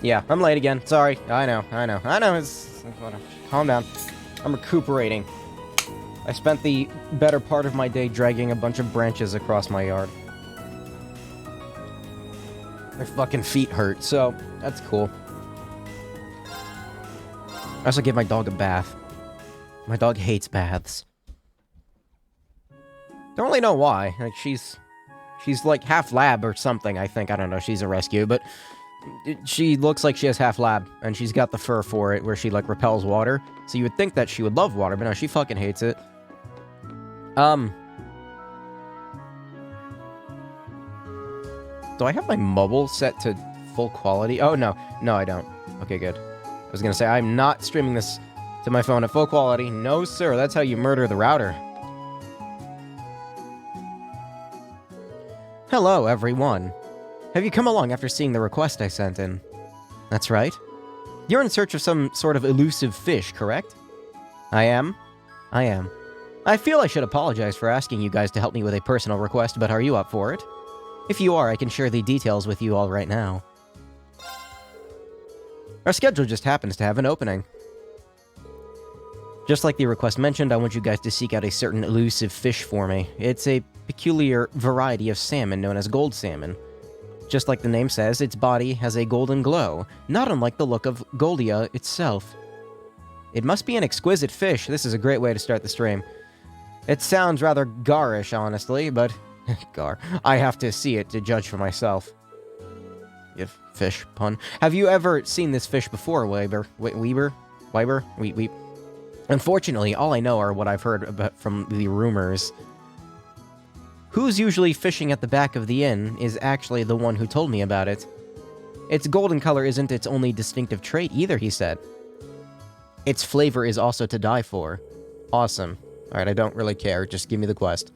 Yeah, I'm late again. Sorry. I know. It's whatever. Calm down. I'm recuperating. I spent the better part of my day dragging a bunch of branches across my yard. My fucking feet hurt, so that's cool. I also gave my dog a bath. My dog hates baths. Don't really know why. Like, she's like half lab or something, I think. I don't know. She's a rescue, but she looks like she has half lab, and she's got the fur for it, where she, like, repels water. So you would think that she would love water, but no, she fucking hates it. Do I have my mobile set to full quality? Oh, no. No, I don't. Okay, good. I was gonna say, I'm not streaming this to my phone at full quality. No, sir. That's how you murder the router. Hello, everyone. Have you come along after seeing the request I sent in? That's right. You're in search of some sort of elusive fish, correct? I am. I feel I should apologize for asking you guys to help me with a personal request, but are you up for it? If you are, I can share the details with you all right now. Our schedule just happens to have an opening. Just like the request mentioned, I want you guys to seek out a certain elusive fish for me. It's a peculiar variety of salmon known as gold salmon. Just like the name says, its body has a golden glow, not unlike the look of Goldia itself. It must be an exquisite fish. This is a great way to start the stream. It sounds rather garish, honestly, but... gar. I have to see it to judge for myself. If fish pun. Have you ever seen this fish before, Weber? Weber? Unfortunately, all I know are what I've heard about from the rumors. Who's usually fishing at the back of the inn is actually the one who told me about it. Its golden color isn't its only distinctive trait either, he said. Its flavor is also to die for. Awesome. Alright, I don't really care. Just give me the quest.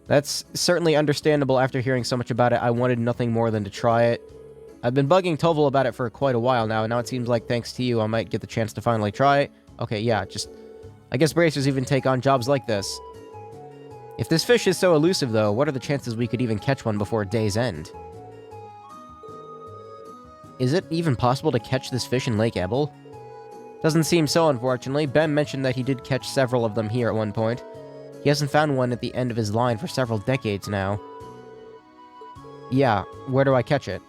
That's certainly understandable after hearing so much about it. I wanted nothing more than to try it. I've been bugging Toval about it for quite a while now, and now it seems like thanks to you I might get the chance to finally try it. Okay, yeah, just... I guess bracers even take on jobs like this. If this fish is so elusive, though, what are the chances we could even catch one before day's end? Is it even possible to catch this fish in Lake Ebel? Doesn't seem so, unfortunately. Ben mentioned that he did catch several of them here at one point. He hasn't found one at the end of his line for several decades now. Yeah, where do I catch it?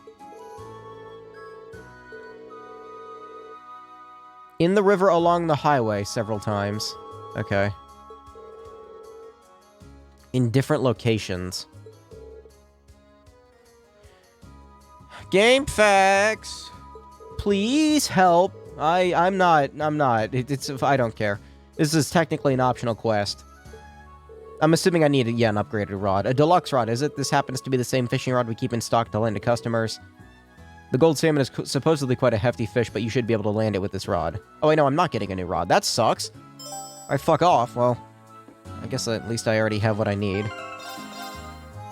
In the river along the highway several times. Okay. In different locations. Game facts! Please help. I'm not. I don't care. This is technically an optional quest. I'm assuming I need, an upgraded rod. A deluxe rod, is it? This happens to be the same fishing rod we keep in stock to lend to customers. The gold salmon is supposedly quite a hefty fish, but you should be able to land it with this rod. Oh, wait, no, I'm not getting a new rod. That sucks. Alright, fuck off. Well, I guess at least I already have what I need.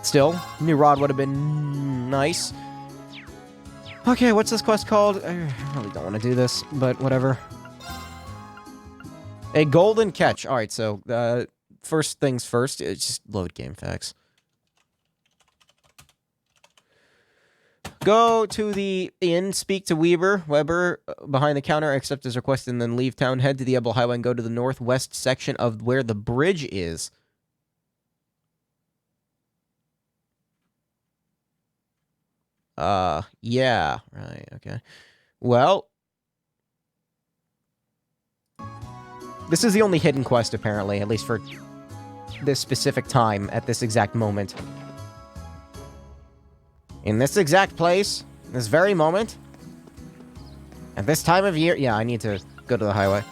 Still, new rod would have been nice. Okay, what's this quest called? I really don't want to do this, but whatever. A golden catch. Alright, so, first things first, just load game facts. Go to the inn, speak to Weber behind the counter, accept his request, and then leave town. Head to the Ebel Highway and go to the northwest section of where the bridge is. Yeah. Right, okay. Well, this is the only hidden quest, apparently, at least for this specific time, at this exact moment. In this exact place, this very moment, at this time of year... Yeah, I need to go to the highway.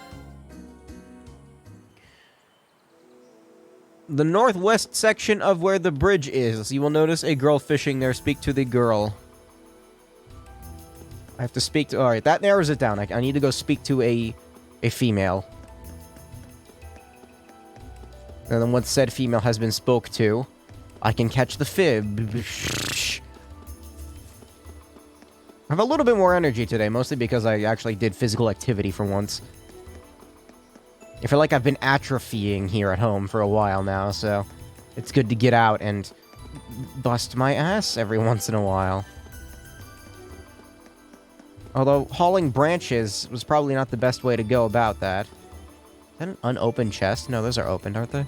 The northwest section of where the bridge is. You will notice a girl fishing there. Speak to the girl. I have to speak to... Alright, that narrows it down. I need to go speak to a female. And then once said female has been spoke to, I can catch the fib. I have a little bit more energy today, mostly because I actually did physical activity for once. I feel like I've been atrophying here at home for a while now, so it's good to get out and bust my ass every once in a while. Although hauling branches was probably not the best way to go about that. Is that an unopened chest? No, those are opened, aren't they?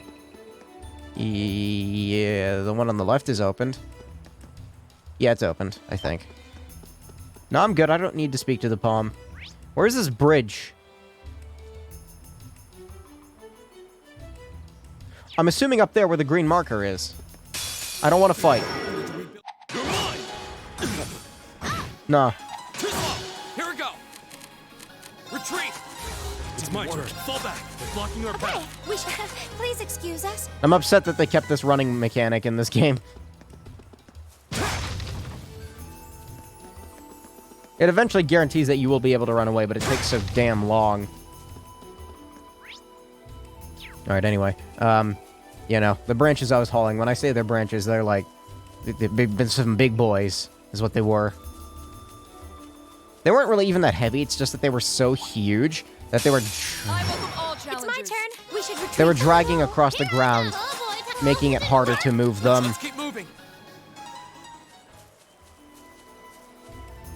Yeah, the one on the left is opened. Yeah, it's opened, I think. No, I'm good. I don't need to speak to the palm. Where's this bridge? I'm assuming up there where the green marker is. I don't want to fight. Nah. Too slow. Here we go. Retreat. It's my turn. Fall back. They're blocking our Okay, path. we should... Please excuse us. I'm upset that they kept this running mechanic in this game. It eventually guarantees that you will be able to run away, but it takes so damn long. Alright, anyway. You know, the branches I was hauling, when I say they're branches, they're like... They've been some big boys, is what they were. They weren't really even that heavy, it's just that they were so huge that they were... I welcome all It's my challengers. turn. We should retreat. They were to the dragging wall. across the ground, making it harder to move them. Let's keep moving.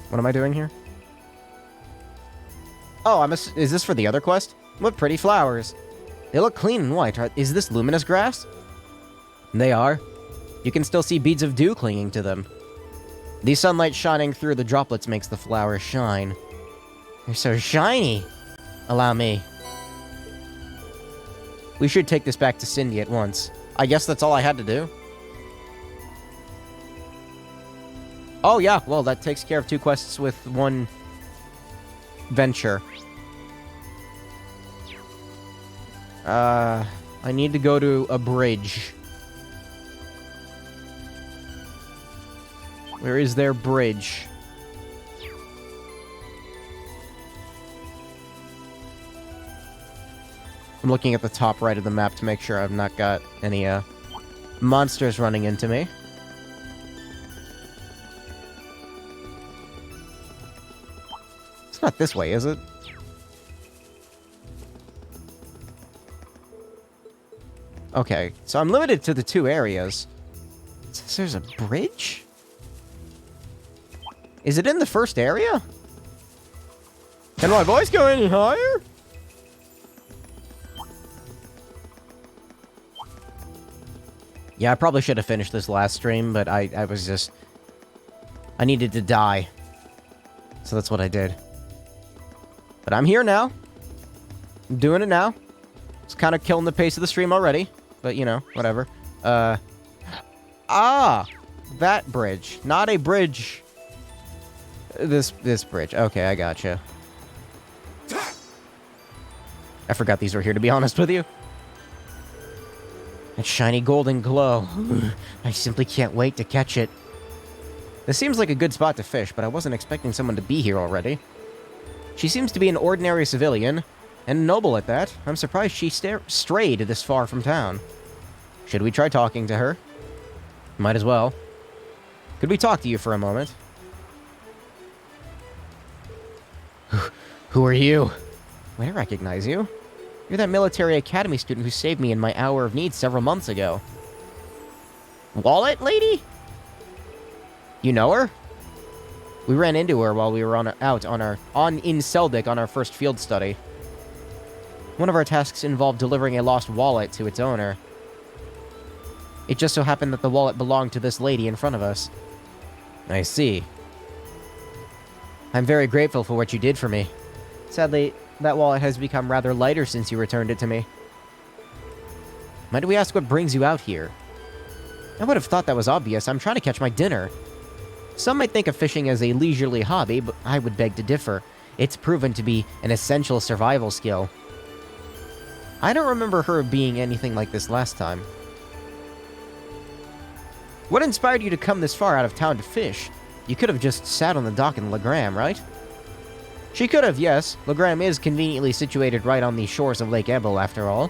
What am I doing here? Oh, is this for the other quest? What pretty flowers. They look clean and white. Is this luminous grass? They are. You can still see beads of dew clinging to them. The sunlight shining through the droplets makes the flowers shine. They're so shiny. Allow me. We should take this back to Cindy at once. I guess that's all I had to do. Oh yeah, well that takes care of 2 quests with 1 venture. I need to go to a bridge. Where is their bridge? I'm looking at the top right of the map to make sure I've not got any, monsters running into me. It's not this way, is it? Okay, so I'm limited to the 2 areas. It says there's a bridge? Is it in the first area? Can my voice go any higher? Yeah, I probably should have finished this last stream, but I was just... I needed to die. So that's what I did. But I'm here now. I'm doing it now. It's kind of killing the pace of the stream already. But, you know, whatever. Ah! That bridge. Not a bridge. This bridge. Okay, I gotcha. I forgot these were here, to be honest with you. That shiny golden glow. I simply can't wait to catch it. This seems like a good spot to fish, but I wasn't expecting someone to be here already. She seems to be an ordinary civilian, and noble at that. I'm surprised she strayed this far from town. Should we try talking to her? Might as well. Could we talk to you for a moment? Who are you? Wait, I recognize you. You're that military academy student who saved me in my hour of need several months ago. Wallet lady? You know her? We ran into her while we were in Seldik on our first field study. One of our tasks involved delivering a lost wallet to its owner. It just so happened that the wallet belonged to this lady in front of us. I see. I'm very grateful for what you did for me. Sadly, that wallet has become rather lighter since you returned it to me. Might we ask what brings you out here? I would have thought that was obvious. I'm trying to catch my dinner. Some might think of fishing as a leisurely hobby, but I would beg to differ. It's proven to be an essential survival skill. I don't remember her being anything like this last time. What inspired you to come this far out of town to fish? You could have just sat on the dock in Legram, right? She could have, yes. Legram is conveniently situated right on the shores of Lake Ebel, after all.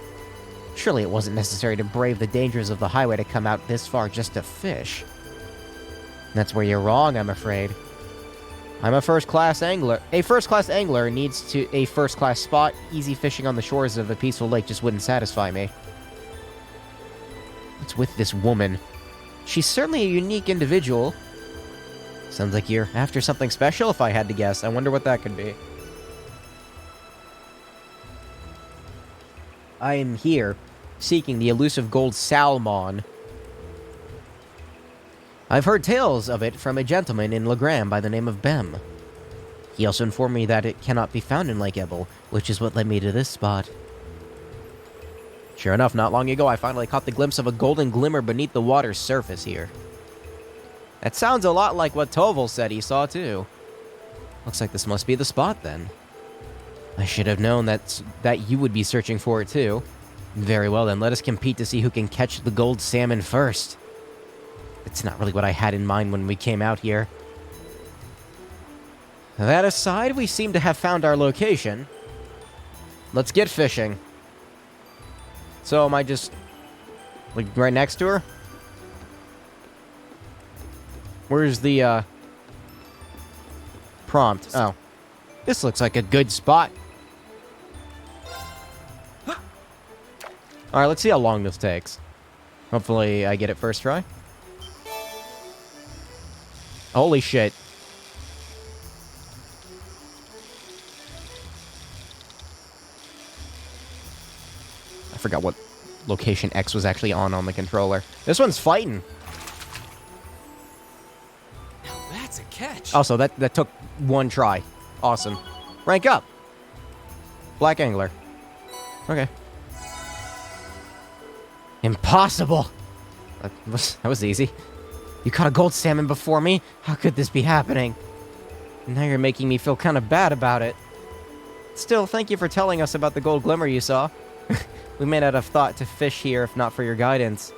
Surely it wasn't necessary to brave the dangers of the highway to come out this far just to fish. That's where you're wrong, I'm afraid. I'm a first-class angler. A first-class angler needs a first-class spot. Easy fishing on the shores of a peaceful lake just wouldn't satisfy me. What's with this woman? She's certainly a unique individual. Sounds like you're after something special, if I had to guess. I wonder what that could be. I am here, seeking the elusive gold salmon. I've heard tales of it from a gentleman in Legram by the name of Bem. He also informed me that it cannot be found in Lake Ebel, which is what led me to this spot. Sure enough, not long ago I finally caught the glimpse of a golden glimmer beneath the water's surface here. That sounds a lot like what Toval said he saw too. Looks like this must be the spot then. I should have known that you would be searching for it too. Very well then, let us compete to see who can catch the gold salmon first. It's not really what I had in mind when we came out here. That aside, we seem to have found our location. Let's get fishing. So am I just, like, right next to her? Where's the, prompt? Oh. This looks like a good spot. Alright, let's see how long this takes. Hopefully I get it first try. Holy shit. I forgot what location X was actually on the controller. This one's fighting. Now that's a catch. Also, that took one try. Awesome. Rank up. Black Angler. Okay. Impossible! That was easy. You caught a gold salmon before me? How could this be happening? Now you're making me feel kind of bad about it. Still, thank you for telling us about the gold glimmer you saw. We may not have thought to fish here if not for your guidance.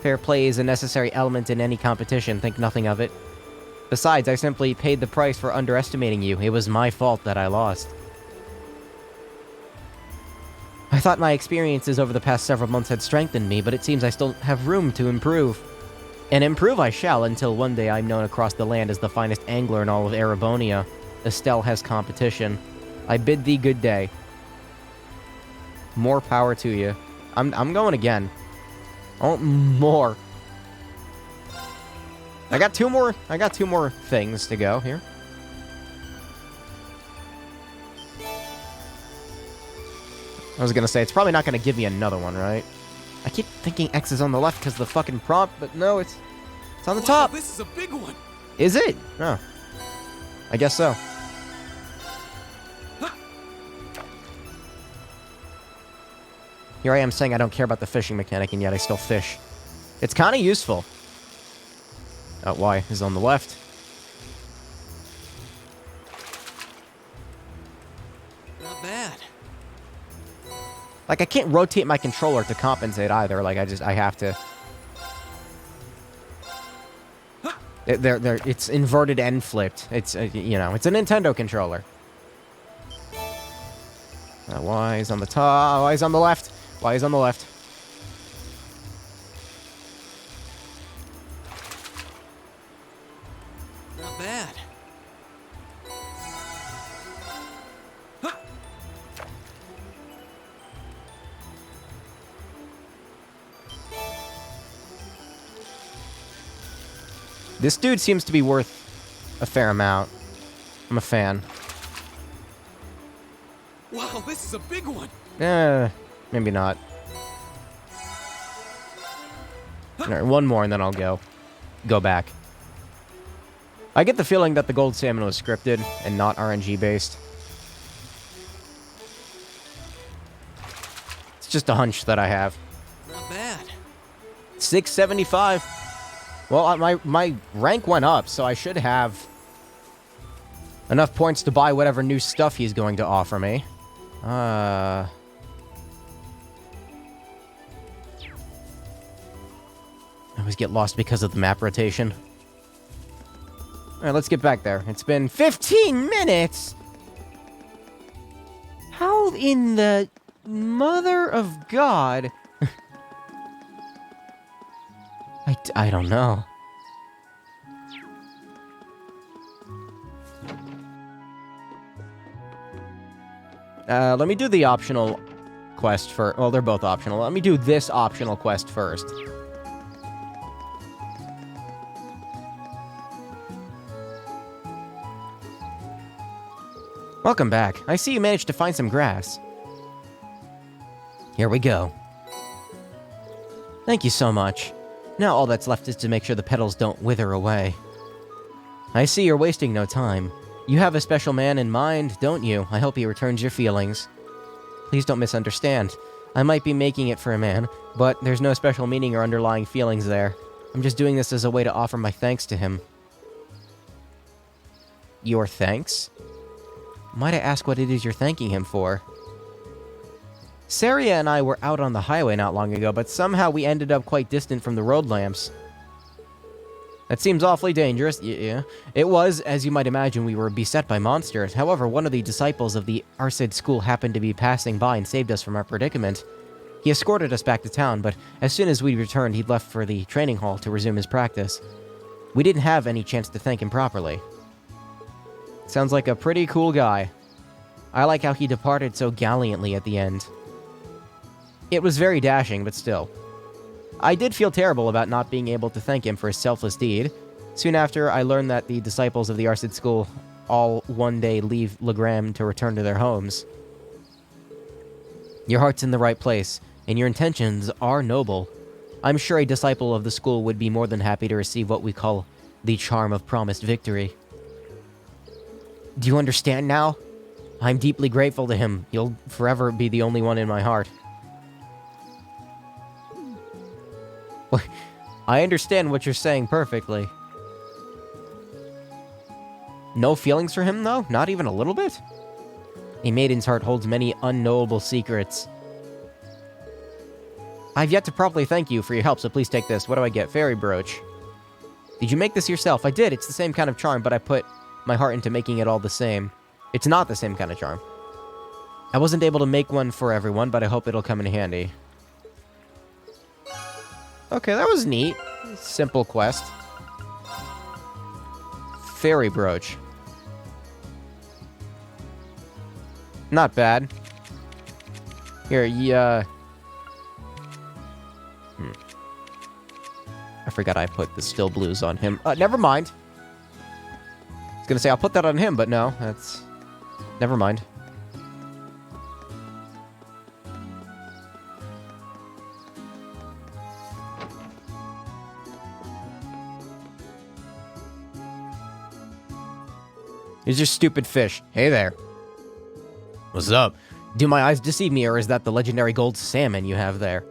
Fair play is a necessary element in any competition, think nothing of it. Besides, I simply paid the price for underestimating you. It was my fault that I lost. I thought my experiences over the past several months had strengthened me, but it seems I still have room to improve. And improve I shall until one day I'm known across the land as the finest angler in all of Erebonia. Estelle has competition. I bid thee good day. More power to you. I'm going again. Oh, more. I got two more things to go here. I was gonna say, it's probably not gonna give me another one, right? I keep thinking X is on the left because of the fucking prompt, but no, it's on the top. This is a big one. Is it? Oh. I guess so. Here I am saying I don't care about the fishing mechanic, and yet I still fish. It's kind of useful. Oh, Y is on the left. Not bad. Like, I can't rotate my controller to compensate either. Like, I have to. It's inverted and flipped. It's, you know, it's a Nintendo controller. Y is on the top. Y is on the left. Y is on the left. Not bad. This dude seems to be worth a fair amount. I'm a fan. Wow, this is a big one. Maybe not. Alright, one more and then I'll go back. I get the feeling that the gold salmon was scripted and not RNG based. It's just a hunch that I have. Not bad. 675. Well, my rank went up, so I should have enough points to buy whatever new stuff he's going to offer me. I always get lost because of the map rotation. Alright, let's get back there. It's been 15 minutes! How in the mother of God? I don't know. Let me do the optional quest first. Well, they're both optional. Let me do this optional quest first. Welcome back. I see you managed to find some grass. Here we go. Thank you so much. Now all that's left is to make sure the petals don't wither away. I see you're wasting no time. You have a special man in mind, don't you? I hope he returns your feelings. Please don't misunderstand. I might be making it for a man, but there's no special meaning or underlying feelings there. I'm just doing this as a way to offer my thanks to him. Your thanks? Might I ask what it is you're thanking him for? Saria and I were out on the highway not long ago, but somehow we ended up quite distant from the road lamps. That seems awfully dangerous. Yeah. It was, as you might imagine, we were beset by monsters. However, one of the disciples of the Arcid school happened to be passing by and saved us from our predicament. He escorted us back to town, but as soon as we returned, he left for the training hall to resume his practice. We didn't have any chance to thank him properly. Sounds like a pretty cool guy. I like how he departed so gallantly at the end. It was very dashing, but still. I did feel terrible about not being able to thank him for his selfless deed. Soon after, I learned that the disciples of the Arcid school all one day leave Legram to return to their homes. Your heart's in the right place, and your intentions are noble. I'm sure a disciple of the school would be more than happy to receive what we call the charm of promised victory. Do you understand now? I'm deeply grateful to him. You'll forever be the only one in my heart. I understand what you're saying perfectly. No feelings for him, though? Not even a little bit? A maiden's heart holds many unknowable secrets. I've yet to properly thank you for your help, so please take this. What do I get? Fairy brooch. Did you make this yourself? I did. It's the same kind of charm, but I put my heart into making it all the same. It's not the same kind of charm. I wasn't able to make one for everyone, but I hope it'll come in handy. Okay, that was neat. Simple quest. Fairy brooch. Not bad. Here, yeah. I forgot I put the still blues on him. Never mind. I was gonna say I'll put that on him, but no, that's... Never mind. Here's your stupid fish. Hey there. What's up? Do my eyes deceive me, or is that the legendary gold salmon you have there?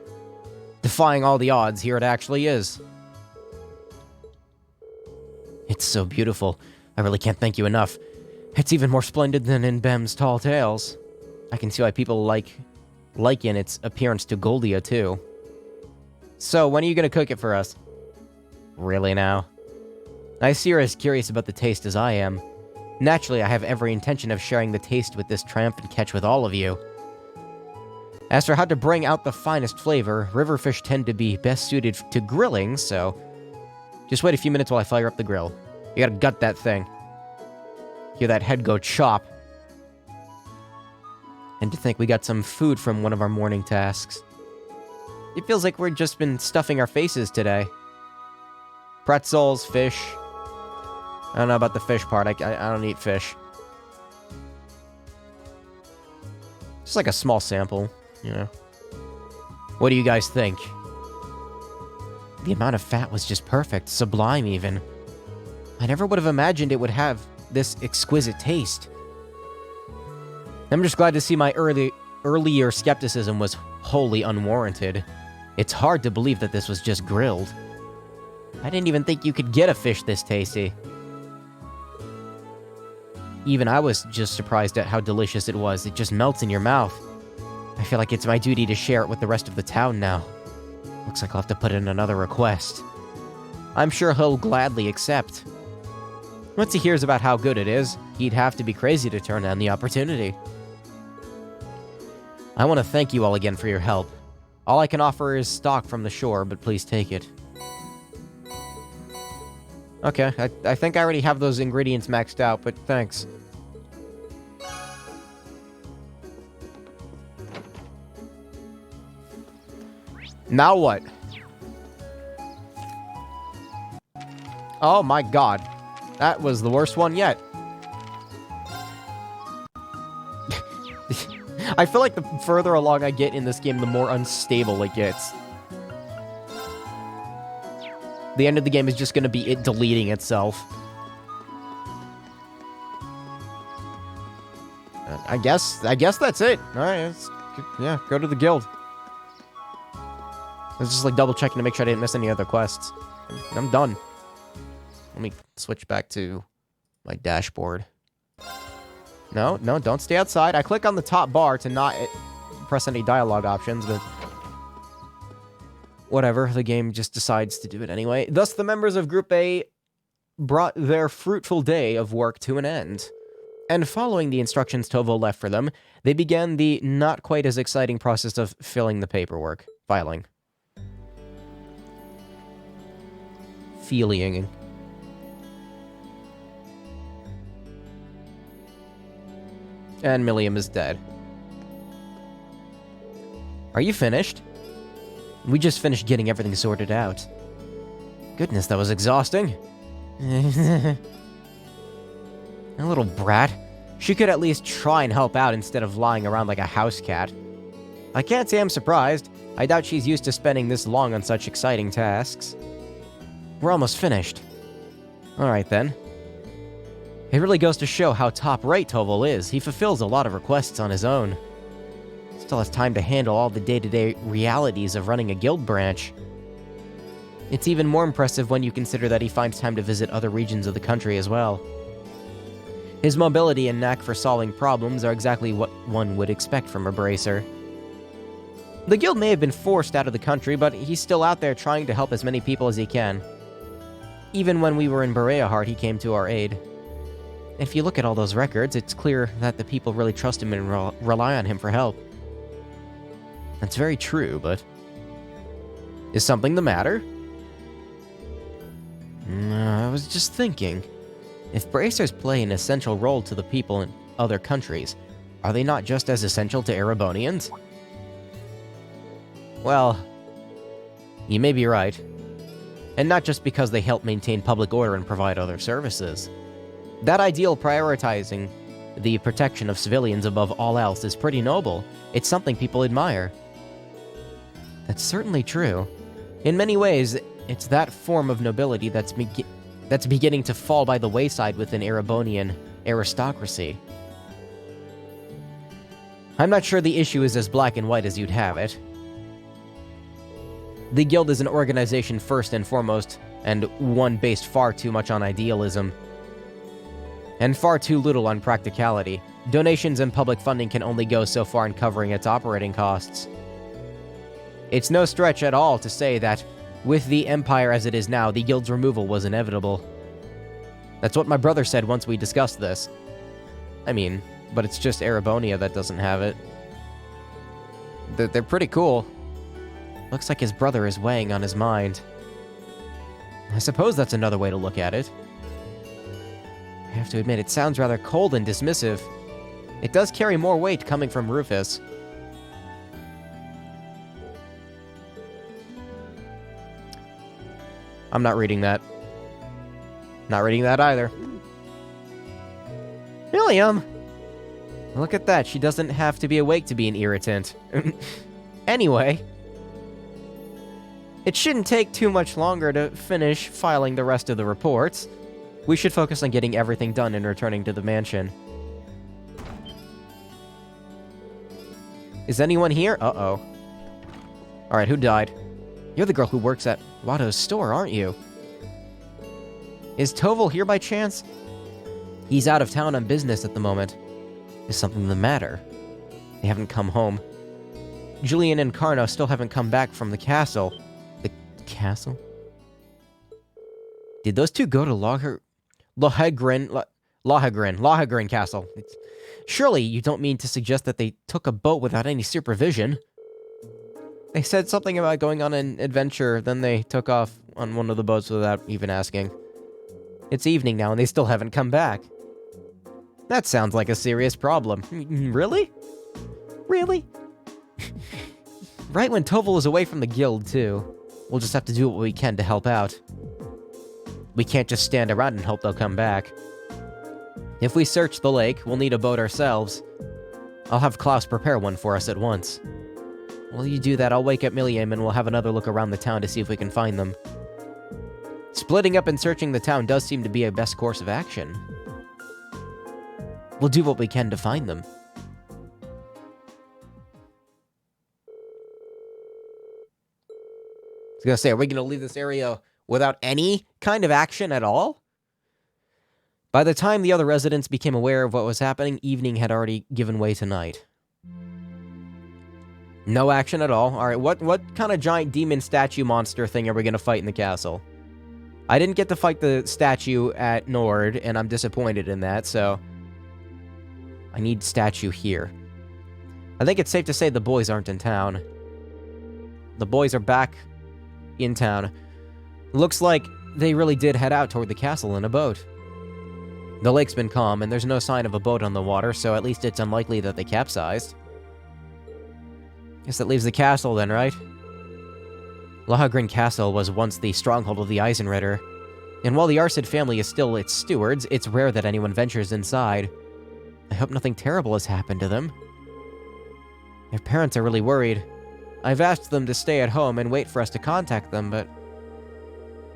Defying all the odds, here it actually is. It's so beautiful. I really can't thank you enough. It's even more splendid than in Bem's Tall Tales. I can see why people liken its appearance to Goldia, too. So, when are you gonna cook it for us? Really now? I see you're as curious about the taste as I am. Naturally, I have every intention of sharing the taste with this triumphant catch with all of you. As for how to bring out the finest flavor, river fish tend to be best suited to grilling, so... Just wait a few minutes while I fire up the grill. You gotta gut that thing. Hear that head go chop. And to think we got some food from one of our morning tasks. It feels like we've just been stuffing our faces today. Pretzels, fish... I don't know about the fish part. I don't eat fish. Just like a small sample, you know. What do you guys think? The amount of fat was just perfect. Sublime, even. I never would have imagined it would have this exquisite taste. I'm just glad to see my earlier skepticism was wholly unwarranted. It's hard to believe that this was just grilled. I didn't even think you could get a fish this tasty. Even I was just surprised at how delicious it was. It just melts in your mouth. I feel like it's my duty to share it with the rest of the town now. Looks like I'll have to put in another request. I'm sure he'll gladly accept. Once he hears about how good it is, he'd have to be crazy to turn down the opportunity. I want to thank you all again for your help. All I can offer is stock from the shore, but please take it. Okay, I think I already have those ingredients maxed out, but thanks. Now what? Oh my god. That was the worst one yet. I feel like the further along I get in this game, the more unstable it gets. The end of the game is just going to be it deleting itself. I guess that's it. All right, yeah, go to the guild. I was just like double checking to make sure I didn't miss any other quests. I'm done. Let me switch back to my dashboard. No, don't stay outside. I click on the top bar to not press any dialogue options, but whatever, the game just decides to do it anyway. Thus, the members of Group A brought their fruitful day of work to an end. And following the instructions Tovo left for them, they began the not quite as exciting process of filling the paperwork. Filing. Feeling. And Milliam is dead. Are you finished? We just finished getting everything sorted out. Goodness, that was exhausting. A little brat. She could at least try and help out instead of lying around like a house cat. I can't say I'm surprised. I doubt she's used to spending this long on such exciting tasks. We're almost finished. Alright then. It really goes to show how top-rate Toval is. He fulfills a lot of requests on his own. Still has time to handle all the day-to-day realities of running a guild branch. It's even more impressive when you consider that he finds time to visit other regions of the country as well. His mobility and knack for solving problems are exactly what one would expect from a bracer. The guild may have been forced out of the country, but he's still out there trying to help as many people as he can. Even when we were in Bereaheart, he came to our aid. If you look at all those records, it's clear that the people really trust him and rely on him for help. That's very true, but... Is something the matter? I was just thinking. If bracers play an essential role to the people in other countries, are they not just as essential to Erebonians? Well, you may be right. And not just because they help maintain public order and provide other services. That ideal prioritizing the protection of civilians above all else is pretty noble. It's something people admire. That's certainly true. In many ways, it's that form of nobility that's beginning to fall by the wayside within Erebonian aristocracy. I'm not sure the issue is as black and white as you'd have it. The Guild is an organization first and foremost, and one based far too much on idealism, and far too little on practicality. Donations and public funding can only go so far in covering its operating costs. It's no stretch at all to say that, with the Empire as it is now, the Guild's removal was inevitable. That's what my brother said once we discussed this. I mean, but it's just Erebonia that doesn't have it. They're pretty cool. Looks like his brother is weighing on his mind. I suppose that's another way to look at it. I have to admit, it sounds rather cold and dismissive. It does carry more weight coming from Rufus. I'm not reading that. Not reading that either. Milliam! Look at that, she doesn't have to be awake to be an irritant. Anyway, it shouldn't take too much longer to finish filing the rest of the reports. We should focus on getting everything done and returning to the mansion. Is anyone here? Uh-oh. Alright, who died? You're the girl who works at Watto's store, aren't you? Is Toval here by chance? He's out of town on business at the moment. Is something the matter? They haven't come home. Julian and Carno still haven't come back from the castle. The castle? Did those two go to Lohengrin Castle? Surely you don't mean to suggest that they took a boat without any supervision? They said something about going on an adventure, then they took off on one of the boats without even asking. It's evening now and they still haven't come back. That sounds like a serious problem. Really? Really? Right when Toval is away from the guild, too. We'll just have to do what we can to help out. We can't just stand around and hope they'll come back. If we search the lake, we'll need a boat ourselves. I'll have Klaus prepare one for us at once. While you do that, I'll wake up Milliam and we'll have another look around the town to see if we can find them. Splitting up and searching the town does seem to be a best course of action. We'll do what we can to find them. I was gonna say, are we gonna leave this area without any kind of action at all? By the time the other residents became aware of what was happening, evening had already given way to night. No action at all. Alright, what kind of giant demon statue monster thing are we gonna fight in the castle? I didn't get to fight the statue at Nord, and I'm disappointed in that, so... I need statue here. I think it's safe to say the boys aren't in town. The boys are back in town. Looks like they really did head out toward the castle in a boat. The lake's been calm, and there's no sign of a boat on the water, so at least it's unlikely that they capsized. Guess that leaves the castle then, right? Lohengrin Castle was once the stronghold of the Eisenritter, and while the Arsid family is still its stewards, it's rare that anyone ventures inside. I hope nothing terrible has happened to them. Their parents are really worried. I've asked them to stay at home and wait for us to contact them, but...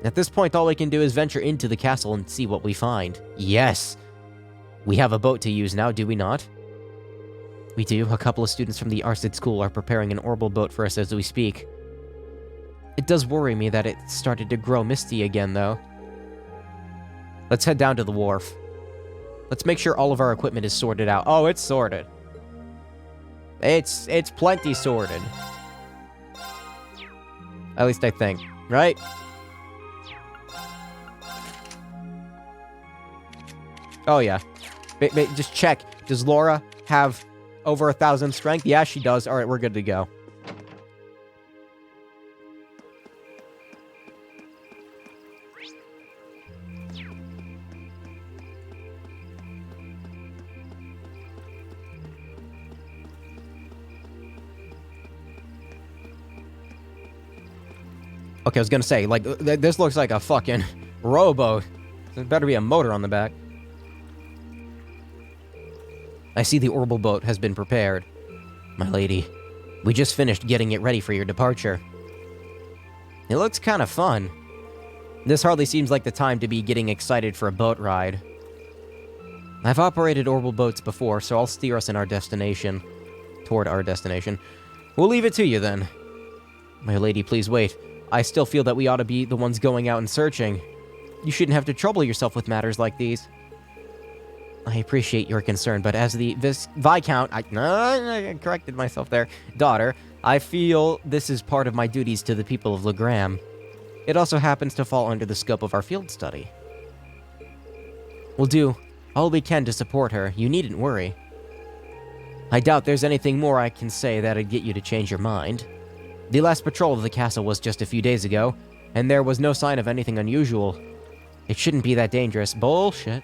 At this point, all we can do is venture into the castle and see what we find. Yes! We have a boat to use now, do we not? We do. A couple of students from the Arsid school are preparing an orbital boat for us as we speak. It does worry me that it started to grow misty again, though. Let's head down to the wharf. Let's make sure all of our equipment is sorted out. Oh, it's sorted. It's plenty sorted. At least I think, right? Oh, yeah. Just check. Does Laura have over 1,000 strength? Yeah, she does. Alright, we're good to go. Okay, I was gonna say, like, this looks like a fucking rowboat. There better be a motor on the back. I see the orbital boat has been prepared. My lady, we just finished getting it ready for your departure. It looks kind of fun. This hardly seems like the time to be getting excited for a boat ride. I've operated orbital boats before, so I'll steer us in our destination. Toward our destination. We'll leave it to you, then. My lady, please wait. I still feel that we ought to be the ones going out and searching. You shouldn't have to trouble yourself with matters like these. I appreciate your concern, but as the Viscount, I corrected myself there, daughter, I feel this is part of my duties to the people of Legram. It also happens to fall under the scope of our field study. We'll do all we can to support her. You needn't worry. I doubt there's anything more I can say that'd get you to change your mind. The last patrol of the castle was just a few days ago, and there was no sign of anything unusual. It shouldn't be that dangerous. Bullshit.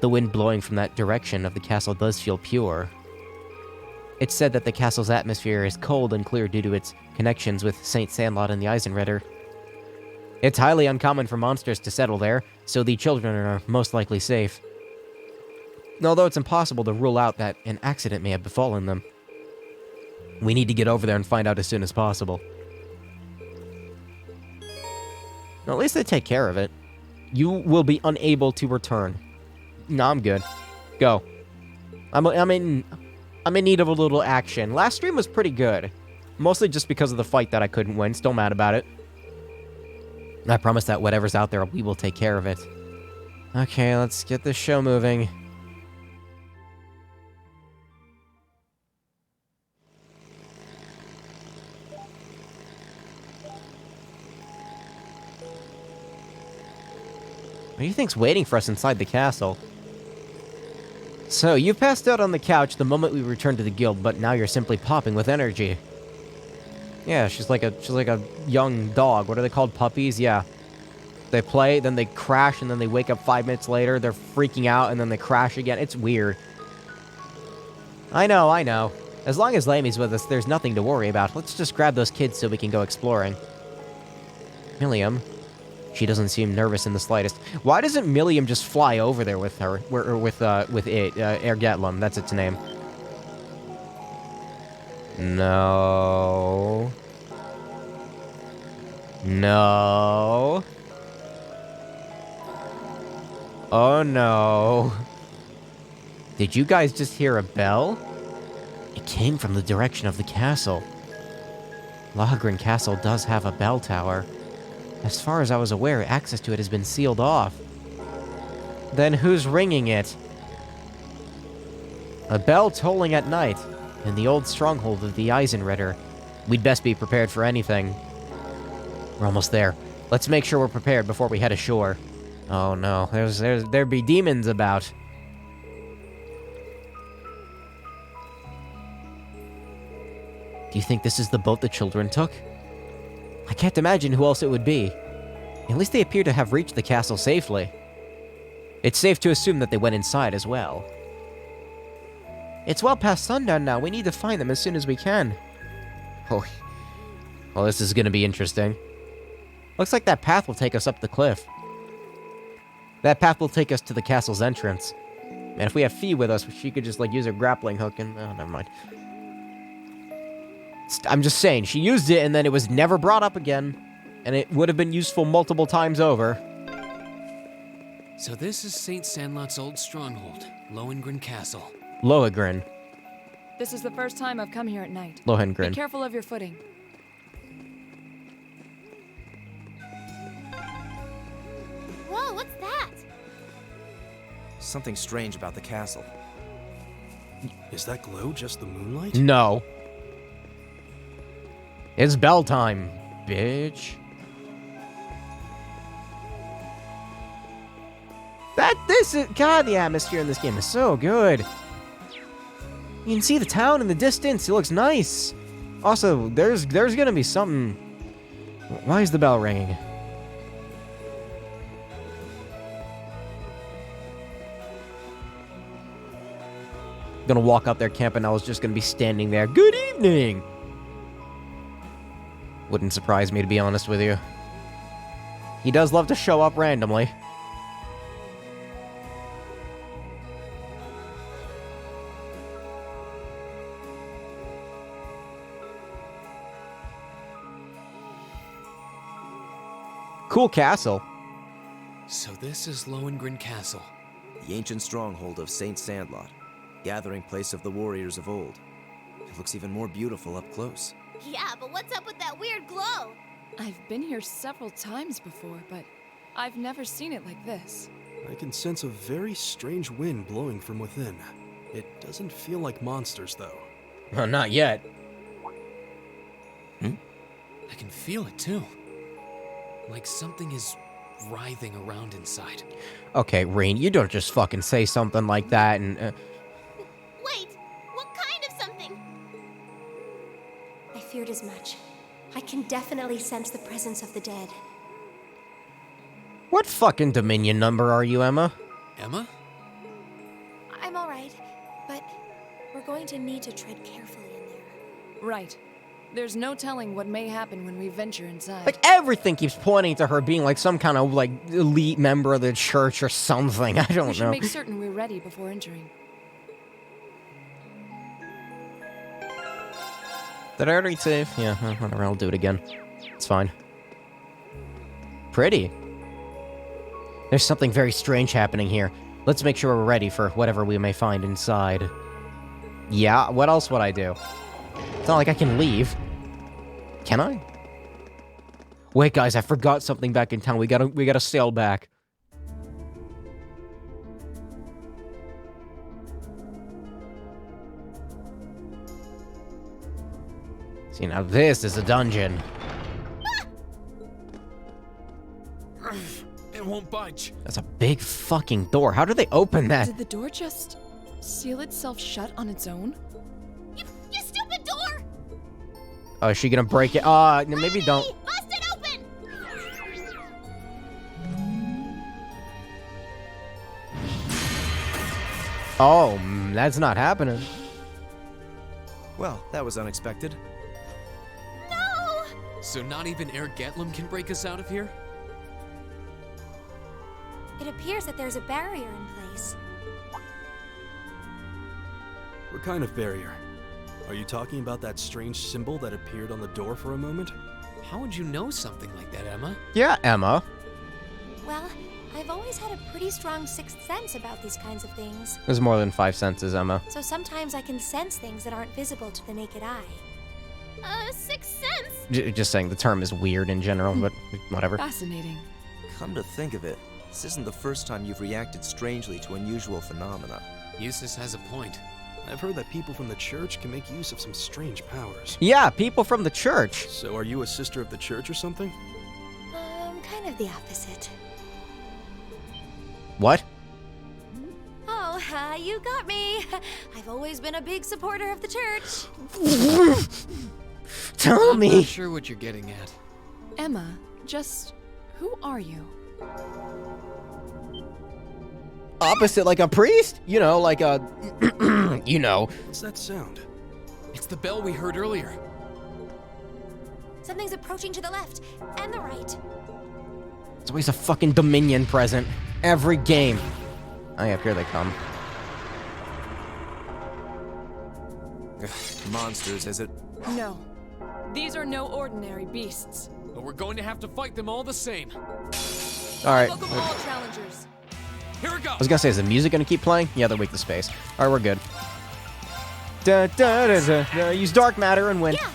The wind blowing from that direction of the castle does feel pure. It's said that the castle's atmosphere is cold and clear due to its connections with St. Sandlot and the Eisenritter. It's highly uncommon for monsters to settle there, so the children are most likely safe. Although it's impossible to rule out that an accident may have befallen them. We need to get over there and find out as soon as possible. Well, at least they take care of it. You will be unable to return. No, I'm good. Go. I'm in need of a little action. Last stream was pretty good. Mostly just because of the fight that I couldn't win. Still mad about it. I promise that whatever's out there, we will take care of it. Okay, let's get this show moving. What do you think's waiting for us inside the castle? So, you passed out on the couch the moment we returned to the guild, but now you're simply popping with energy. Yeah, she's like a young dog. What are they called? Puppies? Yeah. They play, then they crash, and then they wake up 5 minutes later, they're freaking out, and then they crash again. It's weird. I know. As long as Lamie's with us, there's nothing to worry about. Let's just grab those kids so we can go exploring. Milliam. She doesn't seem nervous in the slightest. Why doesn't Milliam just fly over there with her? With Ergetlum, that's its name. No. No. Oh no. Did you guys just hear a bell? It came from the direction of the castle. Lohengrin Castle does have a bell tower. As far as I was aware, access to it has been sealed off. Then who's ringing it? A bell tolling at night in the old stronghold of the Eisenritter. We'd best be prepared for anything. We're almost there. Let's make sure we're prepared before we head ashore. Oh no, there be demons about. Do you think this is the boat the children took? I can't imagine who else it would be. At least they appear to have reached the castle safely. It's safe to assume that they went inside as well. It's well past sundown now. We need to find them as soon as we can. Oh, well, this is gonna be interesting. Looks like that path will take us up the cliff. That path will take us to the castle's entrance. And if we have Fee with us, she could just, like, use her grappling hook and... Oh, never mind. I'm just saying, she used it and then it was never brought up again. And it would have been useful multiple times over. So this is St. Sandlot's old stronghold, Lohengrin Castle. Lohengrin. This is the first time I've come here at night. Lohengrin. Be careful of your footing. Whoa, what's that? Something strange about the castle. Is that glow just the moonlight? No. It's bell time, bitch. God, the atmosphere in this game is so good. You can see the town in the distance. It looks nice. Also, there's gonna be something. Why is the bell ringing? Gonna walk out there camping. I was just gonna be standing there. Good evening. Wouldn't surprise me, to be honest with you. He does love to show up randomly. Cool castle. So this is Lohengrin Castle. The ancient stronghold of Saint Sandlot, gathering place of the warriors of old. It looks even more beautiful up close. Yeah, but what's up with that weird glow? I've been here several times before, but I've never seen it like this. I can sense a very strange wind blowing from within. It doesn't feel like monsters, though. Well, not yet. I can feel it too. Like something is writhing around inside. Okay, Rain, you don't just fucking say something like that and... Wait, what kind of something? I feared as much. I can definitely sense the presence of the dead. What fucking Dominion number are you, Emma? Emma? I'm alright, but we're going to need to tread carefully in there. Right. There's no telling what may happen when we venture inside. Like, everything keeps pointing to her being like some kind of, like, elite member of the church or something. I we don't should know. make certain we're ready before entering. Did I already save? Yeah, whatever, I'll do it again. It's fine. Pretty. There's something very strange happening here. Let's make sure we're ready for whatever we may find inside. Yeah, what else would I do? It's not like I can leave. Can I? Wait, guys, I forgot something back in town. We gotta sail back. See, now this is a dungeon. It won't budge. That's a big fucking door. How do they open that? Did the door just seal itself shut on its own? You stupid door! Oh, is she gonna break it? Maybe don't. Bust it open! Oh, that's not happening. Well, that was unexpected. No! So not even Air Getlum can break us out of here? It appears that there's a barrier in place. What kind of barrier? Are you talking about that strange symbol that appeared on the door for a moment? How would you know something like that, Emma? Yeah, Emma. Well, I've always had a pretty strong sixth sense about these kinds of things. There's more than 5 senses, Emma. So sometimes I can sense things that aren't visible to the naked eye. Sixth sense? Just saying the term is weird in general, but whatever. Fascinating. Come to think of it, this isn't the first time you've reacted strangely to unusual phenomena. Eustace has a point. I've heard that people from the church can make use of some strange powers. Yeah, people from the church. So are you a sister of the church or something? Kind of the opposite. What? Oh, you got me. I've always been a big supporter of the church. Tell I'm me. not sure what you're getting at. Emma, just who are you? Opposite, like a priest? You know, like a... you know. What's that sound? It's the bell we heard earlier. Something's approaching to the left and the right. It's always a fucking Dominion present. Every game. Oh yeah, here they come. Monsters, is it? No. These are no ordinary beasts. But we're going to have to fight them all the same. Alright. Welcome all challengers. Here we go. I was gonna say, is the music gonna keep playing? Yeah, they're weak to space. Alright, we're good. Da, da, da, da, da. Use dark matter and win. Yeah.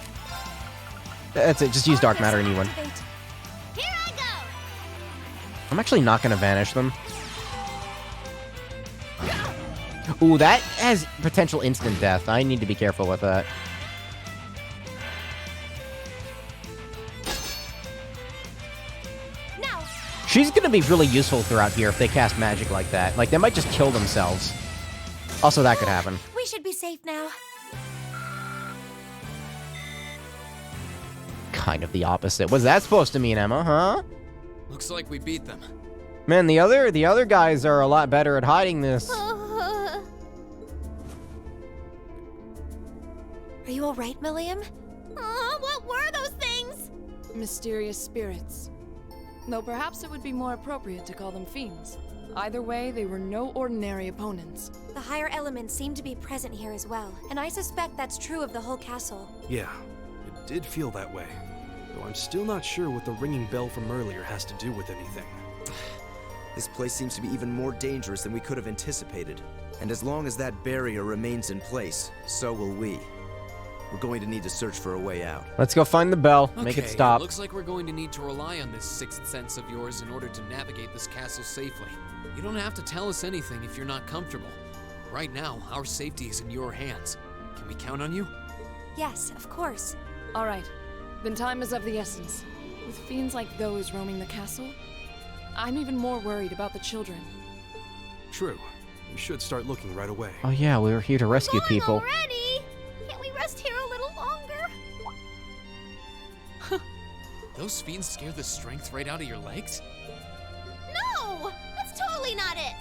That's it, just use dark matter and you win. Activate. Here I go. I'm actually not gonna vanish them. Ooh, that has potential instant death. I need to be careful with that. Now. She's gonna be really useful throughout here if they cast magic like that. Like, they might just kill themselves. Also, that could happen. We should be safe now. Kind of the opposite. What's that supposed to mean, Emma, huh? Looks like we beat them. Man, the other guys are a lot better at hiding this. Are you all right, Milliam? What were those things? Mysterious spirits. Though perhaps it would be more appropriate to call them fiends. Either way, they were no ordinary opponents. The higher elements seem to be present here as well, and I suspect that's true of the whole castle. Yeah, it did feel that way. Though I'm still not sure what the ringing bell from earlier has to do with anything. This place seems to be even more dangerous than we could have anticipated. And as long as that barrier remains in place, so will we. We're going to need to search for a way out. Let's go find the bell. Make it Okay, stop. looks like we're going to need to rely on this sixth sense of yours in order to navigate this castle safely. You don't have to tell us anything if you're not comfortable. Right now, our safety is in your hands. Can we count on you? Yes, of course. All right, then time is of the essence. With fiends like those roaming the castle, I'm even more worried about the children. True. We should start looking right away. Oh yeah, we were here to rescue people. Already? Can't we rest here a little longer? Those fiends scare the strength right out of your legs? No! That's totally not it!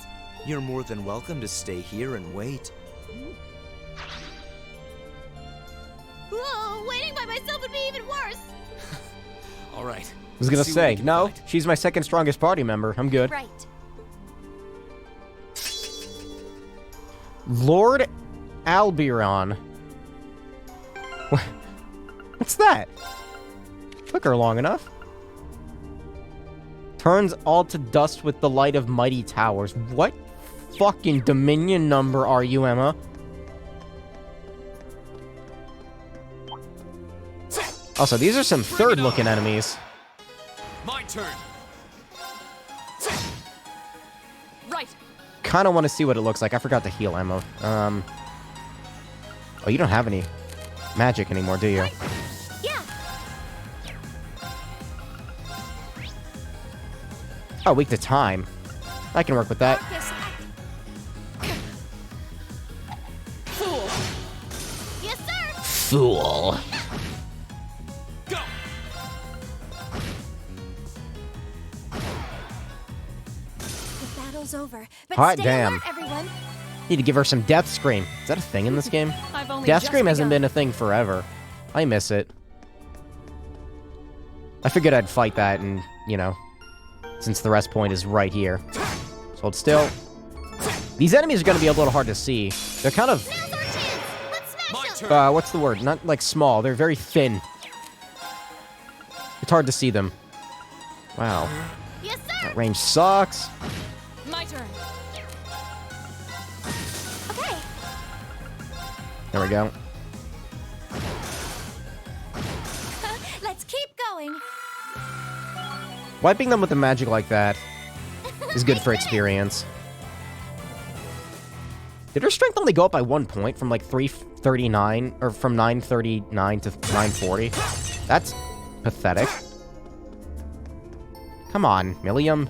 You're more than welcome to stay here and wait. Whoa, waiting by myself would be even worse! All right. I was gonna say, no, she's my second strongest party member. I'm good. Right. Lord Albion. What's that? Took her long enough. Turns all to dust with the light of mighty towers. What fucking Dominion number are you, Emma? Also, these are some third-looking enemies. My turn. Right. Kind of want to see what it looks like. I forgot to heal Emma. Oh, you don't have any magic anymore, do you? Yeah! Oh, weak to time. I can work with that. Yes, Fool. yes, sir! Fool. Go. The battle's over, but Hot stay damn. alert, everyone! Need to give her some death scream. Is that a thing in this game? I've only Death just scream hasn't begun. been a thing forever. I miss it. I figured I'd fight that and, you know, since the rest point is right here. So hold still. These enemies are going to be a little hard to see. They're kind of... Now's our chance! Let's smash My them! turn. what's the word? Not, like, small. They're very thin. It's hard to see them. Wow. Yes, sir! That range sucks. My turn. Okay. There we go. Let's keep going. Wiping them with the magic like that is good for experience. Did her strength only go up by 1 point from like 339 or from 939 to 940? That's pathetic. Come on, Millium.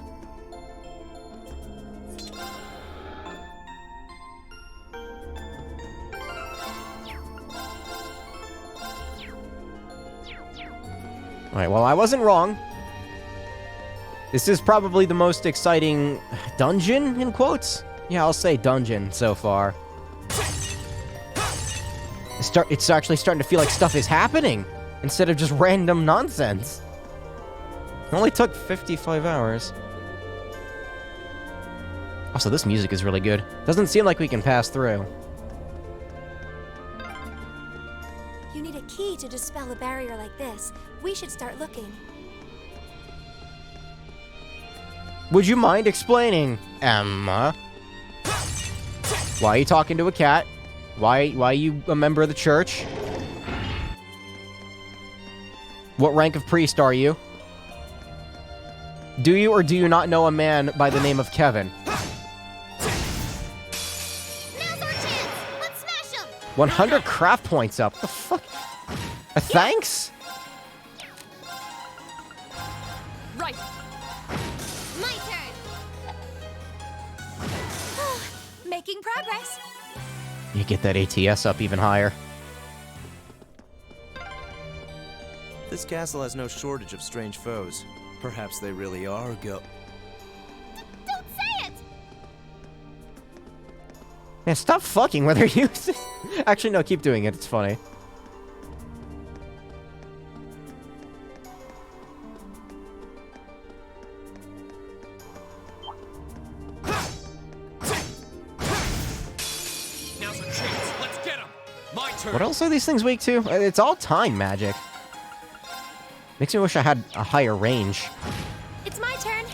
Alright, well, I wasn't wrong. This is probably the most exciting dungeon, in quotes? Yeah, I'll say dungeon so far. It's actually starting to feel like stuff is happening, instead of just random nonsense. It only took 55 hours. Also, this music is really good. Doesn't seem like we can pass through. You need a key to dispel a barrier like this. We should start looking. Would you mind explaining, Emma? Why are you talking to a cat? Why are you a member of the church? What rank of priest are you? Do you or do you not know a man by the name of Kevin? Now's our chance! Let's smash him! 100 craft points up. The fuck? Thanks? Right. My turn! Making progress. You get that ATS up even higher. This castle has no shortage of strange foes. Perhaps they really are Don't say it! Man, stop fucking with her uses. Actually, no, keep doing it. It's funny. Now's our chance. Let's get him. My turn. What else are these things weak to? It's all time magic. Makes me wish I had a higher range. It's my turn.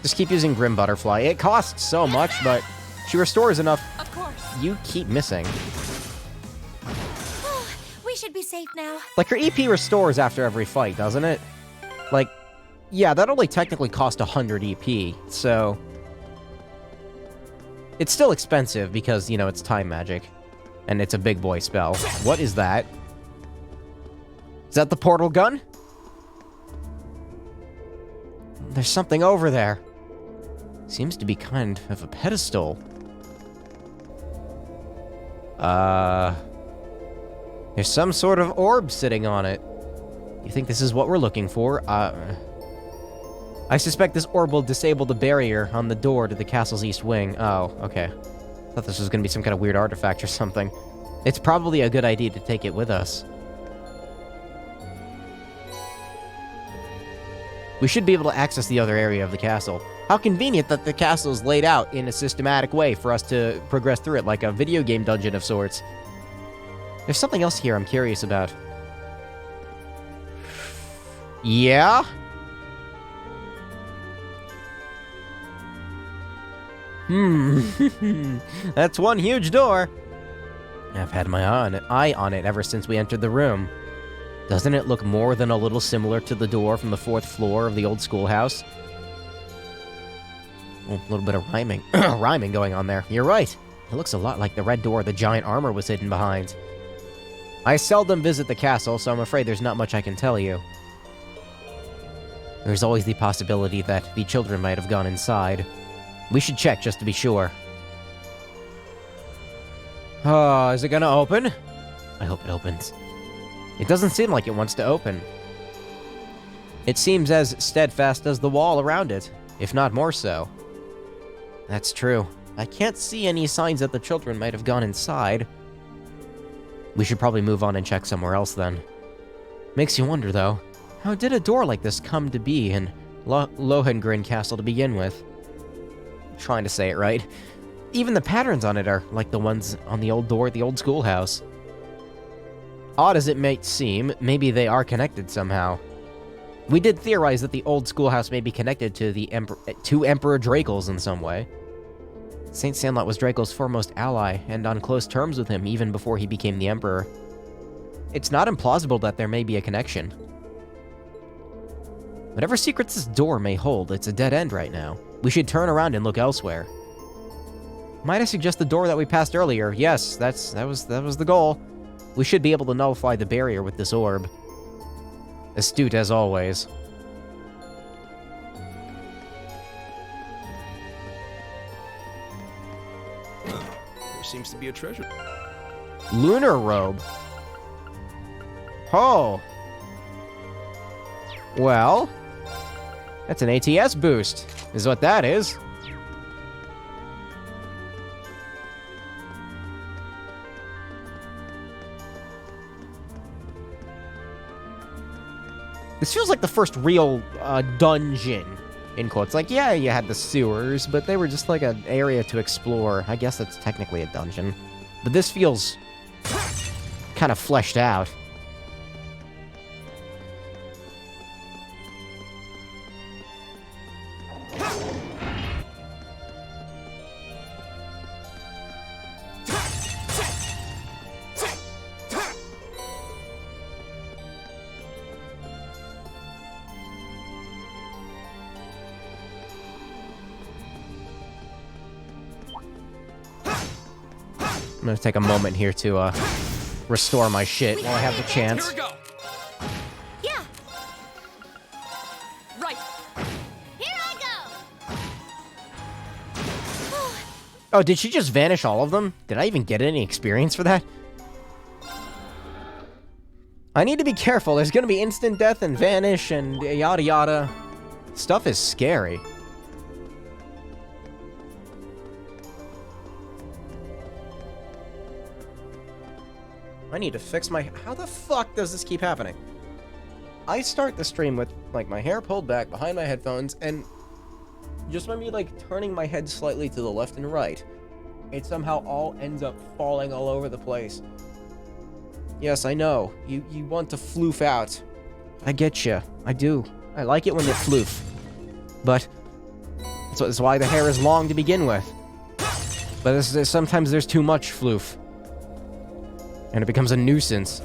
Just keep using Grim Butterfly. It costs so much, but she restores enough. Of course. You keep missing. We should be safe now. Like, her EP restores after every fight, doesn't it? Like, yeah, that only technically cost 100 EP, so... It's still expensive because, you know, it's time magic. And it's a big boy spell. What is that? Is that the portal gun? There's something over there. Seems to be kind of a pedestal. There's some sort of orb sitting on it. You think this is what we're looking for? I suspect this orb will disable the barrier on the door to the castle's east wing. Oh, okay. Thought this was gonna be some kind of weird artifact or something. It's probably a good idea to take it with us. We should be able to access the other area of the castle. How convenient that the castle is laid out in a systematic way for us to progress through it, like a video game dungeon of sorts. There's something else here I'm curious about. Yeah? That's one huge door. I've had my eye on it ever since we entered the room. Doesn't it look more than a little similar to the door from the 4th floor of the old schoolhouse? Oh, a little bit of rhyming. Rhyming going on there. You're right. It looks a lot like the red door the giant armor was hidden behind. I seldom visit the castle, so I'm afraid there's not much I can tell you. There's always the possibility that the children might have gone inside. We should check just to be sure. Oh, is it gonna open? I hope it opens. It doesn't seem like it wants to open. It seems as steadfast as the wall around it, if not more so. That's true. I can't see any signs that the children might have gone inside. We should probably move on and check somewhere else then. Makes you wonder, though. How did a door like this come to be in Lohengrin Castle to begin with? I'm trying to say it right. Even the patterns on it are like the ones on the old door at the old schoolhouse. Odd as it might seem, maybe they are connected somehow. We did theorize that the old schoolhouse may be connected to the Emperor Dracos in some way. Saint Sandlot was Draco's foremost ally, and on close terms with him even before he became the Emperor. It's not implausible that there may be a connection. Whatever secrets this door may hold, it's a dead end right now. We should turn around and look elsewhere. Might I suggest the door that we passed earlier? Yes, that was the goal. We should be able to nullify the barrier with this orb. Astute as always. There seems to be a treasure. Lunar robe. Oh. Well, that's an ATS boost, is what that is. This feels like the first real dungeon, in quotes. Like, yeah, you had the sewers, but they were just like an area to explore. I guess that's technically a dungeon. But this feels kind of fleshed out. I'm gonna take a moment here to restore my shit while I have the chance. Here we go. Yeah, Right. here I go. Oh, did she just vanish all of them? Did I even get any experience for that? I need to be careful. There's gonna be instant death and vanish and yada yada. Stuff is scary. I need to fix my... How the fuck does this keep happening? I start the stream with, like, my hair pulled back behind my headphones, and just by me, like, turning my head slightly to the left and right, it somehow all ends up falling all over the place. Yes, I know. You want to floof out. I get you. I do. I like it when you floof. But that's why the hair is long to begin with. But sometimes there's too much floof. And it becomes a nuisance.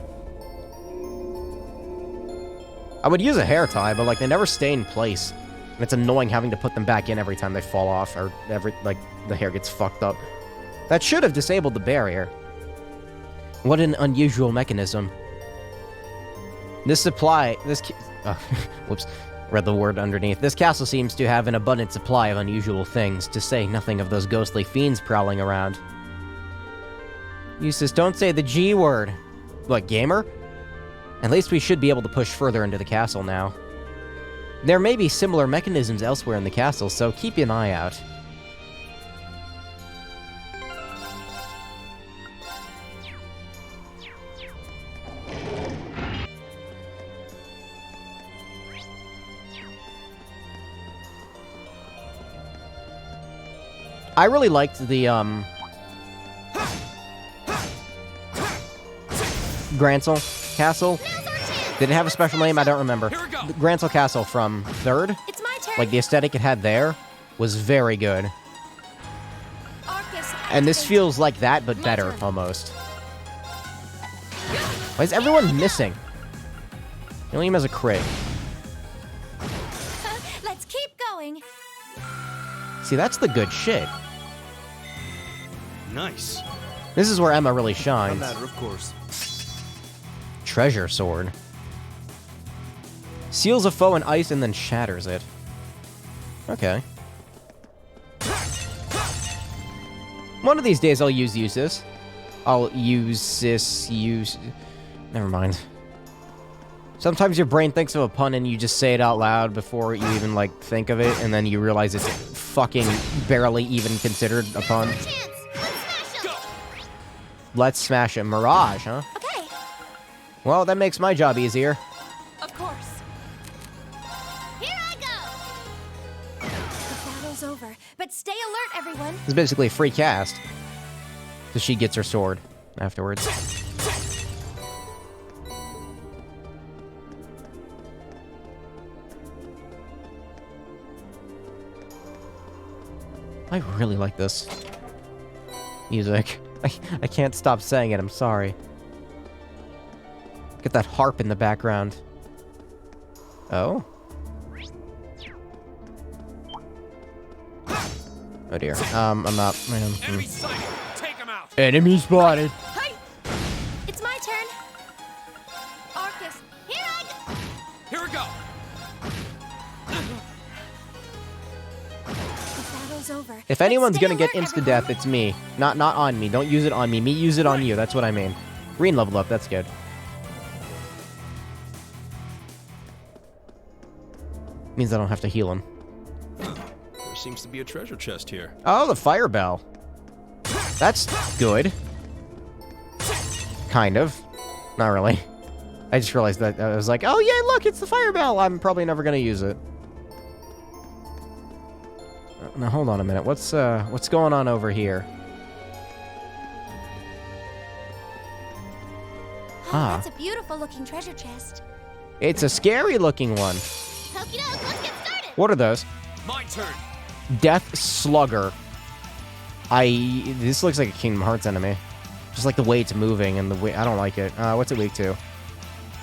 I would use a hair tie, but like they never stay in place. And it's annoying having to put them back in every time they fall off or the hair gets fucked up. That should have disabled the barrier. What an unusual mechanism. Whoops, read the word underneath. This castle seems to have an abundant supply of unusual things, to say nothing of those ghostly fiends prowling around. Eustace, don't say the G word. What, gamer? At least we should be able to push further into the castle now. There may be similar mechanisms elsewhere in the castle, so keep an eye out. I really liked the, Grancel Castle. Did it have a special name? I don't remember. Here we go. The Grancel Castle from 3rd, It's my turn. like the aesthetic it had there, was very good. Arcus And this activate. feels like that, but better, turn. almost. Why is everyone missing? Helium has a crit. Let's keep going. See, that's the good shit. Nice. This is where Emma really A shines. matter of course. Treasure sword. Seals a foe in ice and then shatters it. Okay. One of these days I'll use this. Never mind. Sometimes your brain thinks of a pun and you just say it out loud before you even, like, think of it, and then you realize it's fucking barely even considered a pun. Chance. Let's smash 'em. Let's smash it. Mirage, huh? Okay. Well, that makes my job easier. Of course. Here I go. The battle's over, but stay alert, everyone. It's basically a free cast. So she gets her sword afterwards. I really like this music. I can't stop saying it, I'm sorry. Get that harp in the background. Oh? Oh dear. I'm not. Enemy sighted! Take him out! Enemy spotted! Hey! It's my turn! Arcus, here I go! Here we go! The battle's over. If anyone's Let's gonna stay get alert, insta-death, everyone. it's me. Not on me. Don't use it on me. Me use it on you. That's what I mean. Green level up. That's good. Means I don't have to heal him. There seems to be a treasure chest here. Oh, the fire bell. That's good. Kind of. Not really. I just realized that I was like, oh yeah, look, it's the fire bell. I'm probably never gonna use it. Now hold on a minute. What's going on over here? Oh, Ah. that's a beautiful looking treasure chest. It's a scary looking one. Okie doke, let's get started! What are those? My turn! Death Slugger. This looks like a Kingdom Hearts enemy. Just like the way it's moving and the way, I don't like it. What's it weak to?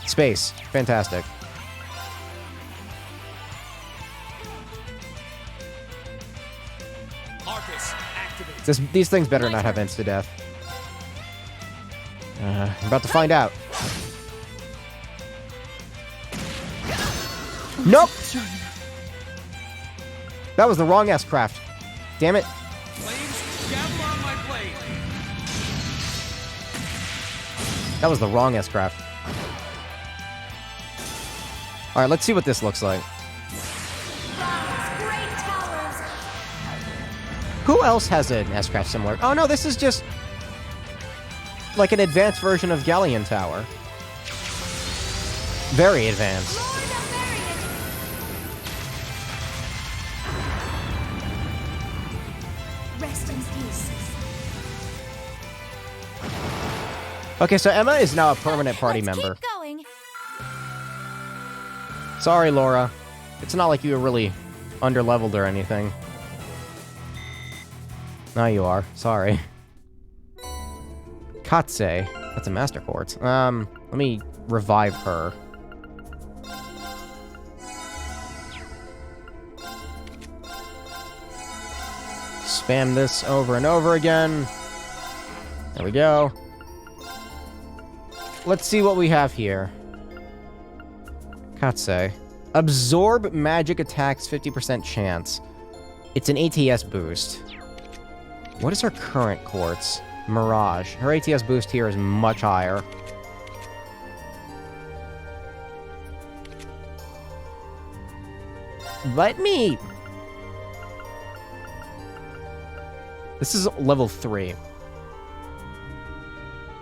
Space. Fantastic. Arcus, activate! These things better not have insta-death. I'm about to find out. Nope! That was the wrong S-craft. Damn it. Flames, gavel on my blade! That was the wrong S-craft. Alright, let's see what this looks like. Great towers! Who else has an S-craft similar? Oh no, this is just like an advanced version of Galleon Tower. Very advanced. Lord of Varian! Rest in peace. Okay, so Emma is now a permanent party Let's member. Keep going. Sorry, Laura. It's not like you were really underleveled or anything. Now you are. Sorry. Katse. That's a Master Quartz. Let me revive her. Spam this over and over again. There we go. Let's see what we have here. Katse. Absorb magic attacks 50% chance. It's an ATS boost. What is her current quartz? Mirage. Her ATS boost here is much higher. Let me... This is level 3.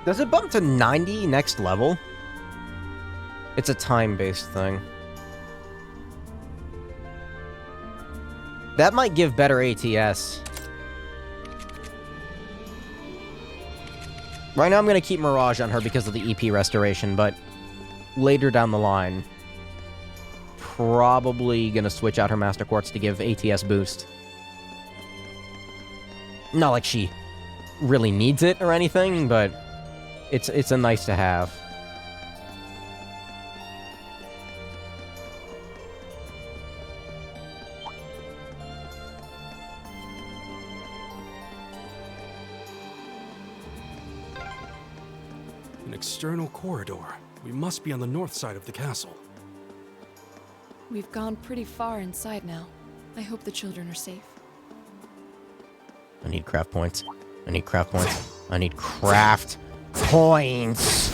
Does it bump to 90 next level? It's a time-based thing. That might give better ATS. Right now I'm going to keep Mirage on her because of the EP restoration, but later down the line, probably going to switch out her Master Quartz to give ATS boost. Not like she really needs it or anything, but it's a nice to have. An external corridor. We must be on the north side of the castle. We've gone pretty far inside now. I hope the children are safe. I need craft points. I need craft points. I need craft points.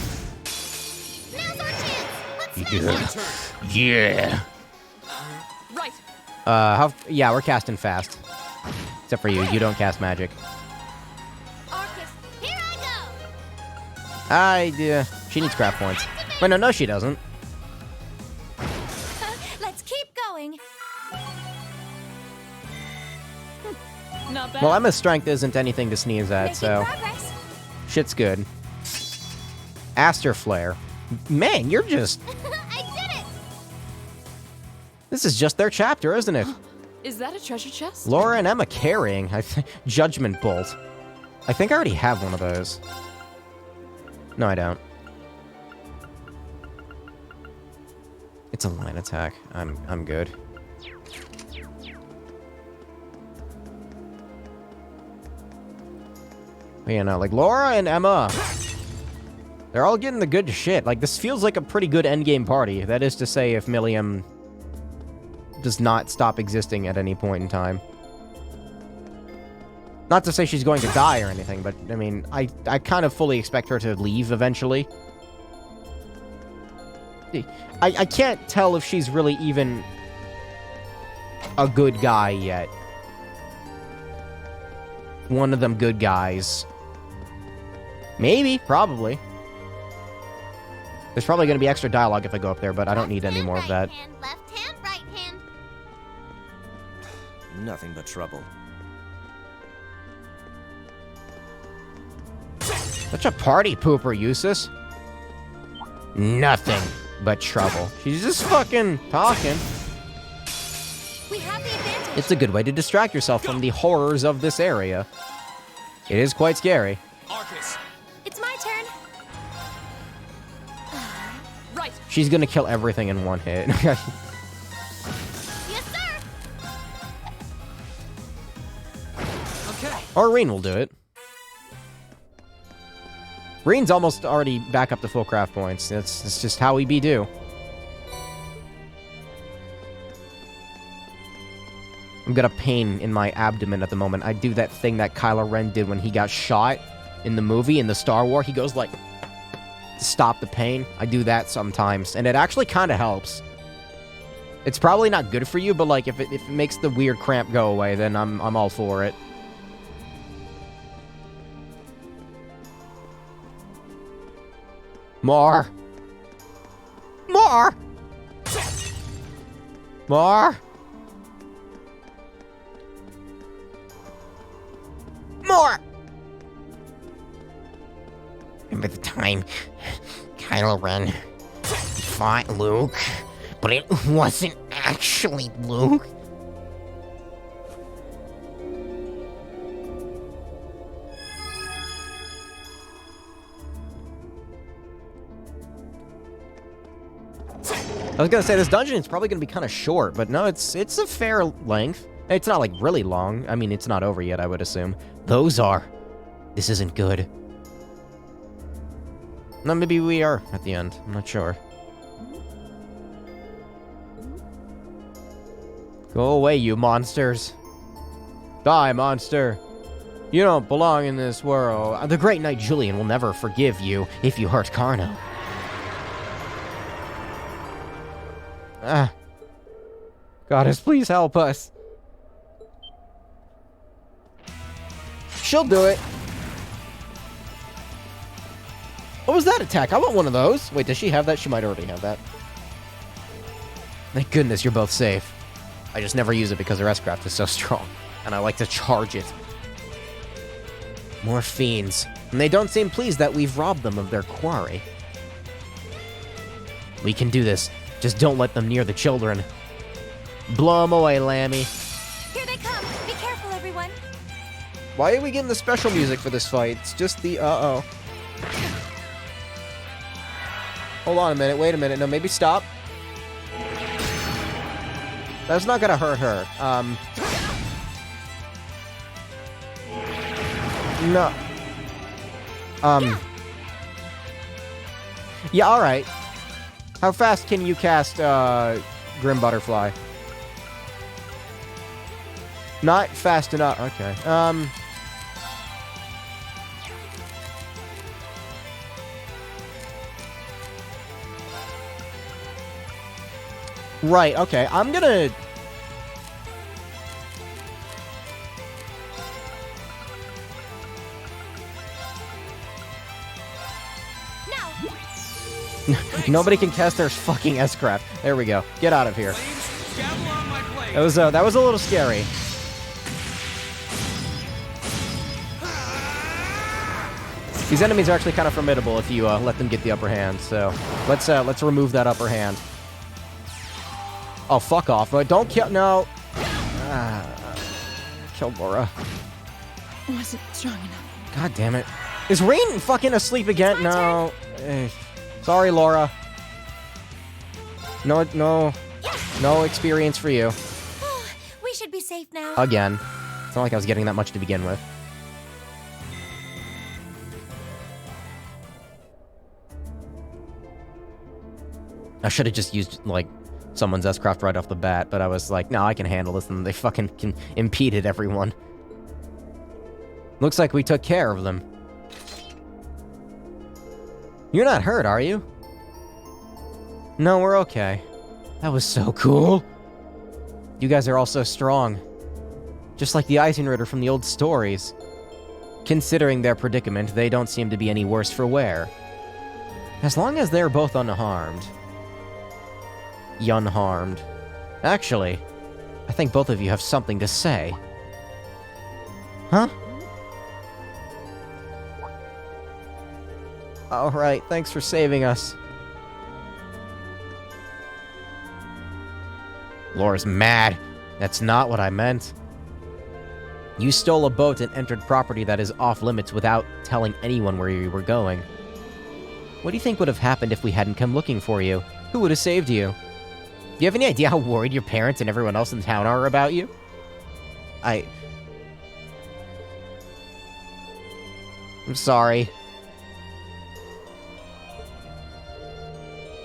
Now's our chance! Let's Yeah. smash it! Yeah. Right. Yeah, we're casting fast. Except for you. You don't cast magic. Arcus, here I go! She needs craft points. Wait, no, she doesn't. Let's keep going. Not bad. Well, Emma's strength isn't anything to sneeze at, Making so progress. shit's good. Aster Flare. Man, you're just... I did it! This is just their chapter, isn't it? Is that a treasure chest? Laura and Emma carrying. Judgment Bolt. I think I already have one of those. No, I don't. It's a line attack. I'm good. But you know, like Laura and Emma, they're all getting the good shit. Like, this feels like a pretty good endgame party. That is to say, if Milliam does not stop existing at any point in time. Not to say she's going to die or anything, but, I mean, I kind of fully expect her to leave eventually. I can't tell if she's really even a good guy yet. One of them good guys. Maybe, probably. There's probably going to be extra dialogue if I go up there, but I don't need any more of that. Left hand, right hand. Nothing but trouble. Such a party pooper, Eustace. Nothing but trouble. She's just fucking talking. We have the advantage. It's a good way to distract yourself from the horrors of this area. It is quite scary. Arcus. It's my turn. Right. She's gonna kill everything in one hit. Yes, sir. Okay. Or Reen will do it. Reen's almost already back up to full craft points. That's just how we be do. I've got a pain in my abdomen at the moment. I do that thing that Kylo Ren did when he got shot in the movie, in the Star Wars. He goes like, to stop the pain. I do that sometimes, and it actually kind of helps. It's probably not good for you, but like if it makes the weird cramp go away, then I'm all for it. More. More. More. More. Remember the time Kylo Ren fought Luke, but it wasn't actually Luke? I was gonna say, this dungeon is probably gonna be kind of short, but no, it's a fair length. It's not, like, really long. I mean, it's not over yet, I would assume. Those are. This isn't good. No, maybe we are at the end. I'm not sure. Go away, you monsters. Die, monster. You don't belong in this world. The Great Knight Julian will never forgive you if you hurt Carno. Goddess, please help us. She'll do it. What was that attack? I want one of those. Wait, does she have that? She might already have that. Thank goodness you're both safe. I just never use it because her S-Craft is so strong, and I like to charge it. More fiends. And they don't seem pleased that we've robbed them of their quarry. We can do this. Just don't let them near the children. Blow them away, Lammy. Here they come. Be careful, everyone. Why are we getting the special music for this fight? It's just the uh-oh. Hold on a minute. Wait a minute. No, maybe stop. That's not gonna hurt her. No. Yeah, alright. How fast can you cast, Grim Butterfly? Not fast enough. Okay. Right, okay. I'm gonna... Nobody can cast their fucking S-Craft. There we go. Get out of here. That was a little scary. These enemies are actually kind of formidable if you let them get the upper hand. So let's remove that upper hand. Oh, fuck off! Don't kill. No. Killed Laura. Wasn't strong enough. God damn it. Is Rain fucking asleep again? No. Sorry, Laura. No experience for you. We should be safe now. Again. It's not like I was getting that much to begin with. I should have just used, like, someone's S-Craft right off the bat, but I was like, no, I can handle this, and they fucking impeded everyone. Looks like we took care of them. You're not hurt, are you? No, we're okay. That was so cool. You guys are all so strong. Just like the Eisenritter from the old stories. Considering their predicament, they don't seem to be any worse for wear. As long as they're both unharmed. Unharmed. Actually, I think both of you have something to say. Huh? Alright, thanks for saving us. Laura's mad. That's not what I meant. You stole a boat and entered property that is off-limits without telling anyone where you were going. What do you think would have happened if we hadn't come looking for you? Who would have saved you? Do you have any idea how worried your parents and everyone else in town are about you? I'm sorry.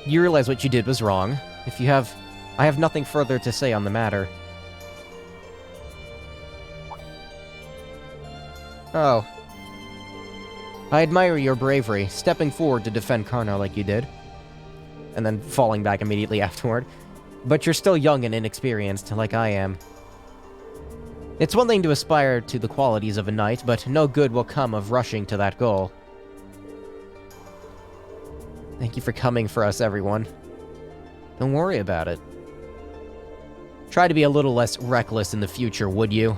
You realize what you did was wrong. I have nothing further to say on the matter. Oh. I admire your bravery, stepping forward to defend Karna like you did. And then falling back immediately afterward. But you're still young and inexperienced, like I am. It's one thing to aspire to the qualities of a knight, but no good will come of rushing to that goal. Thank you for coming for us, everyone. Don't worry about it. Try to be a little less reckless in the future, would you?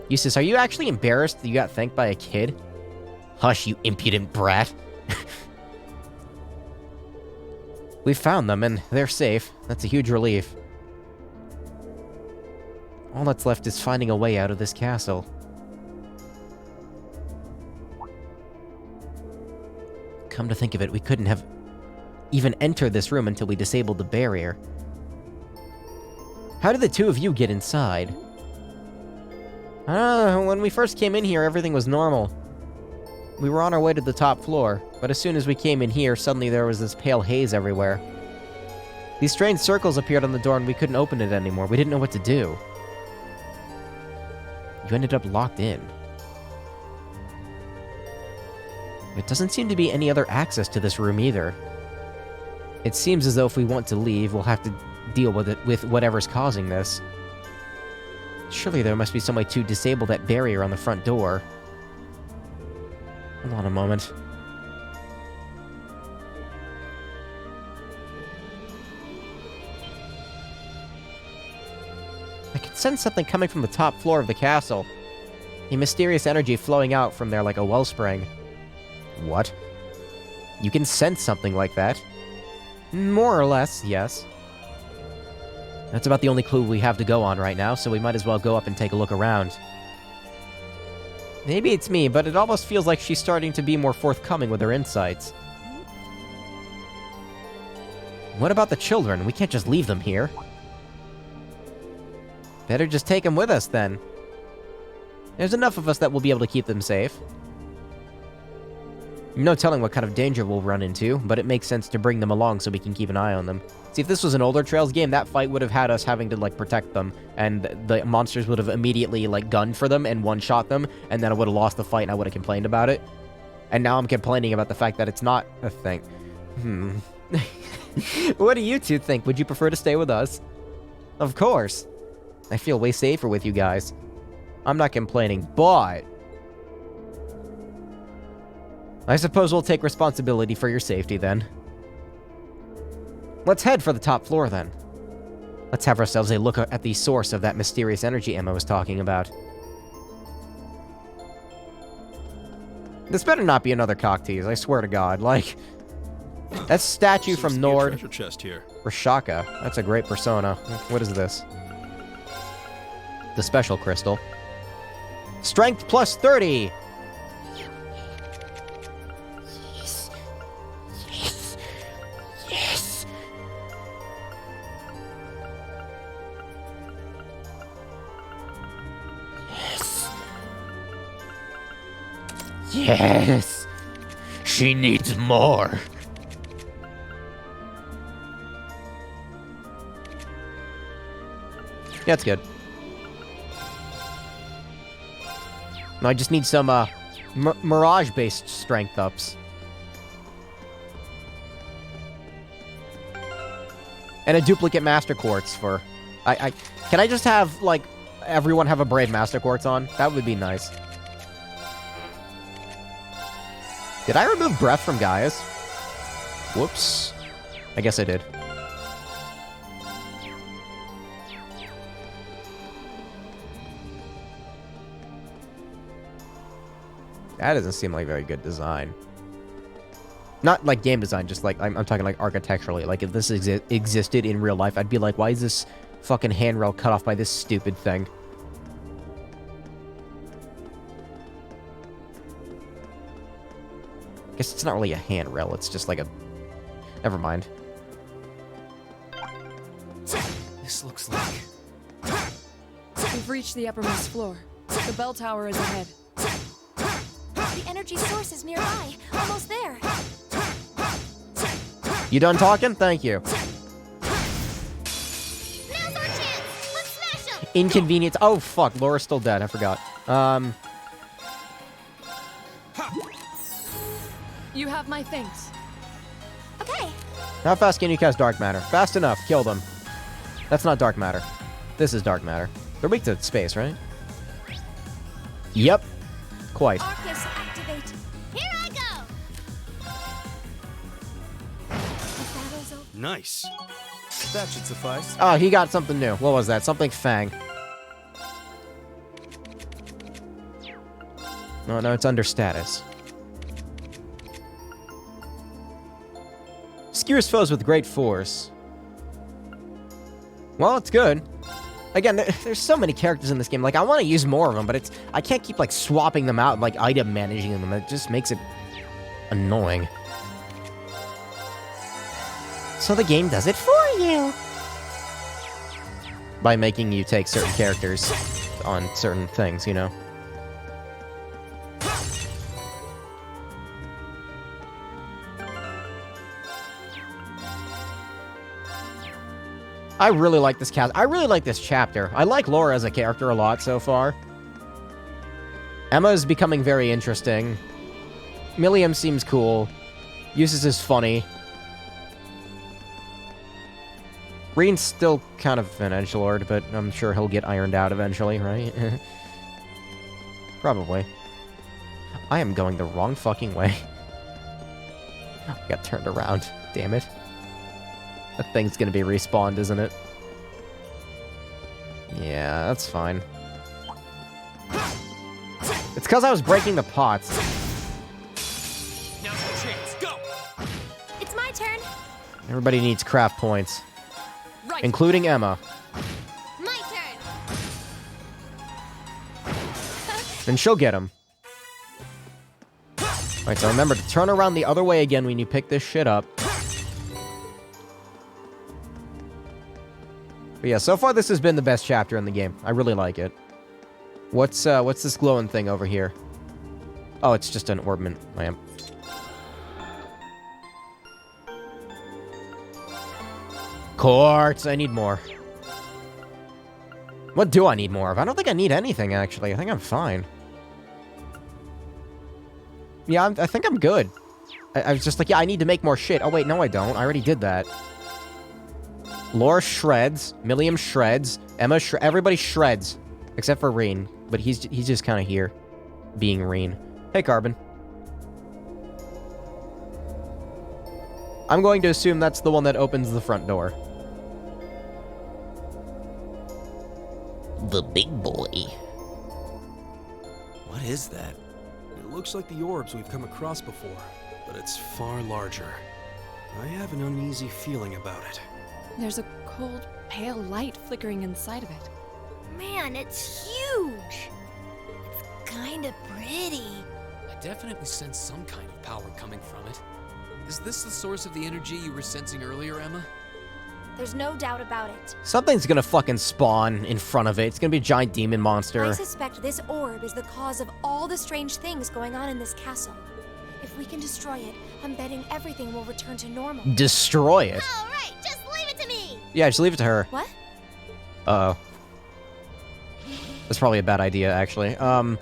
Eustace, are you actually embarrassed that you got thanked by a kid? Hush, you impudent brat. We found them, and they're safe. That's a huge relief. All that's left is finding a way out of this castle. Come to think of it, we couldn't have even entered this room until we disabled the barrier. How did the two of you get inside? When we first came in here, everything was normal. We were on our way to the top floor, but as soon as we came in here, suddenly there was this pale haze everywhere. These strange circles appeared on the door and we couldn't open it anymore. We didn't know what to do. You ended up locked in. There doesn't seem to be any other access to this room either. It seems as though if we want to leave, we'll have to deal with it with whatever's causing this. Surely there must be some way to disable that barrier on the front door. Hold on a moment. I can sense something coming from the top floor of the castle. A mysterious energy flowing out from there like a wellspring. What? You can sense something like that? More or less, yes. That's about the only clue we have to go on right now, so we might as well go up and take a look around. Maybe it's me, but it almost feels like she's starting to be more forthcoming with her insights. What about the children? We can't just leave them here. Better just take them with us, then. There's enough of us that will be able to keep them safe. No telling what kind of danger we'll run into, but it makes sense to bring them along so we can keep an eye on them. See, if this was an older Trails game, that fight would have had us having to, like, protect them, and the monsters would have immediately, like, gunned for them and one-shot them, and then I would have lost the fight and I would have complained about it. And now I'm complaining about the fact that it's not a thing. What do you two think? Would you prefer to stay with us? Of course. I feel way safer with you guys. I'm not complaining, but I suppose we'll take responsibility for your safety, then. Let's head for the top floor, then. Let's have ourselves a look at the source of that mysterious energy Emma was talking about. This better not be another cocktease, I swear to God. Like, that statue from Nord... treasure chest here. Rashaka. That's a great persona. What is this? the special crystal. Strength plus 30! Yes. Yes. Yes. Yes. Yes! She needs more! Yeah, it's good. No, I just need some, Mirage-based strength ups. And a duplicate Master Quartz for... Can I just have, like, everyone have a Brave Master Quartz on? That would be nice. Did I remove Breath from Gaius? Whoops. I guess I did. That doesn't seem like very good design. Not like game design, just like, I'm talking like architecturally. Like if this existed in real life, I'd be like, why is this fucking handrail cut off by this stupid thing? Guess it's not really a handrail, it's just like a... Never mind. This looks like... We've reached the uppermost floor. The bell tower is ahead. The energy source is nearby. Almost there. You done talking? Thank you. Now's our chance. Let's smash him. Inconvenience. Oh, fuck. Laura's still dead. I forgot. You have my thanks. Okay. How fast can you cast Dark Matter? Fast enough. Kill them. That's not Dark Matter. This is Dark Matter. They're weak to space, right? Yep. Quite. Arcus, activate. Here I go. The battle's over. Nice. That should suffice. Oh, he got something new. What was that? Something Fang. No, it's under status. Skewers foes with great force. Well, it's good. Again, there's so many characters in this game. Like, I want to use more of them, but I can't keep, like, swapping them out and, like, item managing them. It just makes it annoying. So the game does it for you. By making you take certain characters on certain things, you know? I really like this cast. I really like this chapter. I like Laura as a character a lot so far. Emma is becoming very interesting. Millium seems cool. Eustace is funny. Reen's still kind of an edgelord, but I'm sure he'll get ironed out eventually, right? Probably. I am going the wrong fucking way. I got turned around. Damn it. That thing's gonna be respawned, isn't it? Yeah, that's fine. It's because I was breaking the pots. Now's your chance. Go. It's my turn. Everybody needs craft points, Right. including Emma. My turn. Then she'll get them. Alright, so remember to turn around the other way again when you pick this shit up. But yeah, so far this has been the best chapter in the game. I really like it. What's this glowing thing over here? Oh, it's just an orbment lamp. Quartz! I need more. What do I need more of? I don't think I need anything, actually. I think I'm fine. Yeah, I think I'm good. I was just like, yeah, I need to make more shit. Oh, wait, no, I don't. I already did that. Laura shreds. Millium shreds. Emma everybody shreds. Except for Reen. But he's just kind of here. Being Reen. Hey, Carbon. I'm going to assume that's the one that opens the front door. The big boy. What is that? It looks like the orbs we've come across before, but it's far larger. I have an uneasy feeling about it. There's a cold, pale light flickering inside of it. Man, it's huge. It's kinda pretty. I definitely sense some kind of power coming from it. Is this the source of the energy you were sensing earlier, Emma? There's no doubt about it. Something's gonna fucking spawn in front of it. It's gonna be a giant demon I monster. suspect this orb is the cause of all the strange things going on in this castle. If we can destroy it, I'm betting everything will return to normal. Destroy it. All right, just leave it to me. Yeah, just leave it to her. What? Uh-oh. That's probably a bad idea, actually. Hold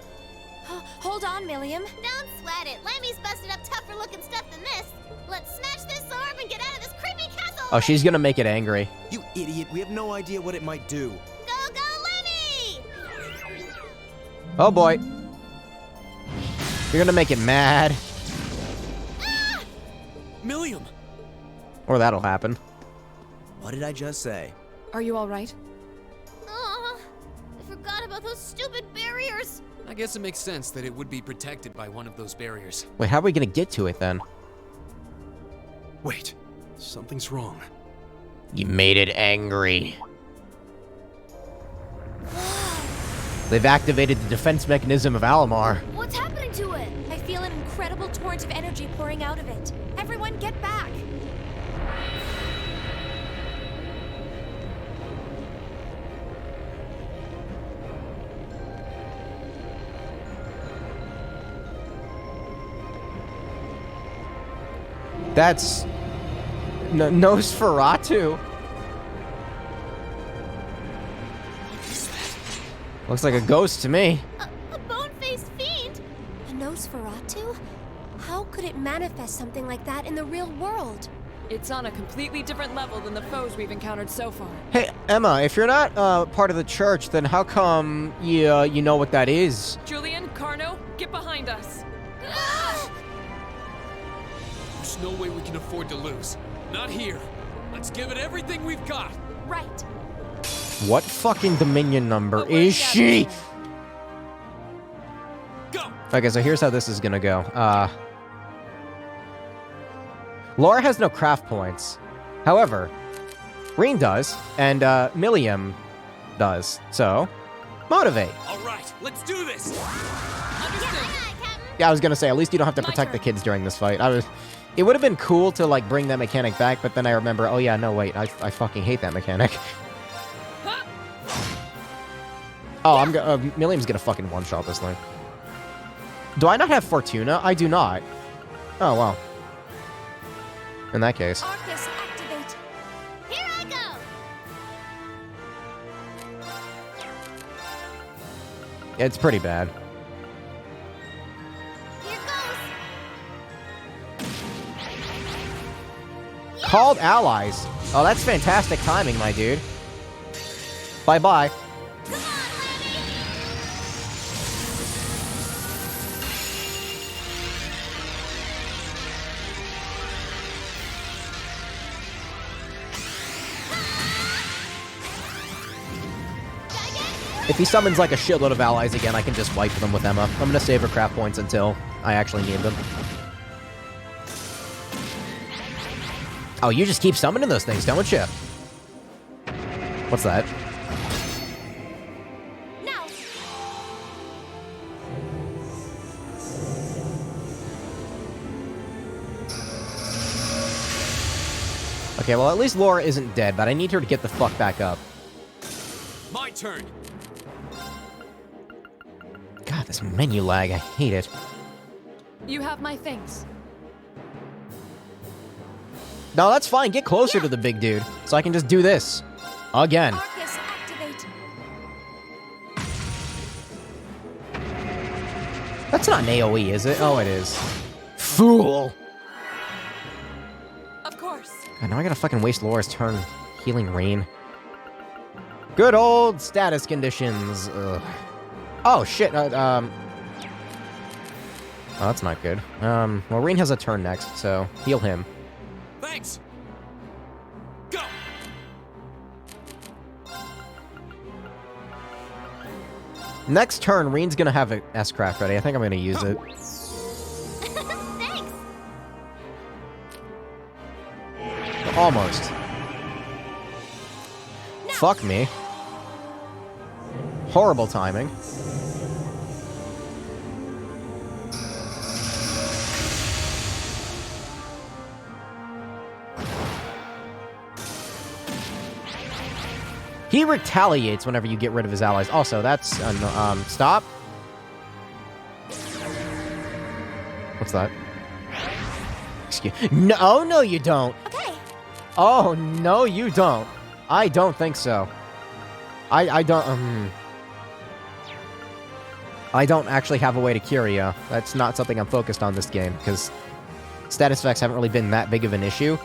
on, Milliam. Don't sweat it. Lemmy's busted up tougher looking stuff than this. Let's smash this orb and get out of this creepy castle. Oh, she's gonna make it angry. You idiot, we have no idea what it might do. Go, Lemmy! Oh boy. You're gonna make it mad. Milliam! Or that'll happen. What did I just say? Are you all right? Oh, I forgot about those stupid barriers. I guess it makes sense that it would be protected by one of those barriers. Wait, how are we gonna get to it then? Wait, something's wrong. You made it angry. They've activated the defense mechanism of Alamar. What's happening to it? I feel an incredible torrent of energy pouring out of it. Everyone get back. That's... Nosferatu. Looks like a ghost to me. A bone-faced fiend? A Nosferatu? How could it manifest something like that in the real world? It's on a completely different level than the foes we've encountered so far. Hey, Emma, if you're not part of the church, then how come you know what that is? Julian, Carno, get behind us. There's no way we can afford to lose. Not here. Let's give it everything we've got. Right. What fucking Dominion number But where's is she? that Go! Okay, so here's how this is gonna go. Laura has no craft points. However, Reen does, and Milliam does. So, motivate. All right, let's do this! Understood. Yeah, I was gonna say, at least you don't have to My protect the turn. kids during this fight. It would have been cool to, like, bring that mechanic back, but then I remember, oh yeah, no, wait, I fucking hate that mechanic. Oh, Milliam's gonna fucking one-shot this thing. Do I not have Fortuna? I do not. Oh, well. In that case. Arcus, activate. Here I go. It's pretty bad. Here goes. Called allies. Oh, that's fantastic timing, my dude. Bye-bye. Come on, Lemmy. If he summons, like, a shitload of allies again, I can just wipe them with Emma. I'm gonna save her craft points until I actually need them. Oh, you just keep summoning those things, don't you? What's that? Now. Okay, well, at least Laura isn't dead, but I need her to get the fuck back up. My turn! God, this menu lag, I hate it. You have my things. No, that's fine. Get closer to the big dude, so I can just do this. Again. Arcus, activate. That's not an AoE, is it? Oh, it is. Fool! Of course. God, now I gotta fucking waste Laura's turn healing Rain. Good old status conditions. Ugh. Oh, shit. Oh, that's not good. Well, Rain has a turn next, so heal him. Thanks! Go! Next turn, Rain's gonna have a S-Craft ready. I think I'm gonna use it. Thanks. Almost. No. Fuck me. Horrible timing. He retaliates whenever you get rid of his allies. Also, that's... stop. What's that? Excuse... No, oh, no, you don't. Okay. Oh, no, you don't. I don't think so. I don't... I don't actually have a way to cure you. That's not something I'm focused on this game, because status effects haven't really been that big of an issue.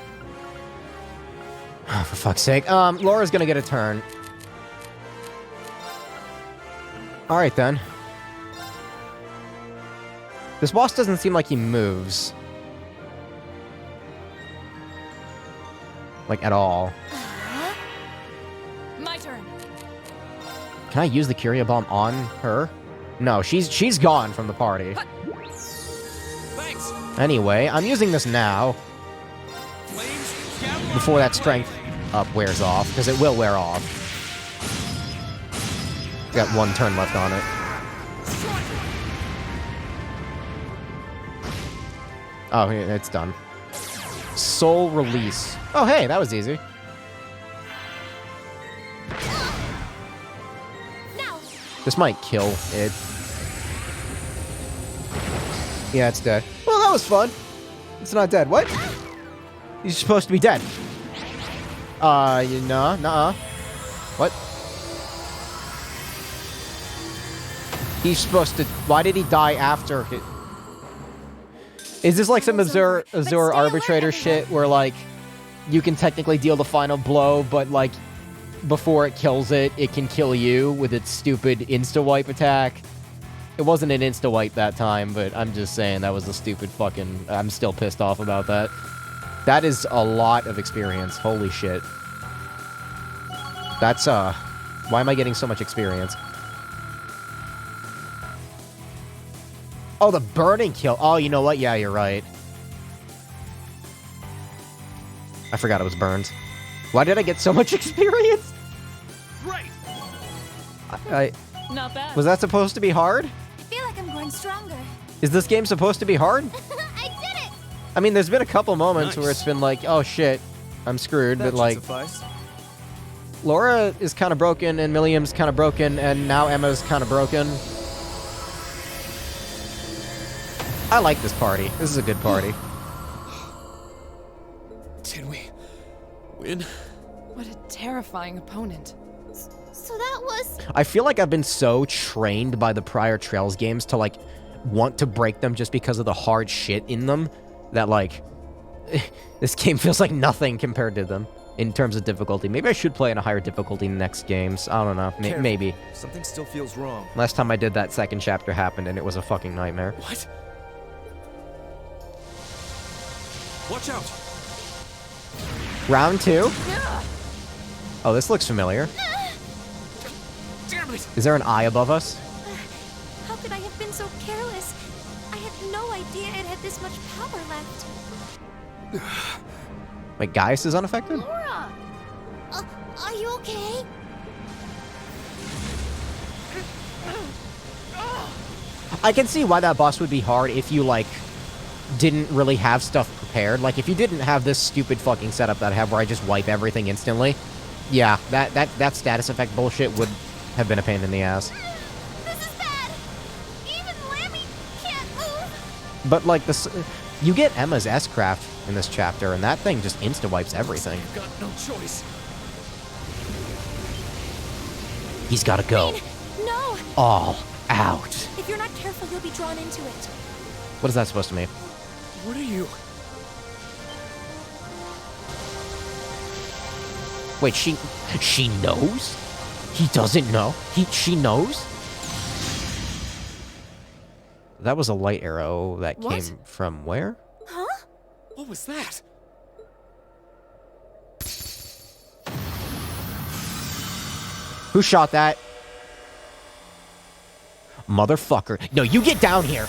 Oh, for fuck's sake. Laura's gonna get a turn. Alright, then. This boss doesn't seem like he moves. Like, at all. My turn. Can I use the Curia Bomb on her? No, she's gone from the party. Thanks. Anyway, I'm using this now. Flames, Javelin, Before that strength up wears off, because it will wear off. Got one turn left on it. Oh, yeah, it's done. Soul Release. Oh, hey, that was easy. Now. This might kill it. Yeah, it's dead. Well, that was fun. It's not dead. What? He's supposed to be dead. Nuh-uh. What? He's supposed to... Why did he die after it? Is this like some Azure Arbitrator shit where, like, you can technically deal the final blow, but, like, before it kills it, it can kill you with its stupid insta-wipe attack? It wasn't an insta-wipe that time, but I'm just saying that was a stupid fucking... I'm still pissed off about that. That is a lot of experience. Holy shit. That's, why am I getting so much experience? Oh, the burning kill. Oh, you know what? Yeah, you're right. I forgot it was burned. Why did I get so much experience? Great. Not bad. Was that supposed to be hard? I feel like I'm growing stronger. Is this game supposed to be hard? I did it! I mean, there's been a couple moments where Nice. it's been like, oh shit, I'm screwed, That but should like, suffice. Laura is kind of broken, and Milliam's kind of broken, and now Emma's kind of broken. I like this party. This is a good party. Did we win? What a terrifying opponent. So that was... I feel like I've been so trained by the prior Trails games to, like, want to break them just because of the hard shit in them, that, like, this game feels like nothing compared to them in terms of difficulty. Maybe I should play in a higher difficulty in the next games. I don't know. Careful. Maybe. Something still feels wrong. Last time I did that, second chapter happened, and it was a fucking nightmare. What? Watch out. Round 2. Oh, this looks familiar. Damn it. Is there an eye above us? How could I have been so careless? I had no idea it had this much power left. Wait, Gaius is unaffected? Laura! Are you okay? I can see why that boss would be hard if you, like, didn't really have stuff prepared. Like, if you didn't have this stupid fucking setup that I have where I just wipe everything instantly, yeah, that status effect bullshit would have been a pain in the ass. This is bad! Even Lammy can't move! But, like, this, you get Emma's S-Craft in this chapter, and that thing just insta-wipes everything. You've got no choice. He's gotta go. No! All out. If you're not careful, you'll be drawn into it. What is that supposed to mean? What are you? Wait, she knows? He doesn't know? She knows? That was a light arrow that What? came from where? Huh? What was that? Who shot that? Motherfucker. No, you get down here.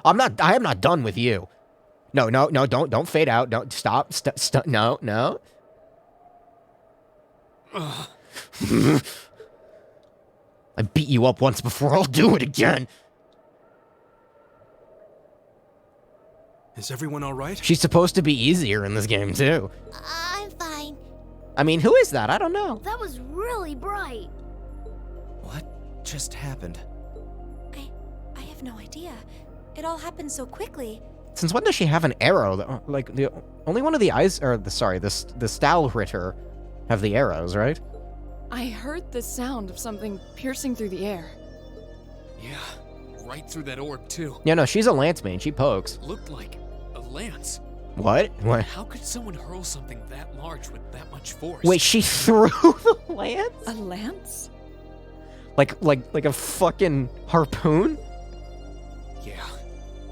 I am not done with you. No, don't fade out. Don't stop. No. I beat you up once before, I'll do it again. Is everyone alright? She's supposed to be easier in this game, too. I'm fine. I mean, who is that? I don't know. That was really bright. What just happened? I have no idea. It all happened so quickly. Since when does she have an arrow? Like, the only one of the eyes, or the Stahlritter have the arrows, right? I heard the sound of something piercing through the air. Yeah, right through that orb, too. Yeah, no, she's a lance main. She pokes. Looked like a lance. What? What? How could someone hurl something that large with that much force? Wait, she threw the lance? A lance? Like a fucking harpoon? Yeah.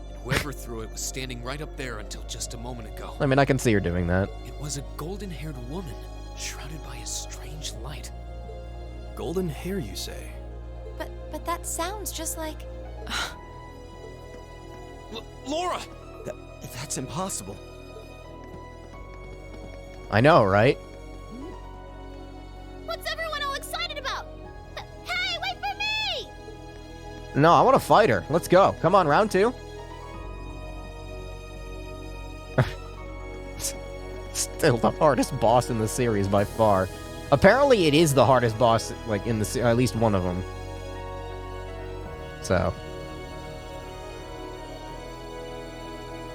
And whoever threw it was standing right up there until just a moment ago. I mean, I can see her doing that. It was a golden-haired woman, shrouded by a strange light. Golden hair, you say? But that sounds just like... Laura! That's impossible. I know, right? What's everyone all excited about? Hey, wait for me! No, I want to fight her. Let's go. Come on, round 2. Still the hardest boss in the series by far. Apparently, it is the hardest boss, like, in the at least one of them. So.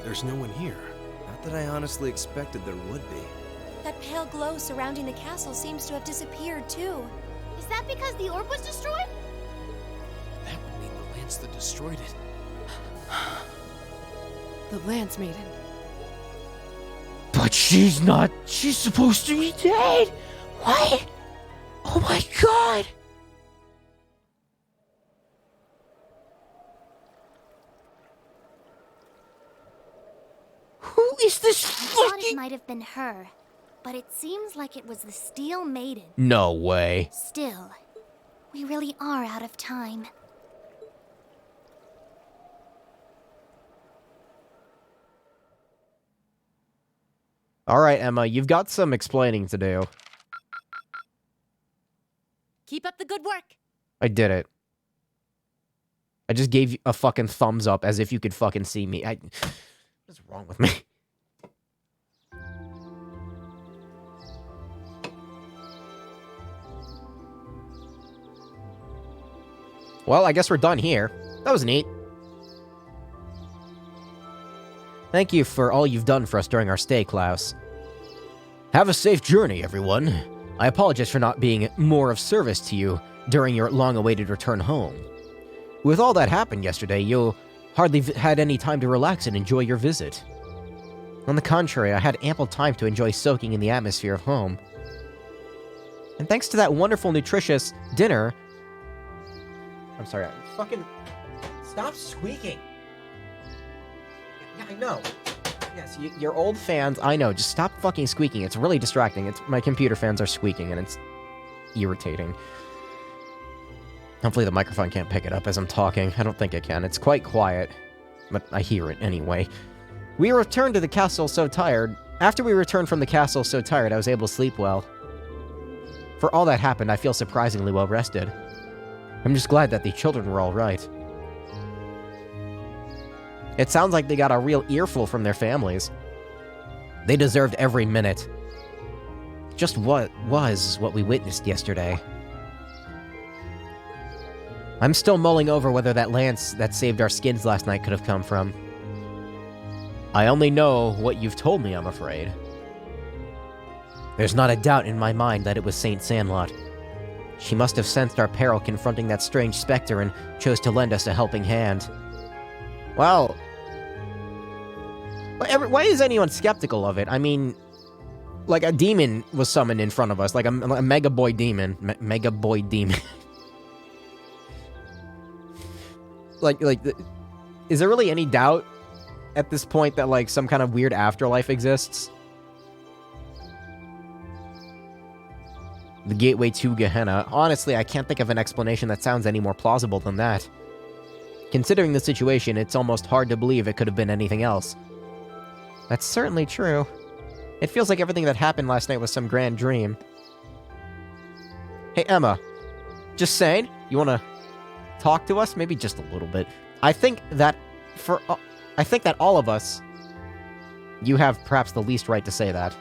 There's no one here. Not that I honestly expected there would be. That pale glow surrounding the castle seems to have disappeared, too. Is that because the orb was destroyed? That would mean the lance that destroyed it. The Lance Maiden. But she's not. She's supposed to be dead. What? Oh my god. Who is this I thought it fucking... might have been her, but it seems like it was the Steel Maiden. No way. Still, we really are out of time. Alright, Emma, you've got some explaining to do. Keep up the good work. I did it. I just gave you a fucking thumbs up as if you could fucking see me. What's wrong with me? Well, I guess we're done here. That was neat. Thank you for all you've done for us during our stay, Klaus. Have a safe journey, everyone. I apologize for not being more of service to you during your long-awaited return home. With all that happened yesterday, you hardly had any time to relax and enjoy your visit. On the contrary, I had ample time to enjoy soaking in the atmosphere of home. And thanks to that wonderful, nutritious dinner... I'm sorry, fucking... Stop squeaking! Yeah, I know. Yes, your old fans, I know, just stop fucking squeaking. It's really distracting. My computer fans are squeaking, and it's irritating. Hopefully the microphone can't pick it up as I'm talking. I don't think it can. It's quite quiet, but I hear it anyway. We returned to the castle so tired. After we returned from the castle so tired, I was able to sleep well. For all that happened, I feel surprisingly well rested. I'm just glad that the children were all right. It sounds like they got a real earful from their families. They deserved every minute. Just what we witnessed yesterday. I'm still mulling over whether that lance that saved our skins last night could have come from. I only know what you've told me, I'm afraid. There's not a doubt in my mind that it was Saint Sandlot. She must have sensed our peril confronting that strange specter and chose to lend us a helping hand. Well... why is anyone skeptical of it? I mean... like, a demon was summoned in front of us. Like, a Mega Boy demon. Mega Boy demon. Is there really any doubt at this point that, like, some kind of weird afterlife exists? The gateway to Gehenna. Honestly, I can't think of an explanation that sounds any more plausible than that. Considering the situation, it's almost hard to believe it could have been anything else. That's certainly true. It feels like everything that happened last night was some grand dream. Hey, Emma. Just saying, you want to talk to us? Maybe just a little bit. I think that all of us, you have perhaps the least right to say that.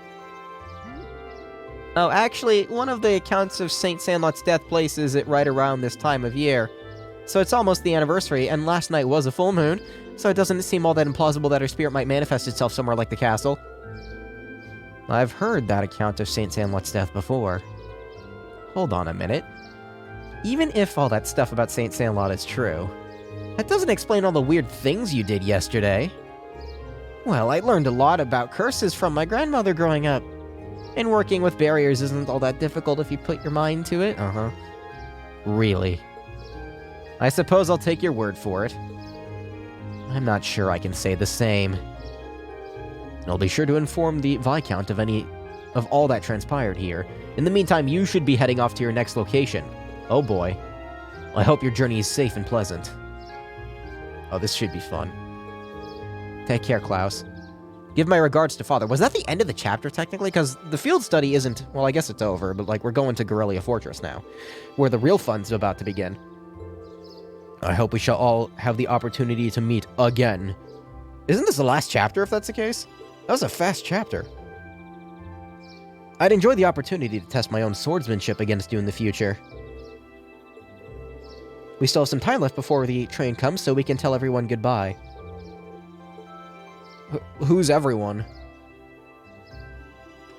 Oh, actually, one of the accounts of St. Sandlot's death places it right around this time of year. So it's almost the anniversary, and last night was a full moon, so it doesn't seem all that implausible that her spirit might manifest itself somewhere like the castle. I've heard that account of St. Sandlot's death before. Hold on a minute. Even if all that stuff about St. Sandlot is true, that doesn't explain all the weird things you did yesterday. Well, I learned a lot about curses from my grandmother growing up. And working with barriers isn't all that difficult if you put your mind to it. Uh-huh. Really? I suppose I'll take your word for it. I'm not sure I can say the same. I'll be sure to inform the Viscount of all that transpired here. In the meantime, you should be heading off to your next location. Oh boy. I hope your journey is safe and pleasant. Oh, this should be fun. Take care, Klaus. Give my regards to Father. Was that the end of the chapter, technically? Because the field study isn't... Well, I guess it's over, but, like, we're going to Guerrilla Fortress now, where the real fun's about to begin. I hope we shall all have the opportunity to meet again. Isn't this the last chapter, if that's the case? That was a fast chapter. I'd enjoy the opportunity to test my own swordsmanship against you in the future. We still have some time left before the train comes, so we can tell everyone goodbye. Who's everyone?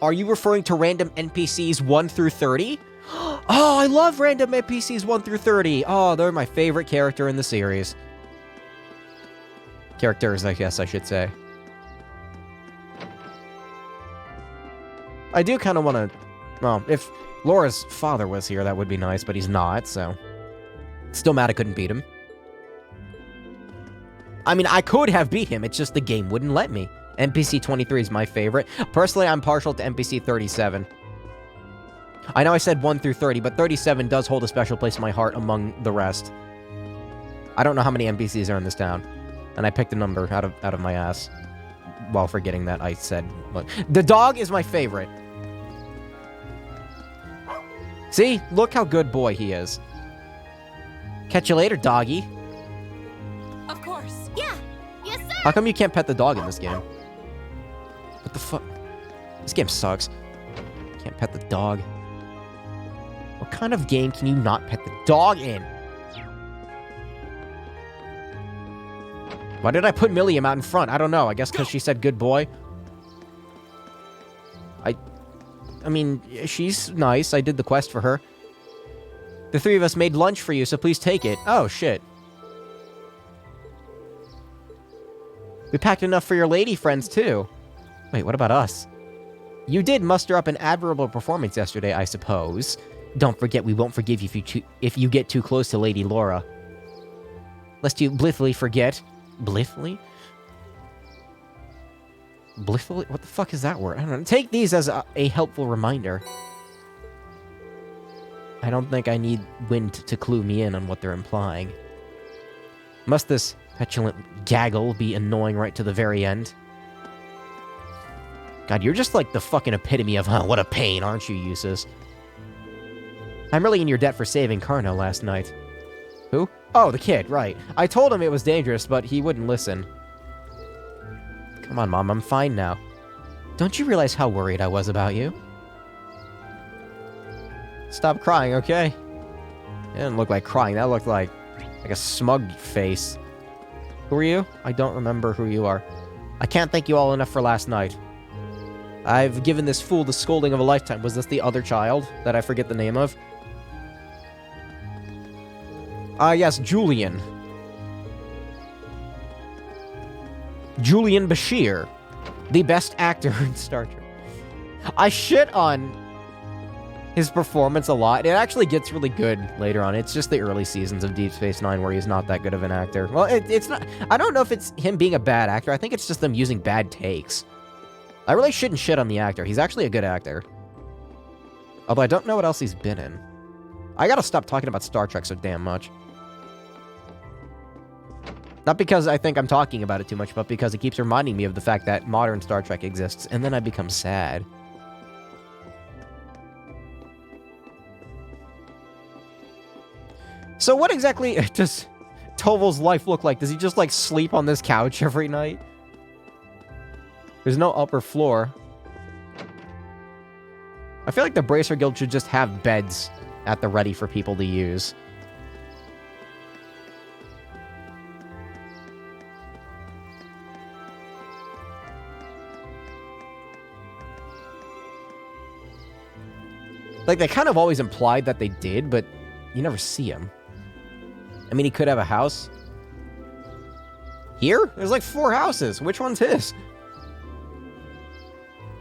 Are you referring to random NPCs 1 through 30? Oh, I love random NPCs 1 through 30. Oh, they're my favorite character in the series. Characters, I guess I should say. I do kind of want to... Well, if Laura's father was here, that would be nice, but he's not, so... Still mad I couldn't beat him. I mean, I could have beat him, it's just the game wouldn't let me. NPC 23 is my favorite. Personally, I'm partial to NPC 37. I know I said 1 through 30, but 37 does hold a special place in my heart among the rest. I don't know how many NPCs are in this town, and I picked a number out of my ass while forgetting that I said... But the dog is my favorite. See? Look how good boy he is. Catch you later, doggy. Of course. Yeah. Yes, sir. How come you can't pet the dog in this game? What the fuck? This game sucks. Can't pet the dog. What kind of game can you not pet the dog in? Why did I put Milliam out in front? I don't know. I guess because she said good boy. I mean, she's nice. I did the quest for her. The three of us made lunch for you, so please take it. Oh, shit. We packed enough for your lady friends, too. Wait, what about us? You did muster up an admirable performance yesterday, I suppose. Don't forget, we won't forgive you if you get too close to Lady Laura. Lest you blithely forget. Blithely? Blithely? What the fuck is that word? I don't know. Take these as a helpful reminder. I don't think I need Wind to clue me in on what they're implying. Must this petulant gaggle be annoying right to the very end? God, you're just like the fucking epitome of, what a pain, aren't you, Eustace? I'm really in your debt for saving Carno last night. Who? Oh, the kid, right. I told him it was dangerous, but he wouldn't listen. Come on, Mom, I'm fine now. Don't you realize how worried I was about you? Stop crying, okay? It didn't look like crying, that looked like a smug face. Who are you? I don't remember who you are. I can't thank you all enough for last night. I've given this fool the scolding of a lifetime. Was this the other child that I forget the name of? Yes, Julian. Julian Bashir. The best actor in Star Trek. I shit on his performance a lot. It actually gets really good later on. It's just the early seasons of Deep Space Nine where he's not that good of an actor. Well, it's not... I don't know if it's him being a bad actor. I think it's just them using bad takes. I really shouldn't shit on the actor. He's actually a good actor. Although I don't know what else he's been in. I gotta stop talking about Star Trek so damn much. Not because I think I'm talking about it too much, but because it keeps reminding me of the fact that modern Star Trek exists, and then I become sad. So what exactly does Toval's life look like? Does he just, like, sleep on this couch every night? There's no upper floor. I feel like the Bracer Guild should just have beds at the ready for people to use. Like, they kind of always implied that they did, but you never see him. I mean, he could have a house. Here? There's like 4 houses. Which one's his?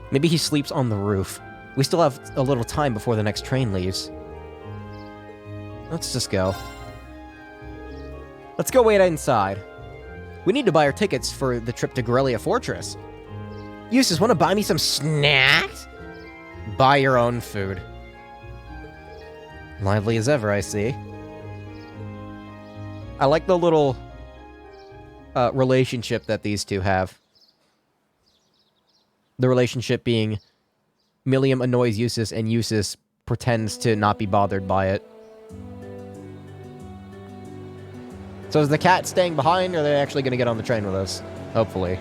Maybe he sleeps on the roof. We still have a little time before the next train leaves. Let's just go. Let's go wait inside. We need to buy our tickets for the trip to Corellia Fortress. Eustace, want to buy me some snacks? Buy your own food. Lively as ever, I see. I like the little relationship that these two have. The relationship being Millium annoys Eustace, and Eustace pretends to not be bothered by it. So is the cat staying behind, or are they actually going to get on the train with us? Hopefully.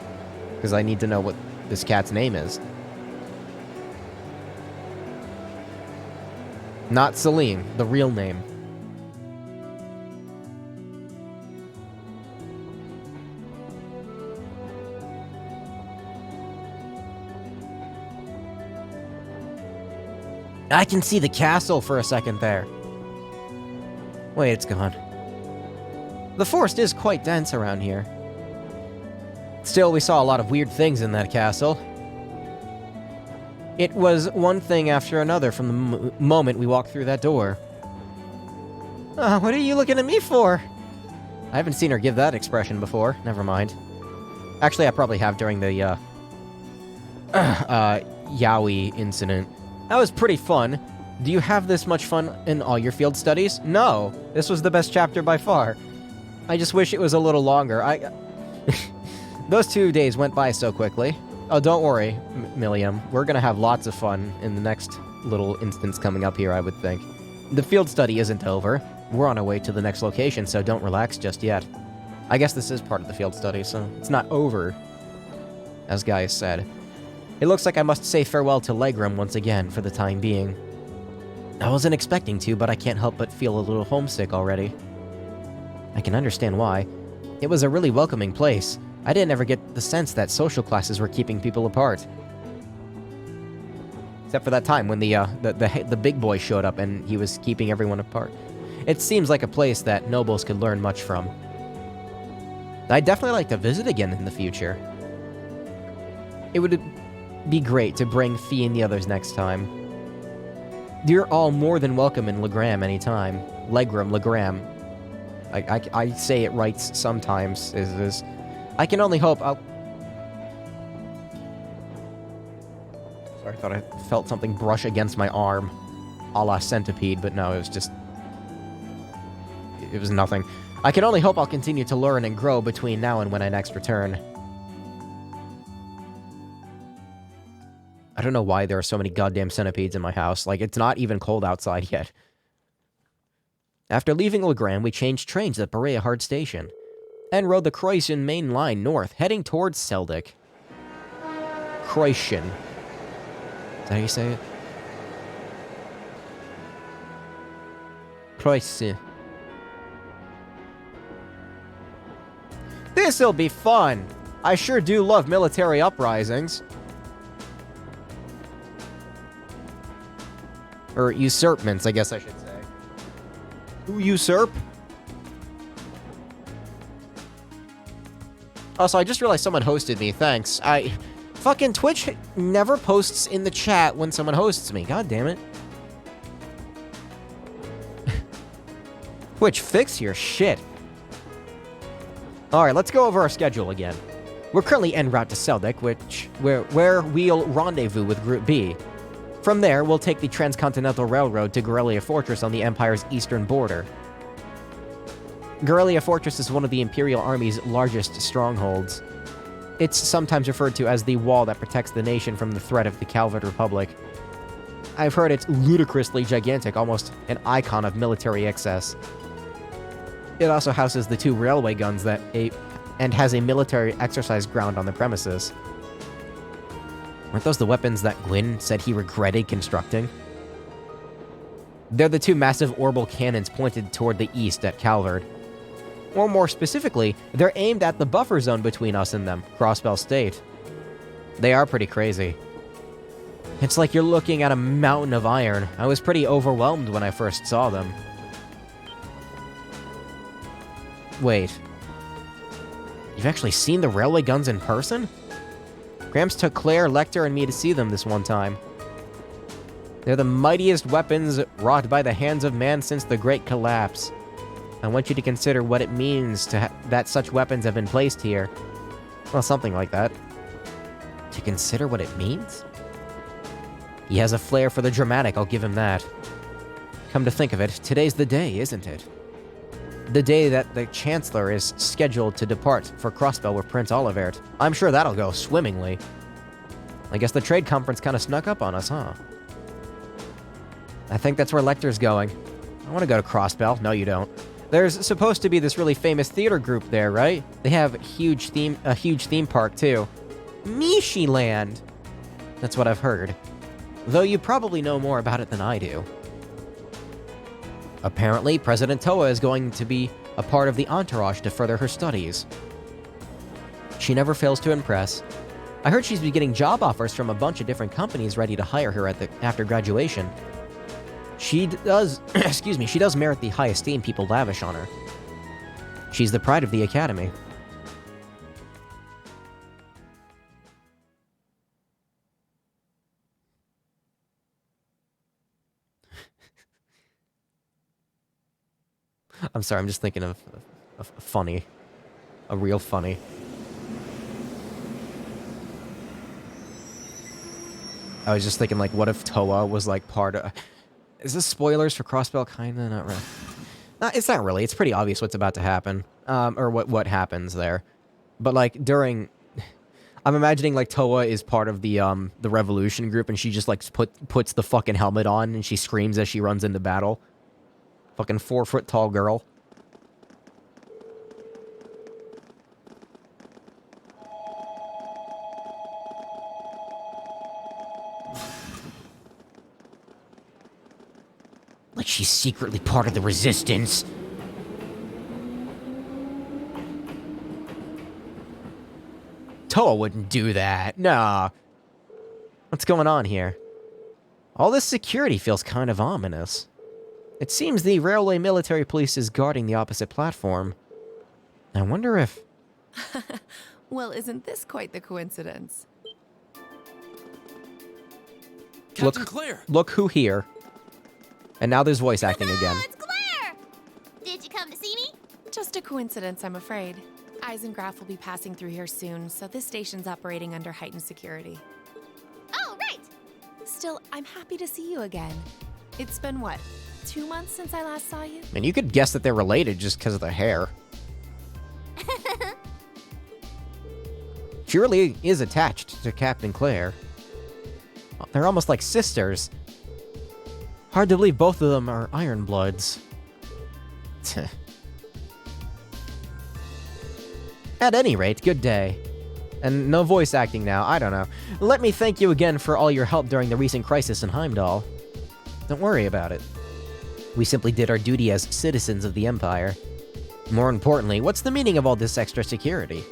Because I need to know what this cat's name is. Not Celine, the real name. I can see the castle for a second there. Wait, it's gone. The forest is quite dense around here. Still, we saw a lot of weird things in that castle. It was one thing after another from the moment we walked through that door. What are you looking at me for? I haven't seen her give that expression before. Never mind. Actually, I probably have during the, Yaoi incident. That was pretty fun. Do you have this much fun in all your field studies? No. This was the best chapter by far. I just wish it was a little longer. Those 2 days went by so quickly. Oh, don't worry, Millium. We're gonna have lots of fun in the next little instance coming up here, I would think. The field study isn't over. We're on our way to the next location, so don't relax just yet. I guess this is part of the field study, so it's not over, as Gaius said. It looks like I must say farewell to Legram once again for the time being. I wasn't expecting to, but I can't help but feel a little homesick already. I can understand why. It was a really welcoming place. I didn't ever get the sense that social classes were keeping people apart. Except for that time when the big boy showed up and he was keeping everyone apart. It seems like a place that nobles could learn much from. I'd definitely like to visit again in the future. It would be great to bring Fee and the others next time. You're all more than welcome in Legram anytime. Legram. I say it right sometimes. I can only hope Sorry, I thought I felt something brush against my arm. A la Centipede, but no, it was just... It was nothing. I can only hope I'll continue to learn and grow between now and when I next return. I don't know why there are so many goddamn centipedes in my house. Like, it's not even cold outside yet. After leaving Legram, we changed trains at Berea Hard Station and rode the Croatian main line north, heading towards Seldik. Croatian. Is that how you say it? Croatian. This'll be fun! I sure do love military uprisings. Or usurpments, I guess I should say. Who usurp? Also, I just realized someone hosted me. Thanks. Fucking Twitch never posts in the chat when someone hosts me. God damn it. Twitch, fix your shit. Alright, let's go over our schedule again. We're currently en route to Seldik, where we'll rendezvous with Group B. From there, we'll take the Transcontinental Railroad to Corellia Fortress on the Empire's eastern border. Corellia Fortress is one of the Imperial Army's largest strongholds. It's sometimes referred to as the wall that protects the nation from the threat of the Calvard Republic. I've heard it's ludicrously gigantic, almost an icon of military excess. It also houses the 2 railway guns and has a military exercise ground on the premises. Weren't those the weapons that Gwyn said he regretted constructing? They're the 2 massive orbital cannons pointed toward the east at Calvard. Or more specifically, they're aimed at the buffer zone between us and them, Crossbell State. They are pretty crazy. It's like you're looking at a mountain of iron. I was pretty overwhelmed when I first saw them. Wait. You've actually seen the railway guns in person? Gramps took Claire, Lecter, and me to see them this one time. They're the mightiest weapons wrought by the hands of man since the Great Collapse. I want you to consider what it means that such weapons have been placed here. Well, something like that. To consider what it means? He has a flair for the dramatic, I'll give him that. Come to think of it, today's the day, isn't it? The day that the Chancellor is scheduled to depart for Crossbell with Prince Olivert. I'm sure that'll go swimmingly. I guess the trade conference kind of snuck up on us, huh? I think that's where Lecter's going. I want to go to Crossbell. No, you don't. There's supposed to be this really famous theater group there, right? They have a huge theme park, too. Mishiland! That's what I've heard. Though you probably know more about it than I do. Apparently, President Toa is going to be a part of the entourage to further her studies. She never fails to impress. I heard she's been getting job offers from a bunch of different companies ready to hire her after graduation. She does, she does merit the high esteem people lavish on her. She's the pride of the Academy. I'm sorry, I'm just thinking of funny. A real funny. I was just thinking, like, what if Toa was, like, part of... Is this spoilers for Crossbell? Kinda, not really. It's not really. It's pretty obvious what's about to happen. Or what happens there. But, like, during... I'm imagining, like, Toa is part of the Revolution group, and she just, like, puts the fucking helmet on, and she screams as she runs into battle. Fucking 4-foot-tall girl. Like she's secretly part of the Resistance. Toa wouldn't do that. Nah. What's going on here? All this security feels kind of ominous. It seems the Railway Military Police is guarding the opposite platform. I wonder if... Well, isn't this quite the coincidence? Captain Claire! Look who here. And now there's voice acting again. It's Claire! Did you come to see me? Just a coincidence, I'm afraid. Eisengraf will be passing through here soon, so this station's operating under heightened security. Oh, right! Still, I'm happy to see you again. It's been, what, 2 months since I last saw you? And you could guess that they're related just because of the hair. She really is attached to Captain Claire. They're almost like sisters. Hard to believe both of them are Ironbloods. At any rate, good day. And no voice acting now, I don't know. Let me thank you again for all your help during the recent crisis in Heimdall. Don't worry about it. We simply did our duty as citizens of the Empire. More importantly, what's the meaning of all this extra security?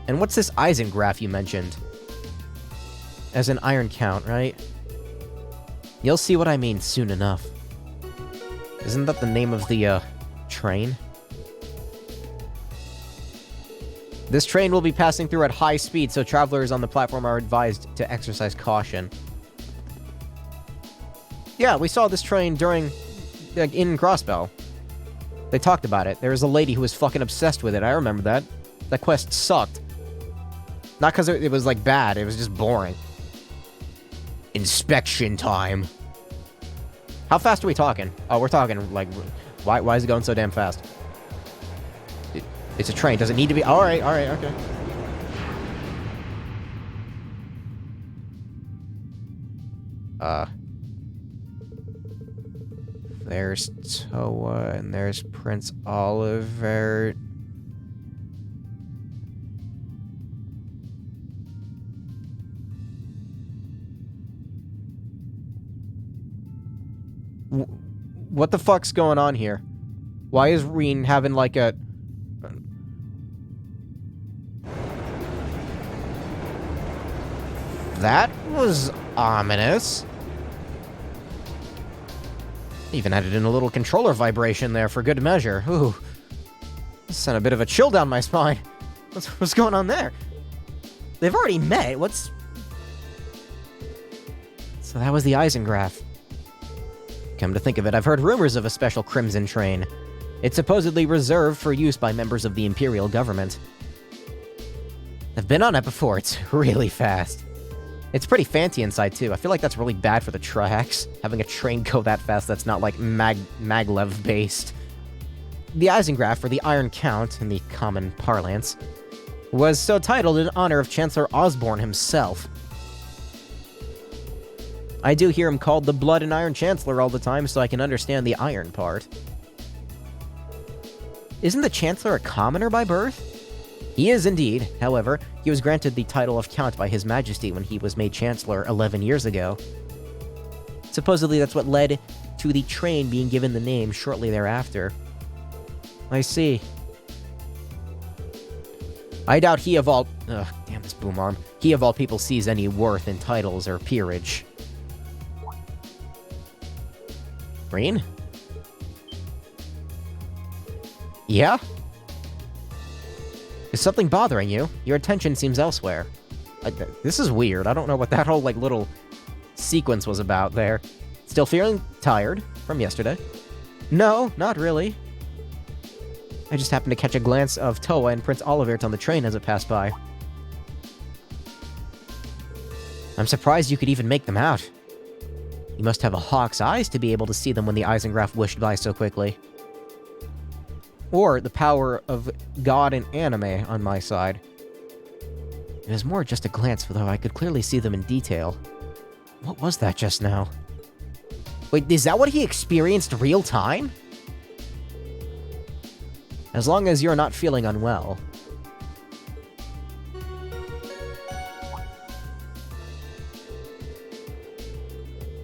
And what's this Eisengraf you mentioned? As an Iron Count, right? You'll see what I mean soon enough. Isn't that the name of the, train? This train will be passing through at high speed, so travelers on the platform are advised to exercise caution. Yeah, we saw this train during... in Crossbell. They talked about it. There was a lady who was fucking obsessed with it. I remember that. That quest sucked. Not because it was, like, bad. It was just boring. Inspection time. How fast are we talking? Oh, we're talking, like... Why is it going so damn fast? It's a train. Does it need to be... Alright, okay. There's Toa, and there's Prince Oliver. What the fuck's going on here? Why is Rean having like a... That was ominous. Even added in a little controller vibration there for good measure. Ooh. This sent a bit of a chill down my spine. What's going on there? They've already met. What's... So that was the Eisengraph. Come to think of it, I've heard rumors of a special Crimson train. It's supposedly reserved for use by members of the Imperial government. I've been on it before. It's really fast. It's pretty fancy inside, too. I feel like that's really bad for the tracks, having a train go that fast that's not, like, maglev-based. The Eisengraph, or the Iron Count, in the common parlance, was so titled in honor of Chancellor Osborne himself. I do hear him called the Blood and Iron Chancellor all the time, so I can understand the iron part. Isn't the Chancellor a commoner by birth? He is indeed. However, he was granted the title of Count by His Majesty when he was made Chancellor 11 years ago. Supposedly that's what led to the train being given the name shortly thereafter. I see. I doubt he of all... Ugh, damn this boom arm. He of all people sees any worth in titles or peerage. Rean? Yeah? Is something bothering you? Your attention seems elsewhere. This is weird. I don't know what that whole, like, little sequence was about there. Still feeling tired from yesterday? No, not really. I just happened to catch a glance of Toa and Prince Olivert on the train as it passed by. I'm surprised you could even make them out. You must have a hawk's eyes to be able to see them when the Eisengraph wished by so quickly. Or the power of God and anime on my side. It was more just a glance, though I could clearly see them in detail. What was that just now? Wait, is that what he experienced real time? As long as you're not feeling unwell.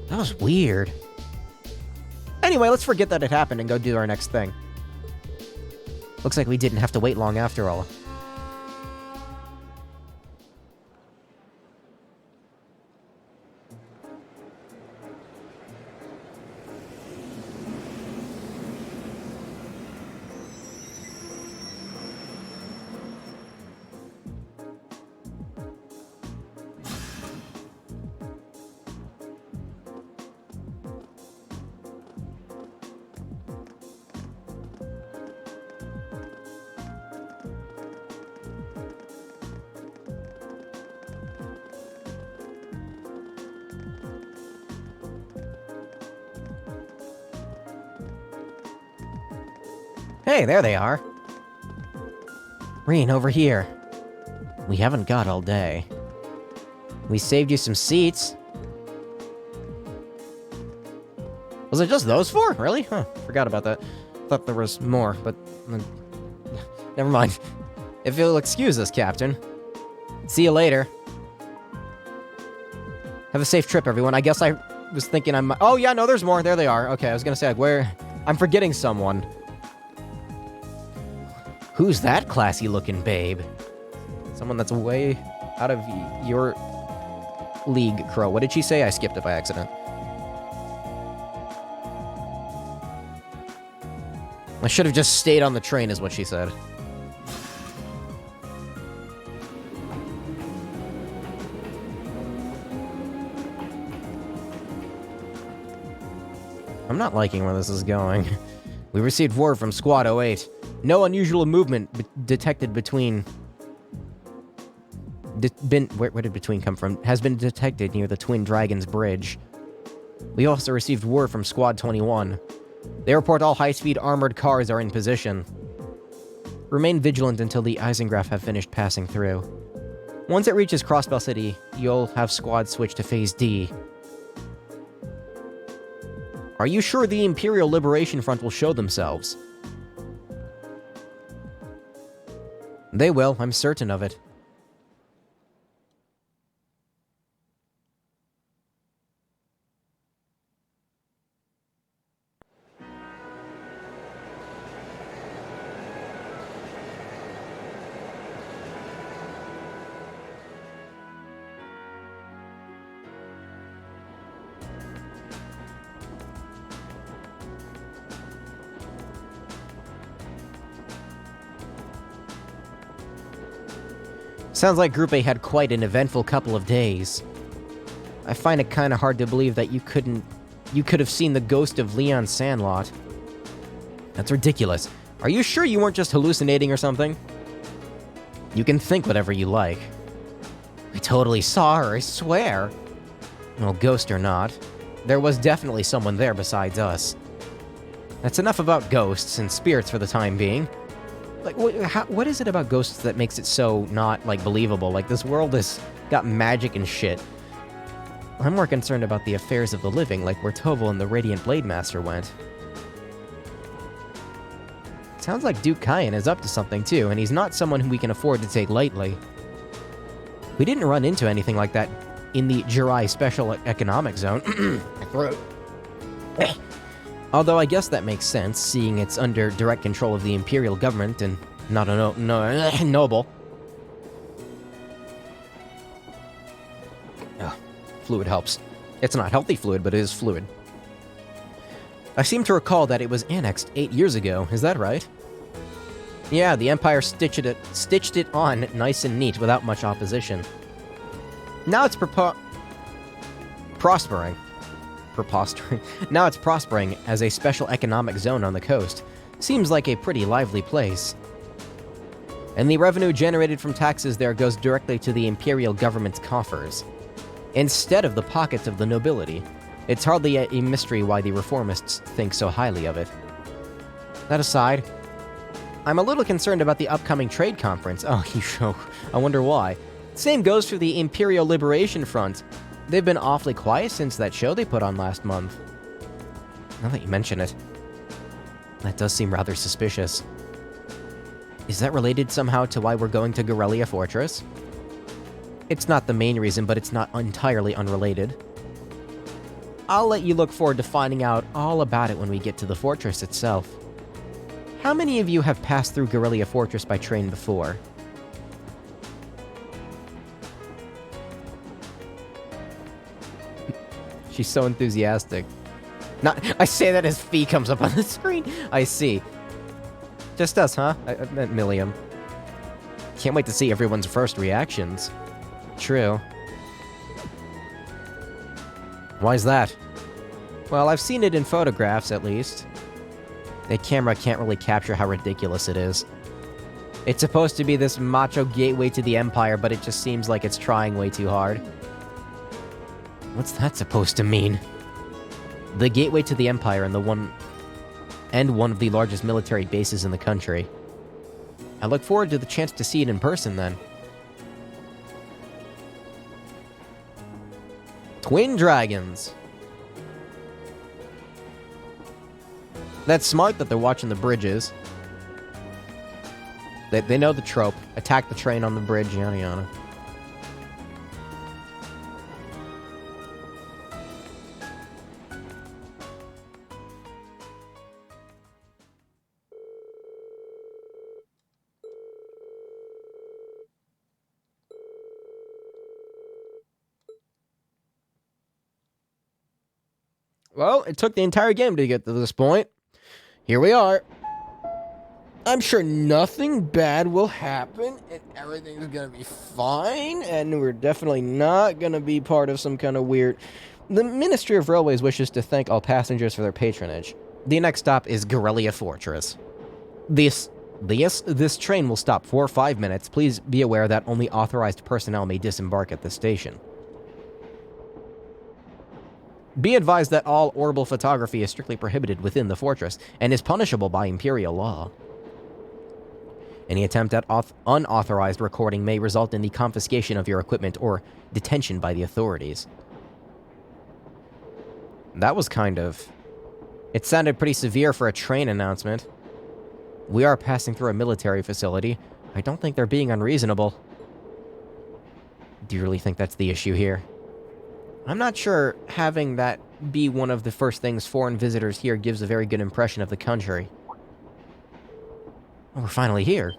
That was weird. Anyway, let's forget that it happened and go do our next thing. Looks like we didn't have to wait long after all. Hey, there they are. Rean, over here. We haven't got all day. We saved you some seats. Was it just those four? Really? Huh, forgot about that. Thought there was more, but... never mind. If you'll excuse us, Captain. See you later. Have a safe trip, everyone. I guess I was thinking I'm... Oh, yeah, no, there's more. There they are. Okay, I was gonna say, like, where... I'm forgetting someone. Who's that classy-looking babe? Someone that's way out of your league, Crow. What did she say? I skipped it by accident. I should have just stayed on the train, is what she said. I'm not liking where this is going. We received word from Squad 08. No unusual movement detected between... where did between come from? Has been detected near the Twin Dragons Bridge. We also received word from Squad 21. They report all high-speed armored cars are in position. Remain vigilant until the Eisengraph have finished passing through. Once it reaches Crossbell City, you'll have Squad switch to Phase D. Are you sure the Imperial Liberation Front will show themselves? They will, I'm certain of it. Sounds like Group A had quite an eventful couple of days. I find it kinda hard to believe that you could have seen the ghost of Leon Sandlot. That's ridiculous. Are you sure you weren't just hallucinating or something? You can think whatever you like. I totally saw her, I swear. Well, ghost or not, there was definitely someone there besides us. That's enough about ghosts and spirits for the time being. Like, what is it about ghosts that makes it so not, like, believable? Like, this world has got magic and shit. I'm more concerned about the affairs of the living, like where Toval and the Radiant Blade Master went. Sounds like Duke Kyan is up to something, too, and he's not someone who we can afford to take lightly. We didn't run into anything like that in the Jirai Special Economic Zone. My throat. Although I guess that makes sense, seeing it's under direct control of the Imperial government and not a noble. Ugh, fluid helps. It's not healthy fluid, but it is fluid. I seem to recall that it was annexed 8 years ago, is that right? Yeah, the Empire stitched it on nice and neat without much opposition. Now it's prospering. Now it's prospering as a special economic zone on the coast. Seems like a pretty lively place. And the revenue generated from taxes there goes directly to the Imperial government's coffers, instead of the pockets of the nobility. It's hardly a mystery why the reformists think so highly of it. That aside, I'm a little concerned about the upcoming trade conference. Oh, you show. I wonder why. Same goes for the Imperial Liberation Front. They've been awfully quiet since that show they put on last month. Now that you mention it, that does seem rather suspicious. Is that related somehow to why we're going to Garrelia Fortress? It's not the main reason, but it's not entirely unrelated. I'll let you look forward to finding out all about it when we get to the fortress itself. How many of you have passed through Garrelia Fortress by train before? She's so enthusiastic. I say that as Fee comes up on the screen. I see. Just us, huh? I meant Milliam. Can't wait to see everyone's first reactions. True. Why's that? Well, I've seen it in photographs, at least. The camera can't really capture how ridiculous it is. It's supposed to be this macho gateway to the Empire, but it just seems like it's trying way too hard. What's that supposed to mean? The gateway to the Empire and one of the largest military bases in the country. I look forward to the chance to see it in person, then. Twin Dragons. That's smart that they're watching the bridges. They know the trope. Attack the train on the bridge, yada yada. Well, it took the entire game to get to this point. Here we are. I'm sure nothing bad will happen, and everything's gonna be fine, and we're definitely not gonna be part of some kind of weird... The Ministry of Railways wishes to thank all passengers for their patronage. The next stop is Garrelia Fortress. This train will stop for 5 minutes. Please be aware that only authorized personnel may disembark at the station. Be advised that all orbital photography is strictly prohibited within the fortress and is punishable by Imperial law. Any attempt at unauthorized recording may result in the confiscation of your equipment or detention by the authorities. That was kind of It sounded pretty severe for a train announcement. We are passing through a military facility. I don't think they're being unreasonable. Do you really think that's the issue here? I'm not sure having that be one of the first things foreign visitors here gives a very good impression of the country. Oh, we're finally here.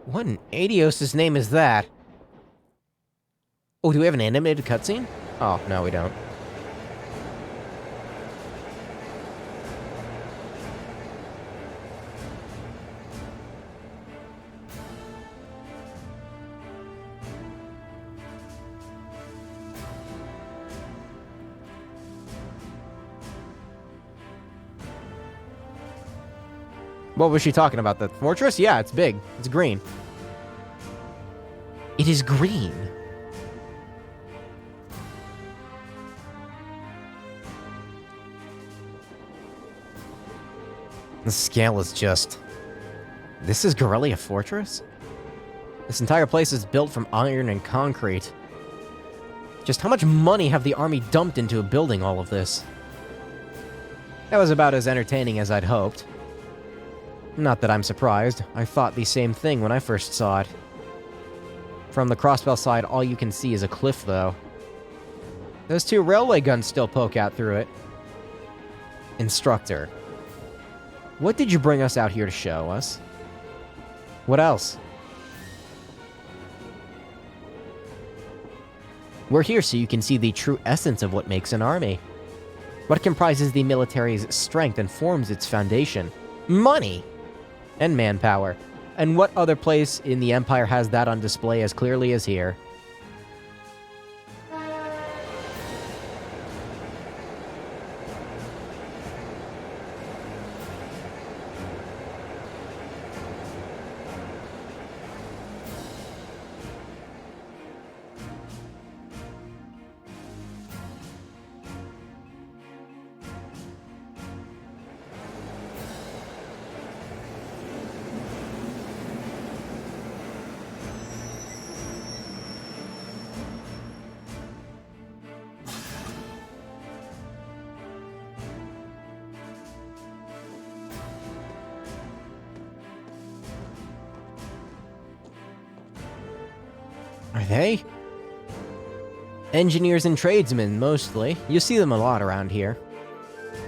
What in Adios' name is that? Oh, do we have an animated cutscene? Oh, no, we don't. What was she talking about? The fortress? Yeah, it's big. It's green. It is green. The scale is just... This is Garrelia Fortress? This entire place is built from iron and concrete. Just how much money have the army dumped into building all of this? That was about as entertaining as I'd hoped. Not that I'm surprised. I thought the same thing when I first saw it. From the Crossbell side, all you can see is a cliff, though. Those two railway guns still poke out through it. Instructor. What did you bring us out here to show us? What else? We're here so you can see the true essence of what makes an army. What comprises the military's strength and forms its foundation? Money! And manpower. And what other place in the Empire has that on display as clearly as here? Are they? Engineers and tradesmen, mostly. You see them a lot around here.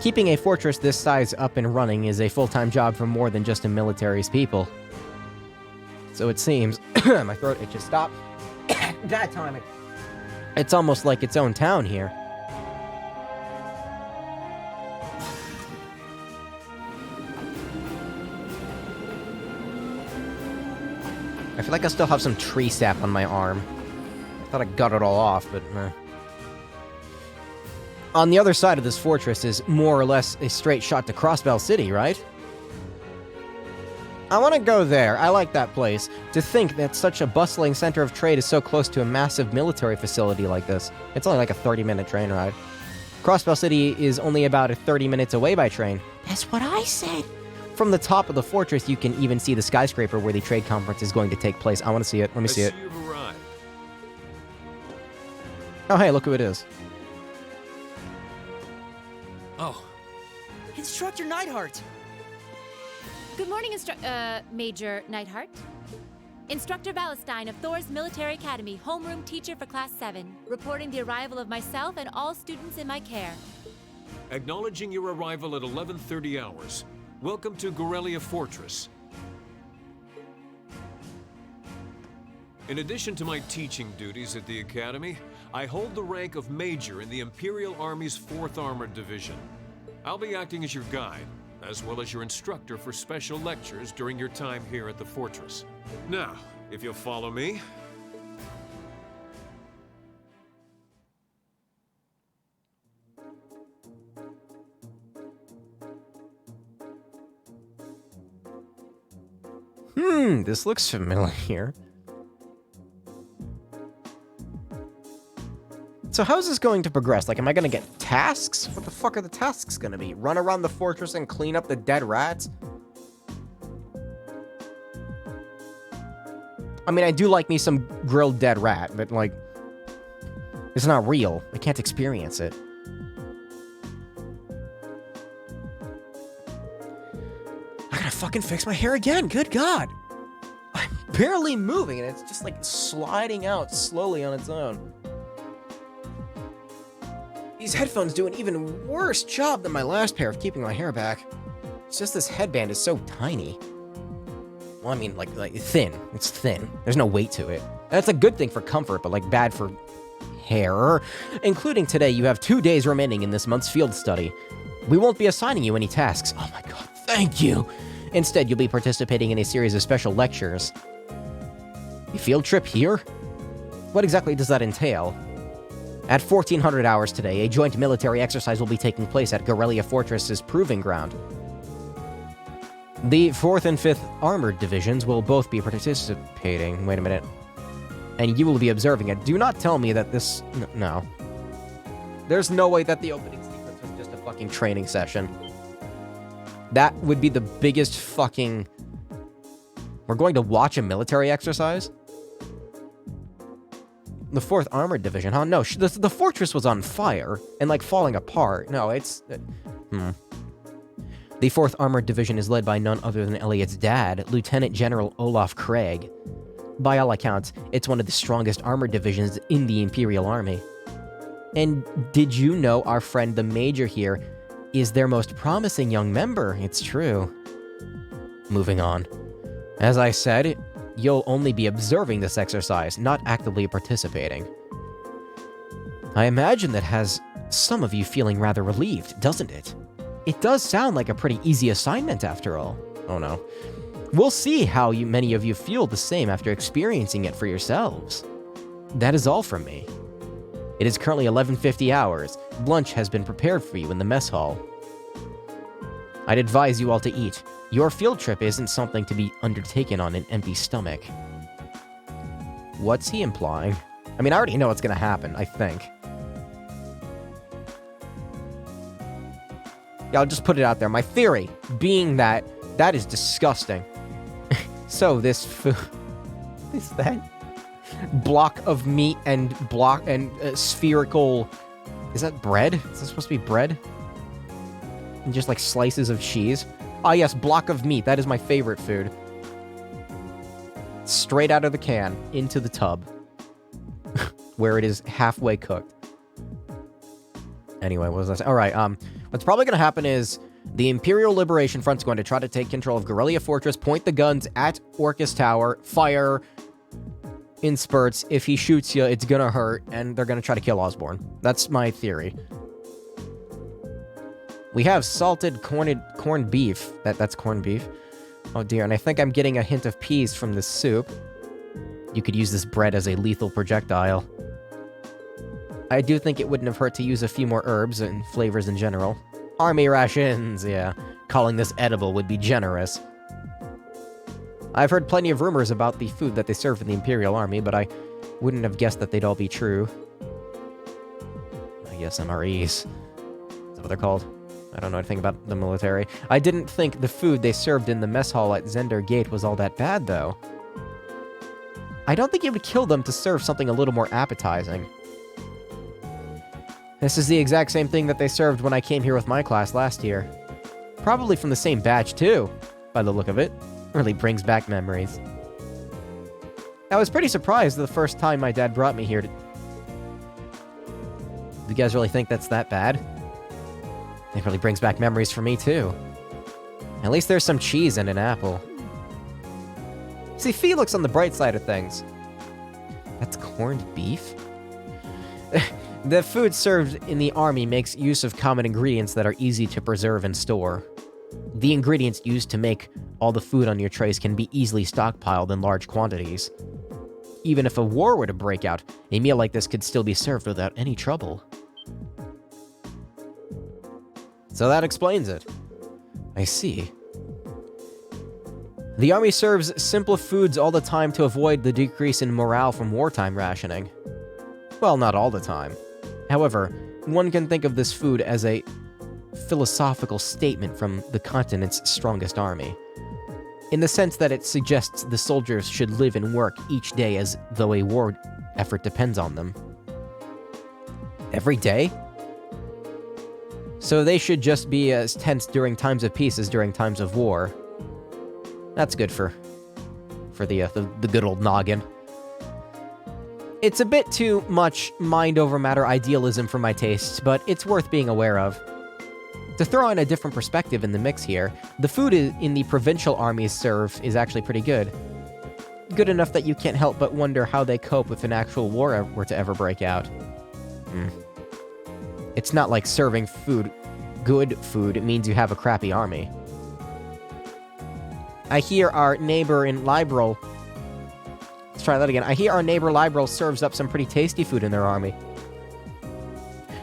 Keeping a fortress this size up and running is a full-time job for more than just a military's people. So it seems. My throat itches. Stop. That time. It's almost like its own town here. I feel like I still have some tree sap on my arm. I thought I got it all off, but On the other side of this fortress is more or less a straight shot to Crossbell City, right? I want to go there. I like that place. To think that such a bustling center of trade is so close to a massive military facility like this. It's only like a 30-minute train ride. Crossbell City is only about 30 minutes away by train. That's what I said! From the top of the fortress, you can even see the skyscraper where the trade conference is going to take place. I want to see it. Let me see it. You've arrived. Oh, hey, look who it is. Oh, Instructor Neidhart! Good morning, Major Neidhart. Instructor Valestein of Thor's Military Academy, homeroom teacher for Class 7, reporting the arrival of myself and all students in my care. Acknowledging your arrival at 11:30 hours. Welcome to Garrelia Fortress. In addition to my teaching duties at the Academy, I hold the rank of Major in the Imperial Army's 4th Armored Division. I'll be acting as your guide, as well as your instructor for special lectures during your time here at the fortress. Now, if you'll follow me. This looks familiar. So how's this going to progress? Like, am I gonna get tasks? What the fuck are the tasks gonna be? Run around the fortress and clean up the dead rats? I mean, I do like me some grilled dead rat, but, like, it's not real. I can't experience it. fucking fix my hair again. Good God. I'm barely moving and it's just like sliding out slowly on its own. These headphones do an even worse job than my last pair of keeping my hair back. It's just this headband is so tiny. Well, I mean, like thin. It's thin. There's no weight to it. That's a good thing for comfort, but like bad for hair. Including today, you have 2 days remaining in this month's field study. We won't be assigning you any tasks. Oh my god, thank you! Instead, you'll be participating in a series of special lectures. A field trip here? What exactly does that entail? At 1400 hours today, a joint military exercise will be taking place at Garrelia Fortress's proving ground. The 4th and 5th Armored Divisions will both be participating. Wait a minute. And you will be observing it. Do not tell me that this... No. There's no way that the opening sequence was just a fucking training session. That would be the biggest fucking... We're going to watch a military exercise? The 4th Armored Division, huh? No, the fortress was on fire and, like, falling apart. No, it's... The 4th Armored Division is led by none other than Elliot's dad, Lieutenant General Olaf Craig. By all accounts, it's one of the strongest armored divisions in the Imperial Army. And did you know our friend the Major here is their most promising young member? It's true. Moving on. As I said, you'll only be observing this exercise, not actively participating. I imagine that has some of you feeling rather relieved, doesn't it? It does sound like a pretty easy assignment after all. Oh no. We'll see how many of you feel the same after experiencing it for yourselves. That is all from me. It is currently 11:50 hours. Lunch has been prepared for you in the mess hall. I'd advise you all to eat. Your field trip isn't something to be undertaken on an empty stomach. What's he implying? I mean, I already know what's gonna happen, I think. Yeah, I'll just put it out there. My theory being that that is disgusting. So this food is that block of meat and spherical. Is that bread? Is this supposed to be bread? And just like slices of cheese. Ah, yes, block of meat. That is my favorite food. Straight out of the can into the tub, where it is halfway cooked. Anyway, what was I saying? All right. What's probably going to happen is the Imperial Liberation Front's going to try to take control of Garrelia Fortress, point the guns at Orcus Tower, fire in spurts. If he shoots you, it's going to hurt, and they're going to try to kill Osborn. That's my theory. We have salted corned beef. That's corned beef. Oh dear, and I think I'm getting a hint of peas from this soup. You could use this bread as a lethal projectile. I do think it wouldn't have hurt to use a few more herbs and flavors in general. Army rations, yeah. Calling this edible would be generous. I've heard plenty of rumors about the food that they serve in the Imperial Army, but I wouldn't have guessed that they'd all be true. I guess MREs. Is that what they're called? I don't know anything about the military. I didn't think the food they served in the mess hall at Zender Gate was all that bad, though. I don't think it would kill them to serve something a little more appetizing. This is the exact same thing that they served when I came here with my class last year. Probably from the same batch, too, by the look of it. Really brings back memories. I was pretty surprised the first time my dad brought me here to... Do you guys really think that's that bad? It really brings back memories for me, too. At least there's some cheese and an apple. See, Felix on the bright side of things. That's corned beef? The food served in the army makes use of common ingredients that are easy to preserve and store. The ingredients used to make all the food on your trays can be easily stockpiled in large quantities. Even if a war were to break out, a meal like this could still be served without any trouble. So that explains it. I see. The army serves simple foods all the time to avoid the decrease in morale from wartime rationing. Well, not all the time. However, one can think of this food as a philosophical statement from the continent's strongest army, in the sense that it suggests the soldiers should live and work each day as though a war effort depends on them. Every day? So they should just be as tense during times of peace as during times of war. That's good for the good old noggin. It's a bit too much mind over matter idealism for my tastes, but it's worth being aware of. To throw in a different perspective in the mix here, the food in the provincial armies serve is actually pretty good. Good enough that you can't help but wonder how they cope if an actual war were to ever break out. It's not like serving good food means you have a crappy army. I hear our neighbor in Liberal... Let's try that again. I hear our neighbor Liberal serves up some pretty tasty food in their army.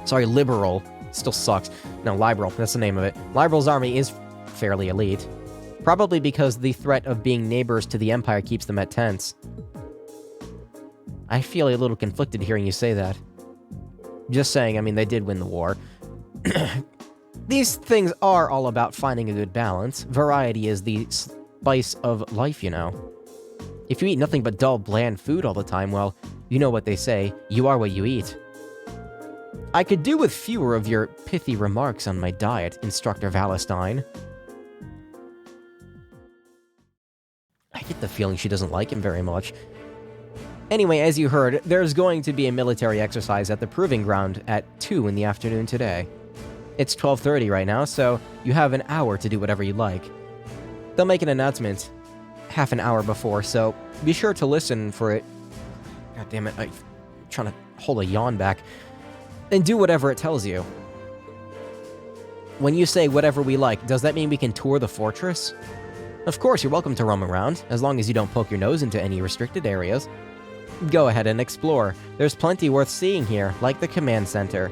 Sorry, Liberal. Still sucks. No, Liberal. That's the name of it. Liberal's army is fairly elite. Probably because the threat of being neighbors to the Empire keeps them at tense. I feel a little conflicted hearing you say that. Just saying, I mean, they did win the war. These things are all about finding a good balance. Variety is the spice of life, you know. If you eat nothing but dull, bland food all the time, well, you know what they say, you are what you eat. I could do with fewer of your pithy remarks on my diet, Instructor Valestein. I get the feeling she doesn't like him very much. Anyway, as you heard, there's going to be a military exercise at the Proving Ground at 2 in the afternoon today. It's 12:30 right now, so you have an hour to do whatever you like. They'll make an announcement half an hour before, so be sure to listen for it. God damn it, I'm trying to hold a yawn back. And do whatever it tells you. When you say whatever we like, does that mean we can tour the fortress? Of course, you're welcome to roam around, as long as you don't poke your nose into any restricted areas. Go ahead and explore. There's plenty worth seeing here, like the command center.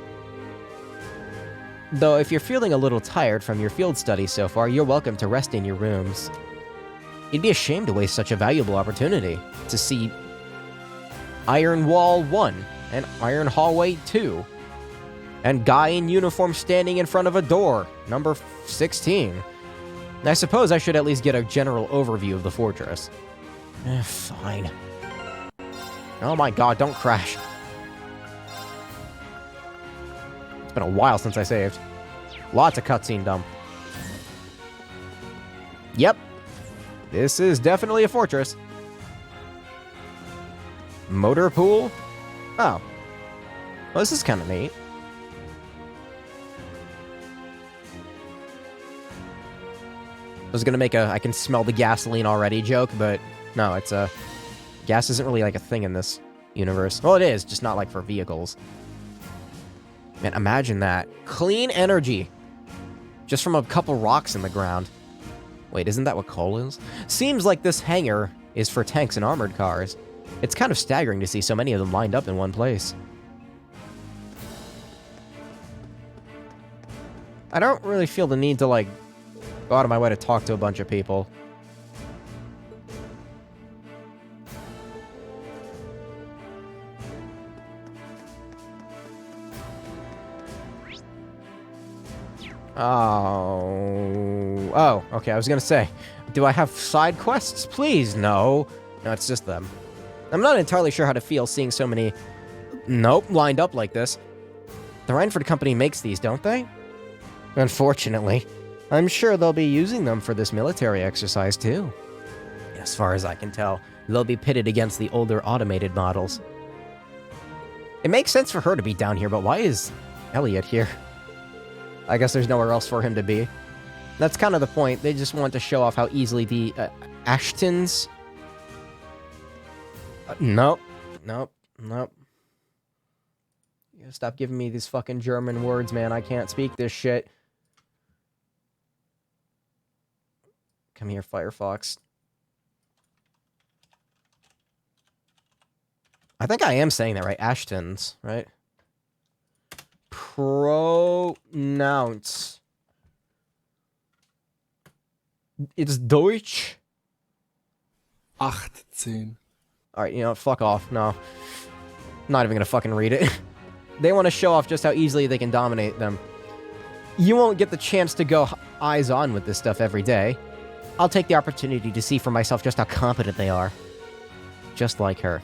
Though if you're feeling a little tired from your field studies so far, you're welcome to rest in your rooms. It'd be a shame to waste such a valuable opportunity to see Iron Wall 1 and Iron Hallway 2. And guy in uniform standing in front of a door, number 16. I suppose I should at least get a general overview of the fortress. Fine. Oh my god, don't crash. It's been a while since I saved. Lots of cutscene dump. Yep. This is definitely a fortress. Motor pool? Oh. Well, this is kind of neat. I was gonna make a I can smell the gasoline already joke, but no, it's gas isn't really like a thing in this universe. Well, it is, just not like for vehicles. Man, imagine that. Clean energy. Just from a couple rocks in the ground. Wait, isn't that what coal is? Seems like this hangar is for tanks and armored cars. It's kind of staggering to see so many of them lined up in one place. I don't really feel the need to, like, go out of my way to talk to a bunch of people. Oh, okay, I was gonna say, do I have side quests? Please, no. No, it's just them. I'm not entirely sure how to feel seeing so many, lined up like this. The Reinford Company makes these, don't they? Unfortunately. I'm sure they'll be using them for this military exercise, too. As far as I can tell, they'll be pitted against the older automated models. It makes sense for her to be down here, but why is Elliot here? I guess there's nowhere else for him to be. That's kind of the point. They just want to show off how easily the Ashtons... Nope. You gotta stop giving me these fucking German words, man. I can't speak this shit. Come here, Firefox. I think I am saying that right. Ashtons, right? Pronounce. It's Deutsch. 18. Alright, you know what? Fuck off. No. I'm not even gonna fucking read it. They want to show off just how easily they can dominate them. You won't get the chance to go eyes on with this stuff every day. I'll take the opportunity to see for myself just how competent they are. Just like her.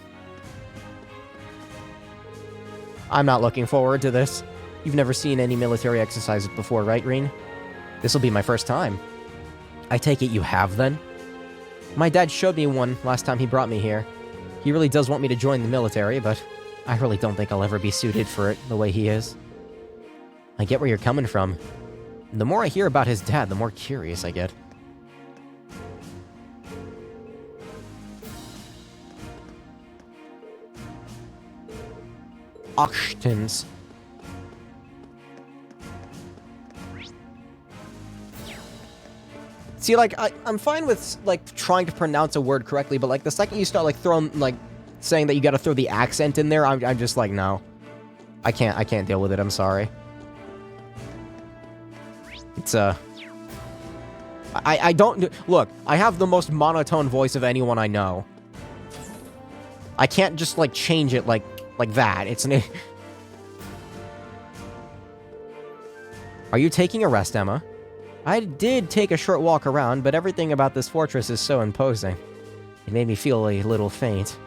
I'm not looking forward to this. You've never seen any military exercises before, right, Reen? This'll be my first time. I take it you have, then? My dad showed me one last time he brought me here. He really does want me to join the military, but I really don't think I'll ever be suited for it the way he is. I get where you're coming from. The more I hear about his dad, the more curious I get. Ochtens. See, like, I'm fine with, like, trying to pronounce a word correctly, but, like, the second you start, like, throwing, like, saying that you gotta throw the accent in there, I'm just like, no. I can't deal with it, I'm sorry. It's, I don't... Look, I have the most monotone voice of anyone I know. I can't just, like, change it like that. It's an... Are you taking a rest, Emma? I did take a short walk around, but everything about this fortress is so imposing. It made me feel a little faint.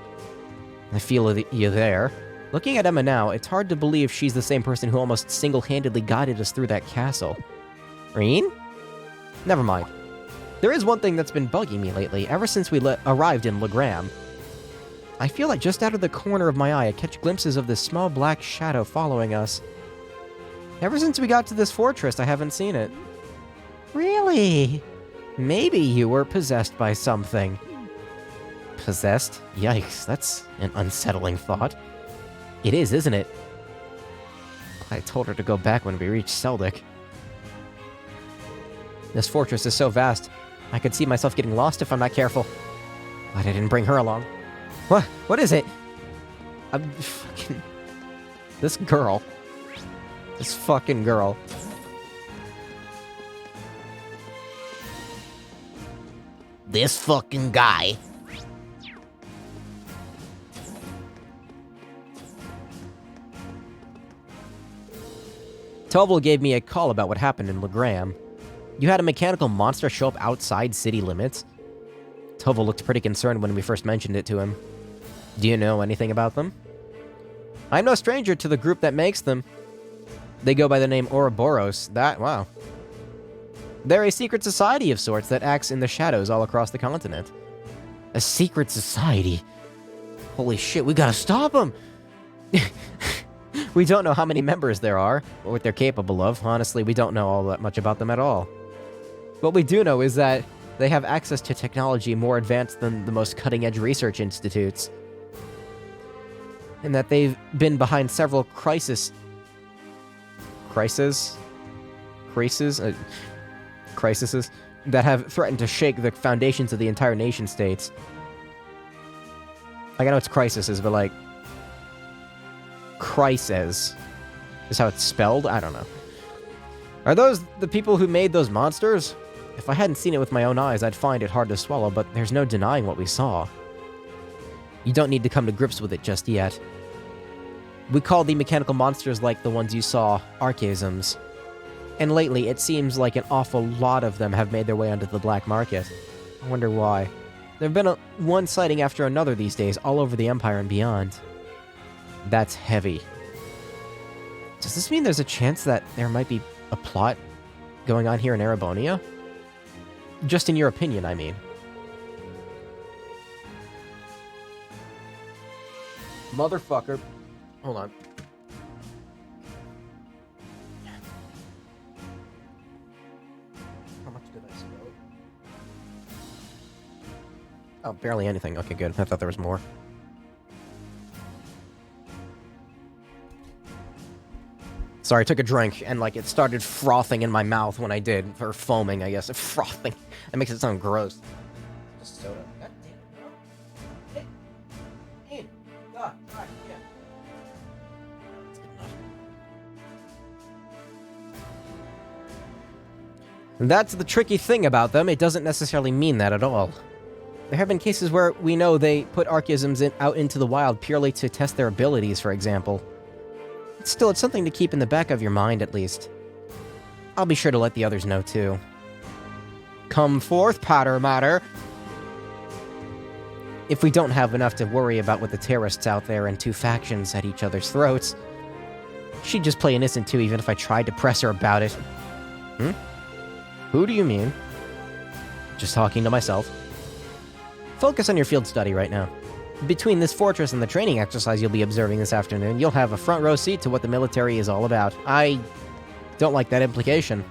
I feel you there. Looking at Emma now, it's hard to believe she's the same person who almost single-handedly guided us through that castle. Reen? Never mind. There is one thing that's been bugging me lately, ever since we arrived in Legram. I feel like just out of the corner of my eye, I catch glimpses of this small black shadow following us. Ever since we got to this fortress, I haven't seen it. Really? Maybe you were possessed by something. Possessed? Yikes, that's an unsettling thought. It is, isn't it? I told her to go back when we reached Seldik. This fortress is so vast, I could see myself getting lost if I'm not careful. Glad I didn't bring her along. What? What is it? I'm fucking... This girl. This fucking girl. This fucking guy. Toval gave me a call about what happened in Legram. You had a mechanical monster show up outside city limits. Toval looked pretty concerned when we first mentioned it to him. Do you know anything about them? I'm no stranger to the group that makes them. They go by the name Ouroboros. Wow. They're a secret society of sorts that acts in the shadows all across the continent. A secret society? Holy shit, we gotta stop them! We don't know how many members there are, or what they're capable of. Honestly, we don't know all that much about them at all. What we do know is that they have access to technology more advanced than the most cutting-edge research institutes. And that they've been behind several crises that have threatened to shake the foundations of the entire nation-states. Like, I know it's crises, but like... Crises is how it's spelled? I don't know. Are those the people who made those monsters? If I hadn't seen it with my own eyes, I'd find it hard to swallow, but there's no denying what we saw. You don't need to come to grips with it just yet. We call the mechanical monsters like the ones you saw archaisms. And lately, it seems like an awful lot of them have made their way onto the black market. I wonder why. There have been one sighting after another these days, all over the Empire and beyond. That's heavy. Does this mean there's a chance that there might be a plot going on here in Erebonia? Just in your opinion, I mean. Motherfucker. Hold on. How much did I spill? Oh, barely anything. Okay, good. I thought there was more. Sorry, I took a drink, and, like, it started frothing in my mouth when I did. Or foaming, I guess. Frothing. That makes it sound gross. Just soda. God damn it, no. Hey. Ian. God. Alright, yeah. That's good enough. That's the tricky thing about them. It doesn't necessarily mean that at all. There have been cases where we know they put archaisms out into the wild purely to test their abilities, for example. Still, it's something to keep in the back of your mind, at least. I'll be sure to let the others know, too. Come forth, Patter Matter! If we don't have enough to worry about with the terrorists out there and two factions at each other's throats, she'd just play innocent, too, even if I tried to press her about it. Hmm? Who do you mean? Just talking to myself. Focus on your field study right now. Between this fortress and the training exercise you'll be observing this afternoon, you'll have a front row seat to what the military is all about. I don't like that implication.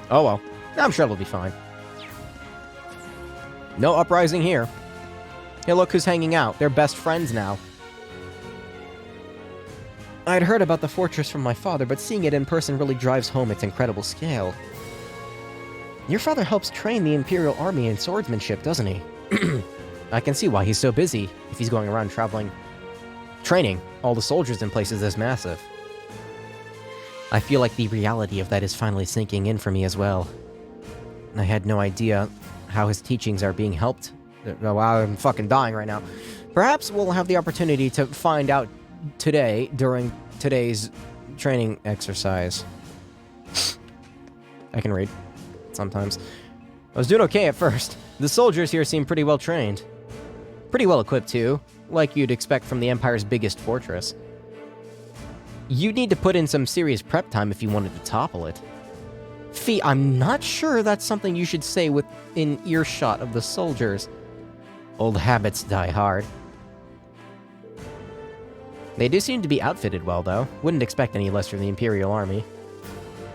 Oh well. I'm sure it'll be fine. No uprising here. Hey, look who's hanging out. They're best friends now. I'd heard about the fortress from my father, but seeing it in person really drives home its incredible scale. Your father helps train the Imperial Army in swordsmanship, doesn't he? I can see why he's so busy if he's going around training all the soldiers in places this massive. I feel like the reality of that is finally sinking in for me as well. I had no idea how his teachings are being helped. Oh, wow, I'm fucking dying right now. Perhaps we'll have the opportunity to find out today during today's training exercise. I can read sometimes. I was doing okay at first. The soldiers here seem pretty well trained. Pretty well equipped too, like you'd expect from the Empire's biggest fortress. You'd need to put in some serious prep time if you wanted to topple it. Fee, I'm not sure that's something you should say within earshot of the soldiers. Old habits die hard. They do seem to be outfitted well, though. Wouldn't expect any less from the Imperial Army.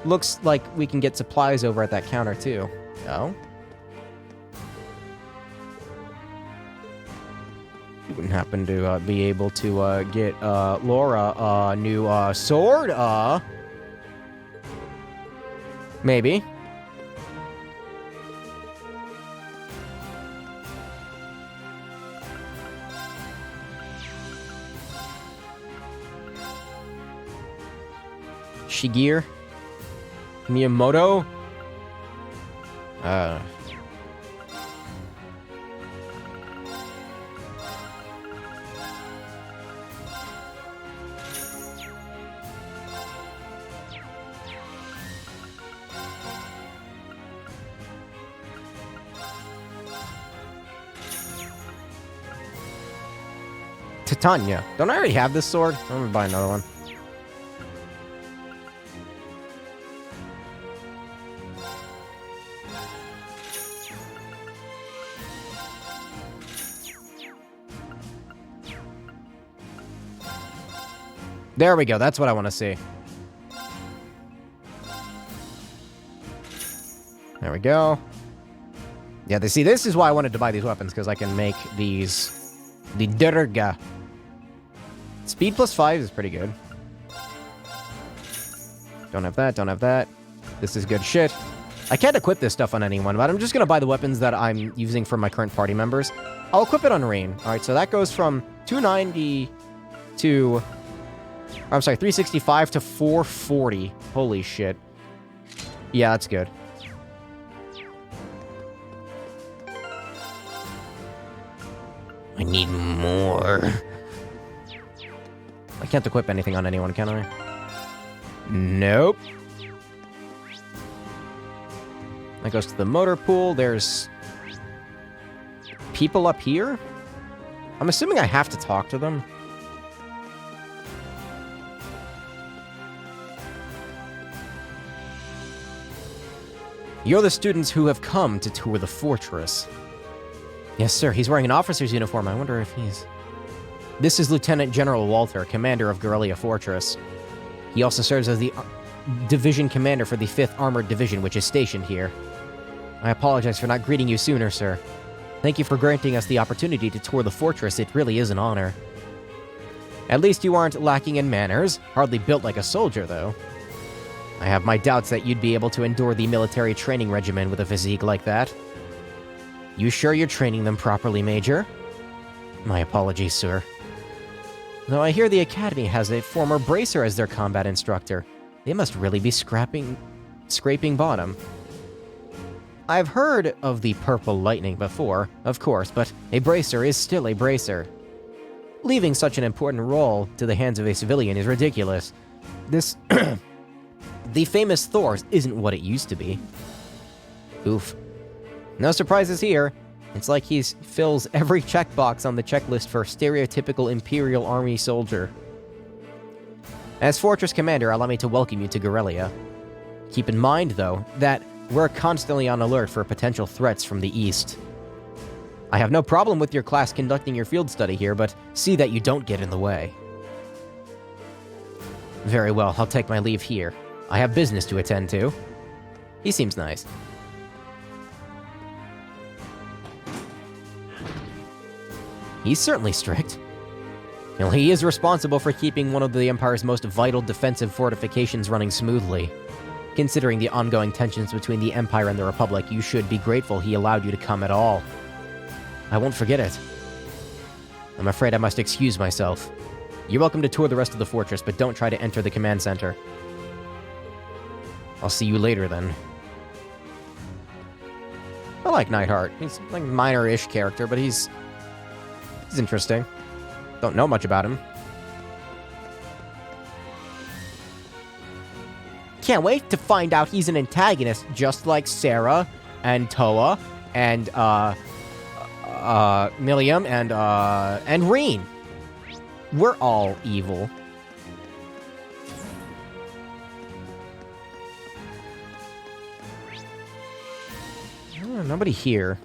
Looks like we can get supplies over at that counter, too. Oh? You wouldn't happen to be able to get Laura a new sword? Maybe. Shigeru? Miyamoto? Titania. Don't I already have this sword? I'm gonna buy another one. There we go. That's what I want to see. There we go. Yeah, see, this is why I wanted to buy these weapons, because I can make these... The Durga. Speed plus 5 is pretty good. Don't have that, don't have that. This is good shit. I can't equip this stuff on anyone, but I'm just going to buy the weapons that I'm using for my current party members. I'll equip it on Rain. Alright, so that goes from 290 to... I'm sorry, 365 to 440. Holy shit. Yeah, that's good. I need more. I can't equip anything on anyone, can I? Nope. That goes to the motor pool. There's... people up here? I'm assuming I have to talk to them. You're the students who have come to tour the fortress. Yes, sir. He's wearing an officer's uniform. I wonder if he's... This is Lieutenant General Walther, commander of Garrelia Fortress. He also serves as the division commander for the 5th Armored Division, which is stationed here. I apologize for not greeting you sooner, sir. Thank you for granting us the opportunity to tour the fortress. It really is an honor. At least you aren't lacking in manners. Hardly built like a soldier, though. I have my doubts that you'd be able to endure the military training regimen with a physique like that. You sure you're training them properly, Major? My apologies, sir. Though I hear the Academy has a former bracer as their combat instructor. They must really be scraping bottom. I've heard of the Purple Lightning before, of course, but a bracer is still a bracer. Leaving such an important role to the hands of a civilian is ridiculous. This... The famous Thors isn't what it used to be. Oof. No surprises here. It's like he fills every checkbox on the checklist for stereotypical Imperial Army soldier. As Fortress Commander, allow me to welcome you to Garrelia. Keep in mind, though, that We're constantly on alert for potential threats from the east. I have no problem with your class conducting your field study here, but see that you don't get in the way. Very well, I'll take my leave here. I have business to attend to. He seems nice. He's certainly strict. Well, he is responsible for keeping one of the Empire's most vital defensive fortifications running smoothly. Considering the ongoing tensions between the Empire and the Republic, you should be grateful he allowed you to come at all. I won't forget it. I'm afraid I must excuse myself. You're welcome to tour the rest of the fortress, but don't try to enter the command center. I'll see you later, then. I like Neidhart. He's like a minor-ish character, but he's interesting. Don't know much about him. Can't wait to find out he's an antagonist, just like Sarah and Toa and Milliam and Reen. We're all evil. Oh, nobody here.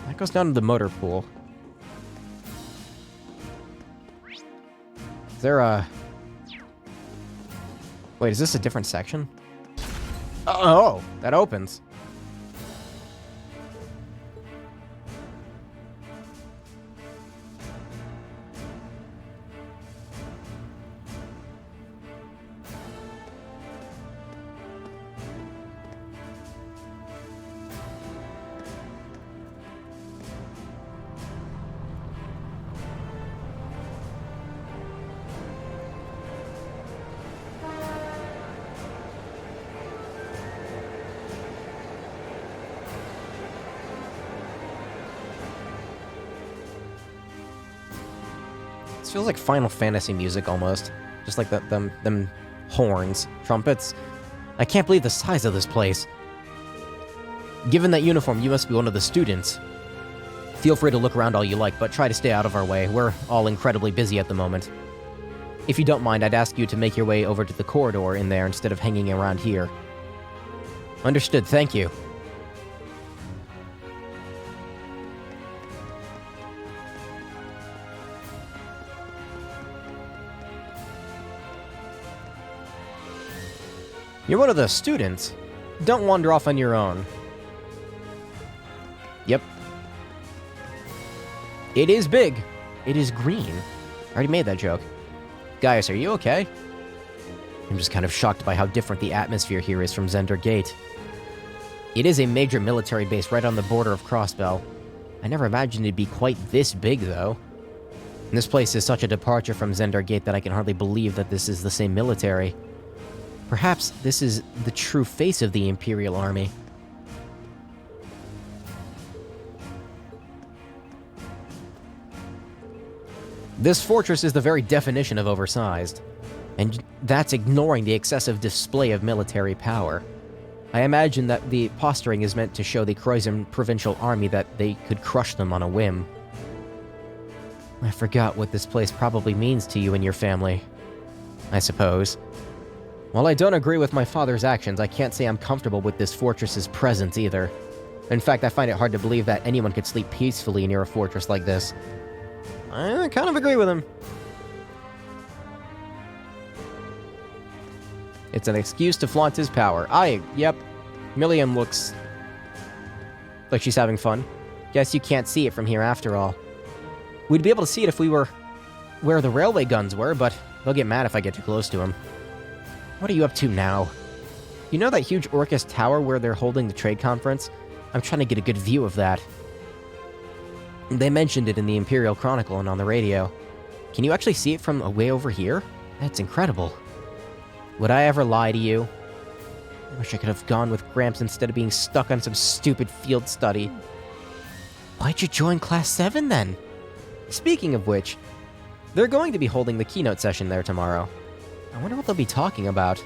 That goes down to the motor pool. Is there a... Wait, is this a different section? Oh, that opens. This feels like Final Fantasy music almost. Just like them horns, trumpets. I can't believe the size of this place. Given that uniform, you must be one of the students. Feel free to look around all you like, but try to stay out of our way. We're all incredibly busy at the moment. If you don't mind, I'd ask you to make your way over to the corridor in there instead of hanging around here. Understood, thank you. You're one of the students. Don't wander off on your own. Yep. It is big. It is green. I already made that joke. Gaius, are you okay? I'm just kind of shocked by how different the atmosphere here is from Zender Gate. It is a major military base right on the border of Crossbell. I never imagined it'd be quite this big, though. And this place is such a departure from Zender Gate that I can hardly believe that this is the same military. Perhaps this is the true face of the Imperial Army. This fortress is the very definition of oversized, and that's ignoring the excessive display of military power. I imagine that the posturing is meant to show the Croizon Provincial Army that they could crush them on a whim. I forgot what this place probably means to you and your family, I suppose. While I don't agree with my father's actions, I can't say I'm comfortable with this fortress's presence either. In fact, I find it hard to believe that anyone could sleep peacefully near a fortress like this. I kind of agree with him. It's an excuse to flaunt his power. Yep. Milliam looks like she's having fun. Guess you can't see it from here after all. We'd be able to see it if we were where the railway guns were, but they'll get mad if I get too close to them. What are you up to now? You know that huge Orcus tower where they're holding the trade conference? I'm trying to get a good view of that. They mentioned it in the Imperial Chronicle and on the radio. Can you actually see it from way over here? That's incredible. Would I ever lie to you? I wish I could have gone with Gramps instead of being stuck on some stupid field study. Why'd you join Class 7 then? Speaking of which, they're going to be holding the keynote session there tomorrow. I wonder what they'll be talking about.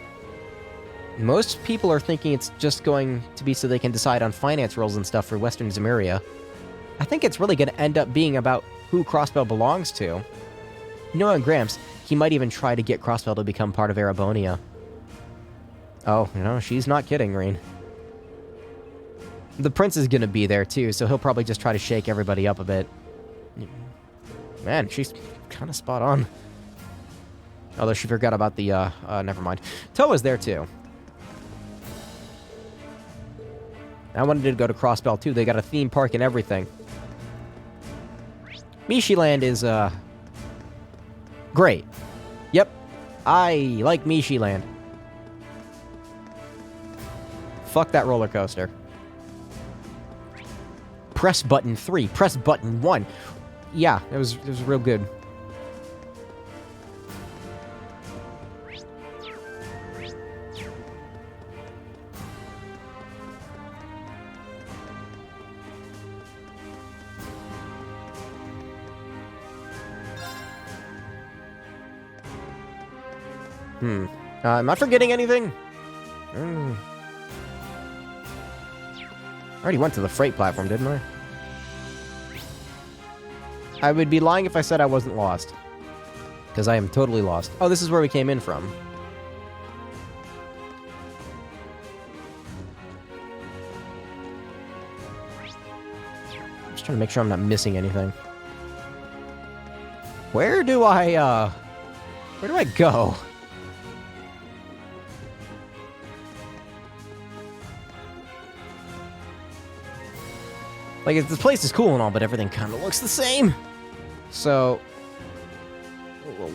Most people are thinking it's just going to be so they can decide on finance roles and stuff for Western Zemuria. I think it's really going to end up being about who Crossbell belongs to. Noah and Gramps, He might even try to get Crossbell to become part of Erebonia. Oh, she's not kidding, Rean. The prince is gonna be there, too, so he'll probably just try to shake everybody up a bit. Man, she's kind of spot on. Although she forgot about the, never mind. Toa's there, too. I wanted to go to Crossbell, too. They got a theme park and everything. Mishiland is, great. Yep. I like Mishiland. Fuck that roller coaster. Press button 3. Press button 1. Yeah, it was real good. Am I forgetting anything? I already went to the freight platform, didn't I? I would be lying if I said I wasn't lost. Because I am totally lost. Oh, this is where we came in from. Just trying to make sure I'm not missing anything. Where do I go? Like, this place is cool and all, but everything kind of looks the same. So,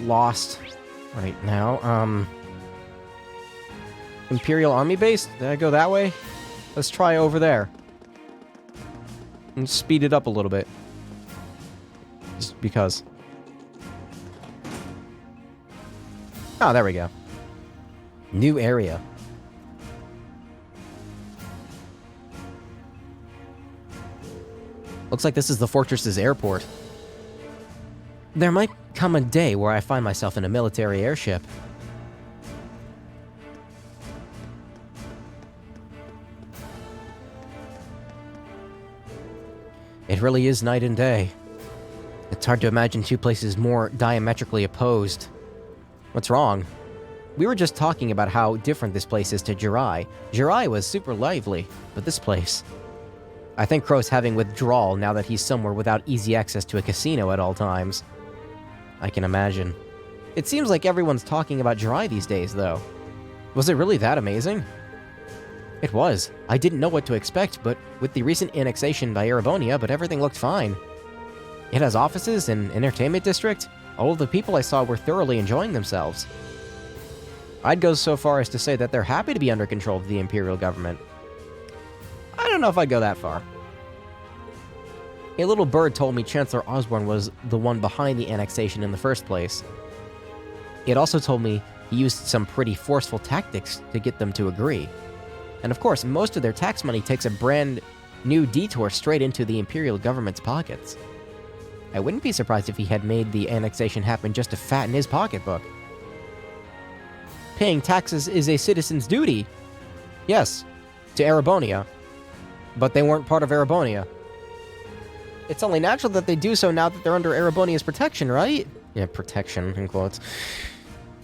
lost right now. Imperial Army Base? Did I go that way? Let's try over there. And speed it up a little bit. Just because. Oh, there we go. New area. Looks like this is the fortress's airport. There might come a day where I find myself in a military airship. It really is night and day. It's hard to imagine two places more diametrically opposed. What's wrong? We were just talking about how different this place is to Jirai. Jirai was super lively, but this place... I think Crow's having withdrawal now that he's somewhere without easy access to a casino at all times. I can imagine. It seems like everyone's talking about Jirai these days, though. Was it really that amazing? It was. I didn't know what to expect, but with the recent annexation by Erebonia, but everything looked fine. It has offices and entertainment district. All of the people I saw were thoroughly enjoying themselves. I'd go so far as to say that they're happy to be under control of the Imperial government. I don't know if I'd go that far. A little bird told me Chancellor Osborn was the one behind the annexation in the first place. It also told me he used some pretty forceful tactics to get them to agree. And of course, most of their tax money takes a brand new detour straight into the Imperial government's pockets. I wouldn't be surprised if he had made the annexation happen just to fatten his pocketbook. Paying taxes is a citizen's duty. Yes, to Erebonia. But they weren't part of Erebonia. It's only natural that they do so now that they're under Erebonia's protection, right? Yeah, protection, in quotes.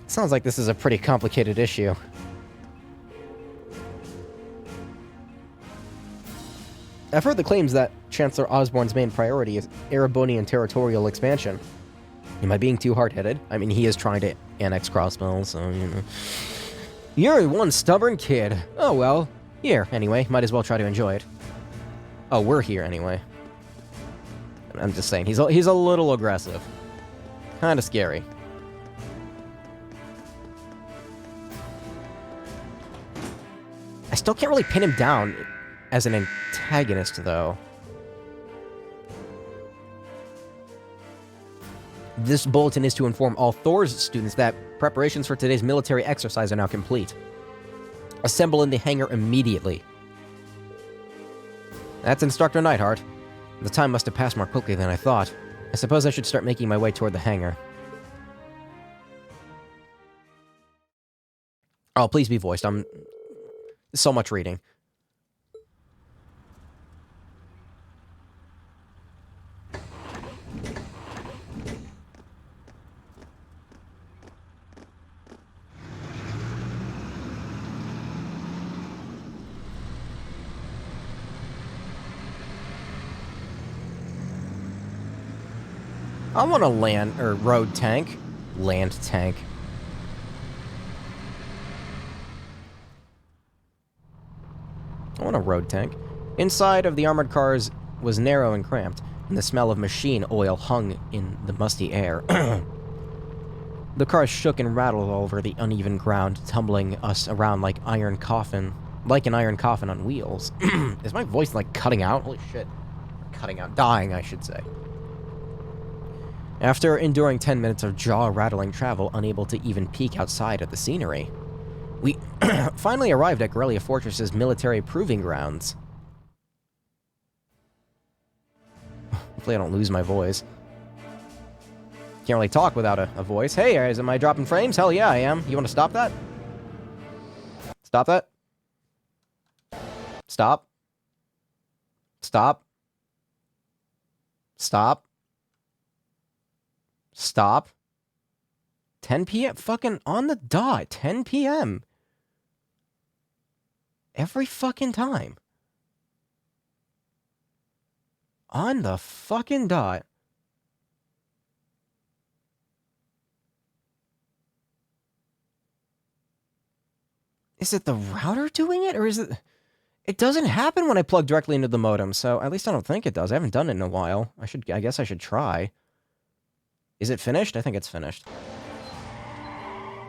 Sounds like this is a pretty complicated issue. I've heard the claims that Chancellor Osborn's main priority is Erebonian territorial expansion. Am I being too hard-headed? I mean, he is trying to annex Crossbell, so, you know. You're one stubborn kid. Oh, well. Here, anyway. Might as well try to enjoy it. Oh, we're here, anyway. I'm just saying, he's a little aggressive. Kinda scary. I still can't really pin him down as an antagonist, though. This bulletin is to inform all Thor's students that preparations for today's military exercise are now complete. Assemble in the hangar immediately. That's Instructor Neidhart. The time must have passed more quickly than I thought. I suppose I should start making my way toward the hangar. Oh, please be voiced. I'm... so much reading. I want a land or road tank. Land tank. I want a road tank. Inside of the armored cars was narrow and cramped, and the smell of machine oil hung in the musty air. The cars shook and rattled over the uneven ground, tumbling us around like an iron coffin on wheels. Is my voice, like, cutting out? Holy shit. Cutting out. Dying, I should say. After enduring 10 minutes of jaw-rattling travel, unable to even peek outside at the scenery, we finally arrived at Corellia Fortress's military proving grounds. Hopefully I don't lose my voice. Can't really talk without a voice. Hey, am I dropping frames? Hell yeah, I am. You want to stop that? Stop that? Stop. Stop. Stop. Stop. 10 p.m. Fucking on the dot. 10 p.m. Every fucking time. On the fucking dot. Is it the router doing it, or is it... It doesn't happen when I plug directly into the modem, so at least I don't think it does. I haven't done it in a while. I guess I should try. Is it finished? I think it's finished.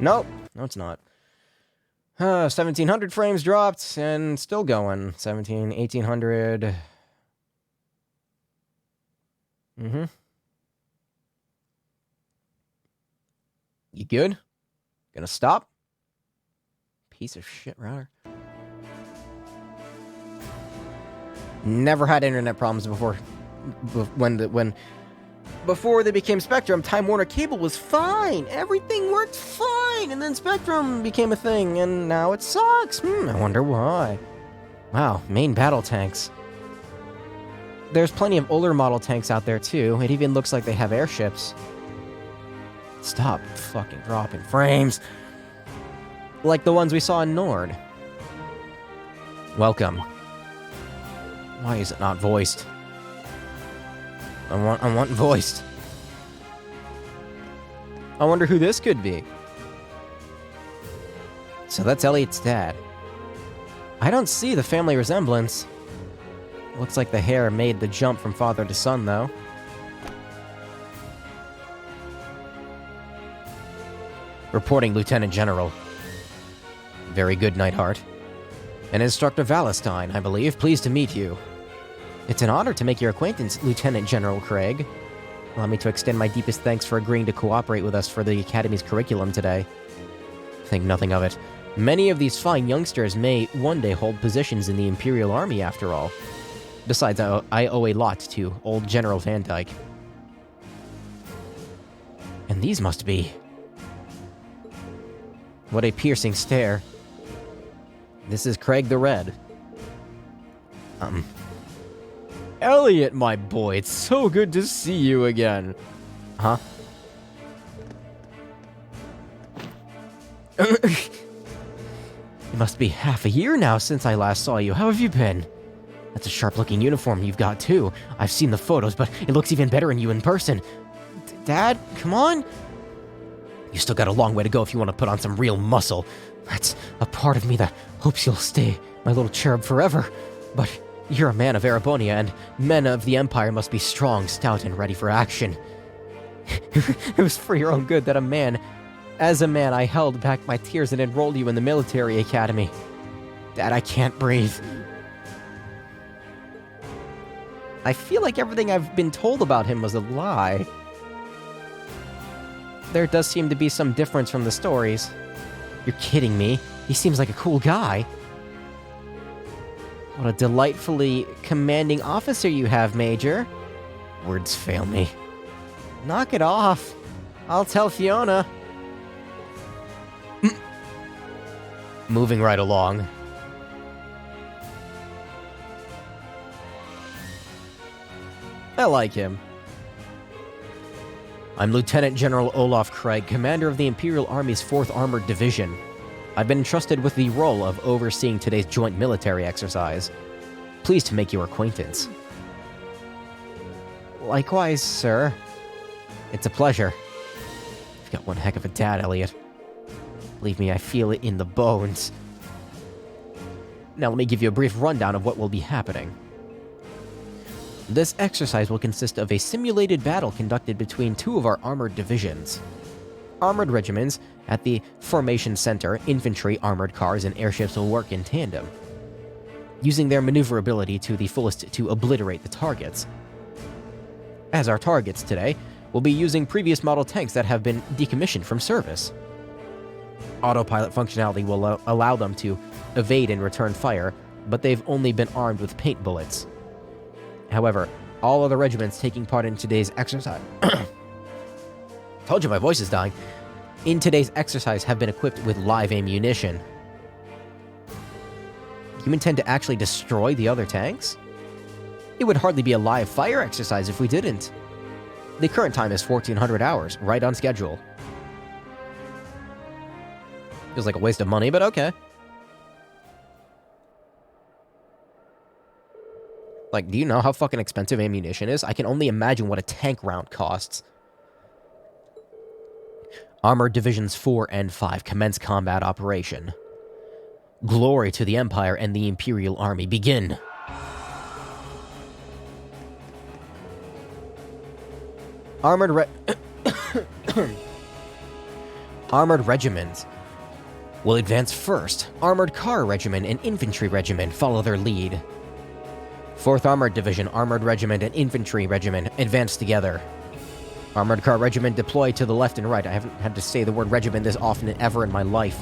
Nope. No, it's not. 1,700 frames dropped, and still going. 1,800... You good? Gonna stop? Piece of shit router. Never had internet problems before. Before they became Spectrum, Time Warner Cable was fine. Everything worked fine, and then Spectrum became a thing, and now it sucks. I wonder why. Wow, main battle tanks. There's plenty of older model tanks out there too. It even looks like they have airships. Stop fucking dropping frames. Like the ones we saw in Nord. Welcome. Why is it not voiced? I want voiced. I wonder who this could be. So that's Elliot's dad. I don't see the family resemblance. Looks like the hair made the jump from father to son, though. Reporting, Lieutenant General. Very good, Neidhart. And Instructor Valentine, I believe. Pleased to meet you. It's an honor to make your acquaintance, Lieutenant General Craig. Allow me to extend my deepest thanks for agreeing to cooperate with us for the Academy's curriculum today. Think nothing of it. Many of these fine youngsters may one day hold positions in the Imperial Army, after all. Besides, I owe a lot to old General Van Dyke. And these must be... What a piercing stare. This is Craig the Red. Elliot, my boy, it's so good to see you again. Huh? It must be half a year now since I last saw you. How have you been? That's a sharp-looking uniform you've got, too. I've seen the photos, but it looks even better in you in person. Dad, come on? You still got a long way to go if you want to put on some real muscle. That's a part of me that hopes you'll stay my little cherub forever. But you're a man of Erebonia, and men of the Empire must be strong, stout, and ready for action. It was for your own good that as a man, I held back my tears and enrolled you in the military academy. Dad, I can't breathe. I feel like everything I've been told about him was a lie. There does seem to be some difference from the stories. You're kidding me. He seems like a cool guy. What a delightfully commanding officer you have, Major. Words fail me. Knock it off. I'll tell Fiona. Moving right along. I like him. I'm Lieutenant General Olaf Craig, commander of the Imperial Army's 4th Armored Division. I've been entrusted with the role of overseeing today's joint military exercise. Pleased to make your acquaintance. Likewise, sir. It's a pleasure. You've got one heck of a dad, Elliot. Believe me, I feel it in the bones. Now let me give you a brief rundown of what will be happening. This exercise will consist of a simulated battle conducted between two of our armored divisions. Armored regiments at the formation center, infantry, armored cars, and airships will work in tandem, using their maneuverability to the fullest to obliterate the targets. As our targets today, we'll be using previous model tanks that have been decommissioned from service. Autopilot functionality will allow them to evade and return fire, but they've only been armed with paint bullets. However, all other regiments taking part in today's exercise... Told you my voice is dying. In today's exercise have been equipped with live ammunition. You intend to actually destroy the other tanks? It would hardly be a live fire exercise if we didn't. The current time is 1400 hours, right on schedule. Feels like a waste of money, but okay. Like, do you know how fucking expensive ammunition is? I can only imagine what a tank round costs. Armored Divisions 4 and 5 commence combat operation. Glory to the Empire and the Imperial Army. Begin. Armored regiments will advance first. Armored Car Regiment and Infantry Regiment follow their lead. 4th Armored Division, Armored Regiment, and Infantry Regiment advance together. Armored Car Regiment deploy to the left and right. I haven't had to say the word regiment this often ever in my life.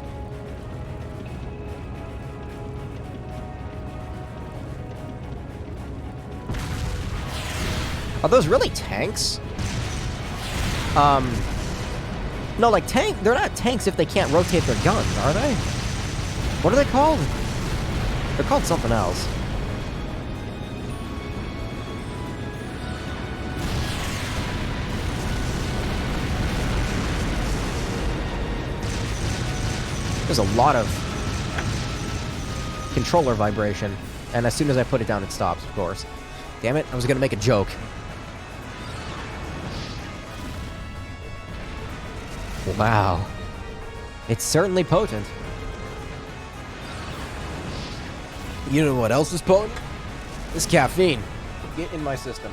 Are those really tanks? No, like they're not tanks if they can't rotate their guns, are they? What are they called? They're called something else. There's a lot of controller vibration, and as soon as I put it down, it stops, of course. Damn it, I was gonna make a joke. Wow. It's certainly potent. You know what else is potent? This caffeine. Get in my system.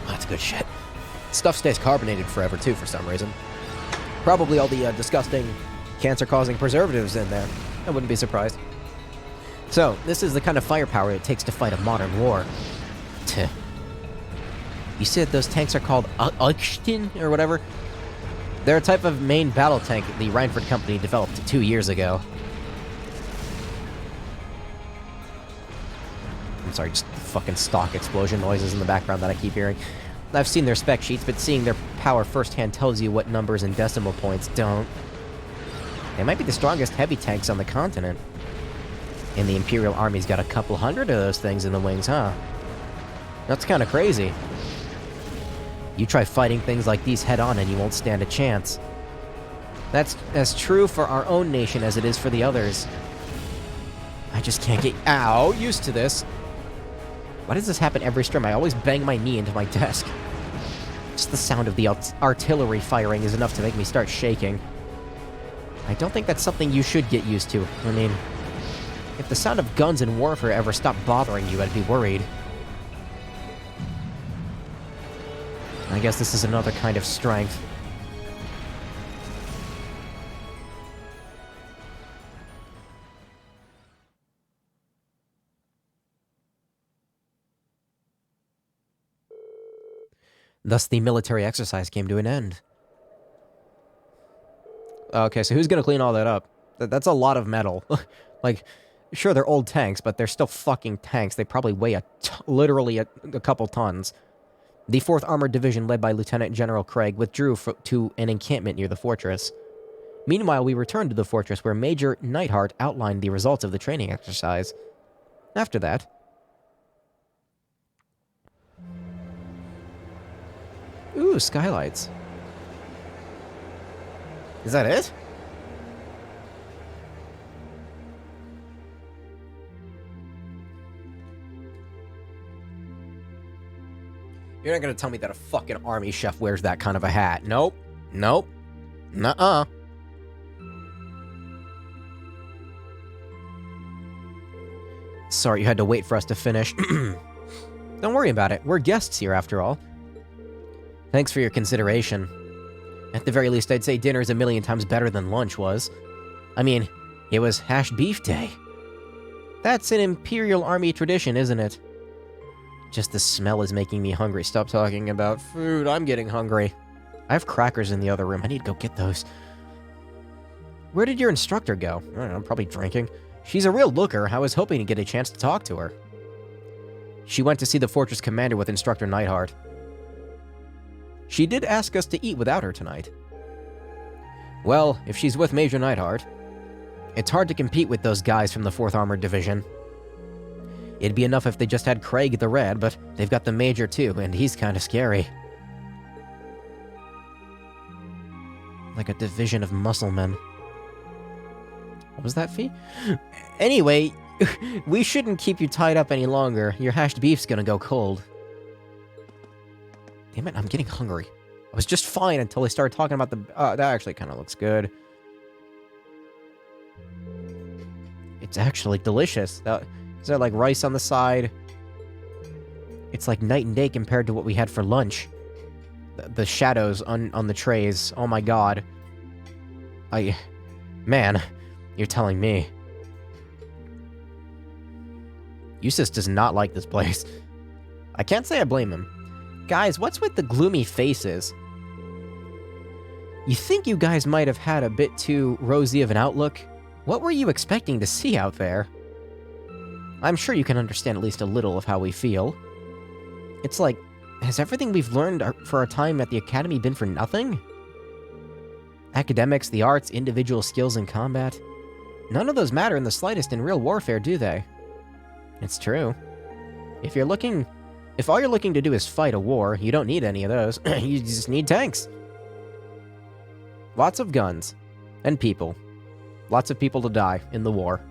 That's good shit. Stuff stays carbonated forever, too, for some reason. Probably all the disgusting, cancer-causing preservatives in there. I wouldn't be surprised. So, this is the kind of firepower it takes to fight a modern war. Tuh. You said those tanks are called Eichstein, or whatever? They're a type of main battle tank the Reinford Company developed 2 years ago. I'm sorry, just fucking stock explosion noises in the background that I keep hearing. I've seen their spec sheets, but seeing their power firsthand tells you what numbers and decimal points don't. They might be the strongest heavy tanks on the continent. And the Imperial Army's got a couple hundred of those things in the wings, huh? That's kind of crazy. You try fighting things like these head-on and you won't stand a chance. That's as true for our own nation as it is for the others. I just can't get used to this. Why does this happen every stream? I always bang my knee into my desk. Just the sound of the artillery firing is enough to make me start shaking. I don't think that's something you should get used to. I mean, if the sound of guns in warfare ever stopped bothering you, I'd be worried. I guess this is another kind of strength. Thus, the military exercise came to an end. Okay, so who's gonna clean all that up? That's a lot of metal. Like, sure, they're old tanks, but they're still fucking tanks. They probably weigh literally a couple tons. The 4th Armored Division, led by Lieutenant General Craig, withdrew to an encampment near the fortress. Meanwhile, we returned to the fortress where Major Neidhart outlined the results of the training exercise. After that... Ooh, skylights. Is that it? You're not gonna tell me that a fucking army chef wears that kind of a hat. Nope. Nope. Nuh-uh. Sorry you had to wait for us to finish. Don't worry about it. We're guests here, after all. Thanks for your consideration. At the very least, I'd say dinner is a million times better than lunch was. I mean, it was hashed beef day. That's an Imperial Army tradition, isn't it? Just the smell is making me hungry. Stop talking about food. I'm getting hungry. I have crackers in the other room. I need to go get those. Where did your instructor go? I don't know, probably drinking. She's a real looker. I was hoping to get a chance to talk to her. She went to see the Fortress Commander with Instructor Neidhart. She did ask us to eat without her tonight. Well, if she's with Major Neidhart, it's hard to compete with those guys from the 4th Armored Division. It'd be enough if they just had Craig the Red, but they've got the Major too, and he's kinda scary. Like a division of muscle men. What was that, Fee? Anyway, we shouldn't keep you tied up any longer. Your hashed beef's gonna go cold. Damn it, I'm getting hungry. I was just fine until they started talking about the... that actually kind of looks good. It's actually delicious. Is there like rice on the side? It's like night and day compared to what we had for lunch. The shadows on the trays. Oh my god. Man, you're telling me. Eustace does not like this place. I can't say I blame him. Guys, what's with the gloomy faces? You think you guys might have had a bit too rosy of an outlook? What were you expecting to see out there? I'm sure you can understand at least a little of how we feel. It's like, has everything we've learned for our time at the Academy been for nothing? Academics, the arts, individual skills in combat. None of those matter in the slightest in real warfare, do they? It's true. If all you're looking to do is fight a war, you don't need any of those. You just need tanks. Lots of guns. And people. Lots of people to die in the war.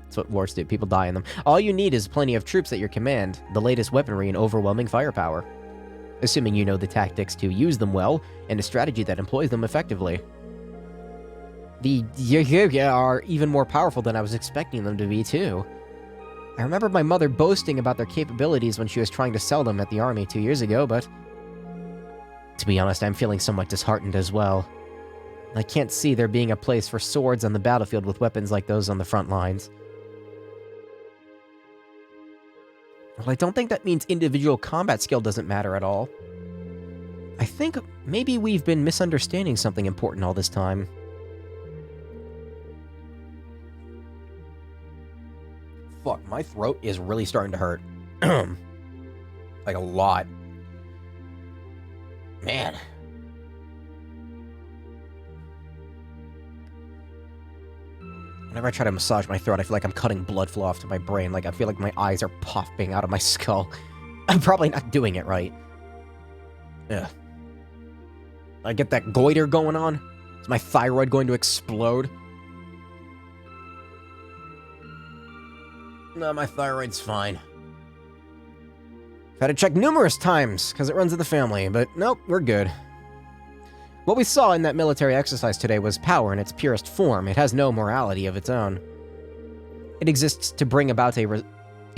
That's what wars do. People die in them. All you need is plenty of troops at your command, the latest weaponry, and overwhelming firepower. Assuming you know the tactics to use them well, and a strategy that employs them effectively. The Yagyoga are even more powerful than I was expecting them to be, too. I remember my mother boasting about their capabilities when she was trying to sell them at the army 2 years ago, but... to be honest, I'm feeling somewhat disheartened as well. I can't see there being a place for swords on the battlefield with weapons like those on the front lines. Well, I don't think that means individual combat skill doesn't matter at all. I think maybe we've been misunderstanding something important all this time. Fuck, my throat is really starting to hurt. Like a lot. Man. Whenever I try to massage my throat, I feel like I'm cutting blood flow off to my brain. Like, I feel like my eyes are popping out of my skull. I'm probably not doing it right. Ugh. I get that goiter going on? Is my thyroid going to explode? No, my thyroid's fine. I've had to check numerous times, because it runs in the family, but nope, we're good. What we saw in that military exercise today was power in its purest form. It has no morality of its own. It exists to bring about a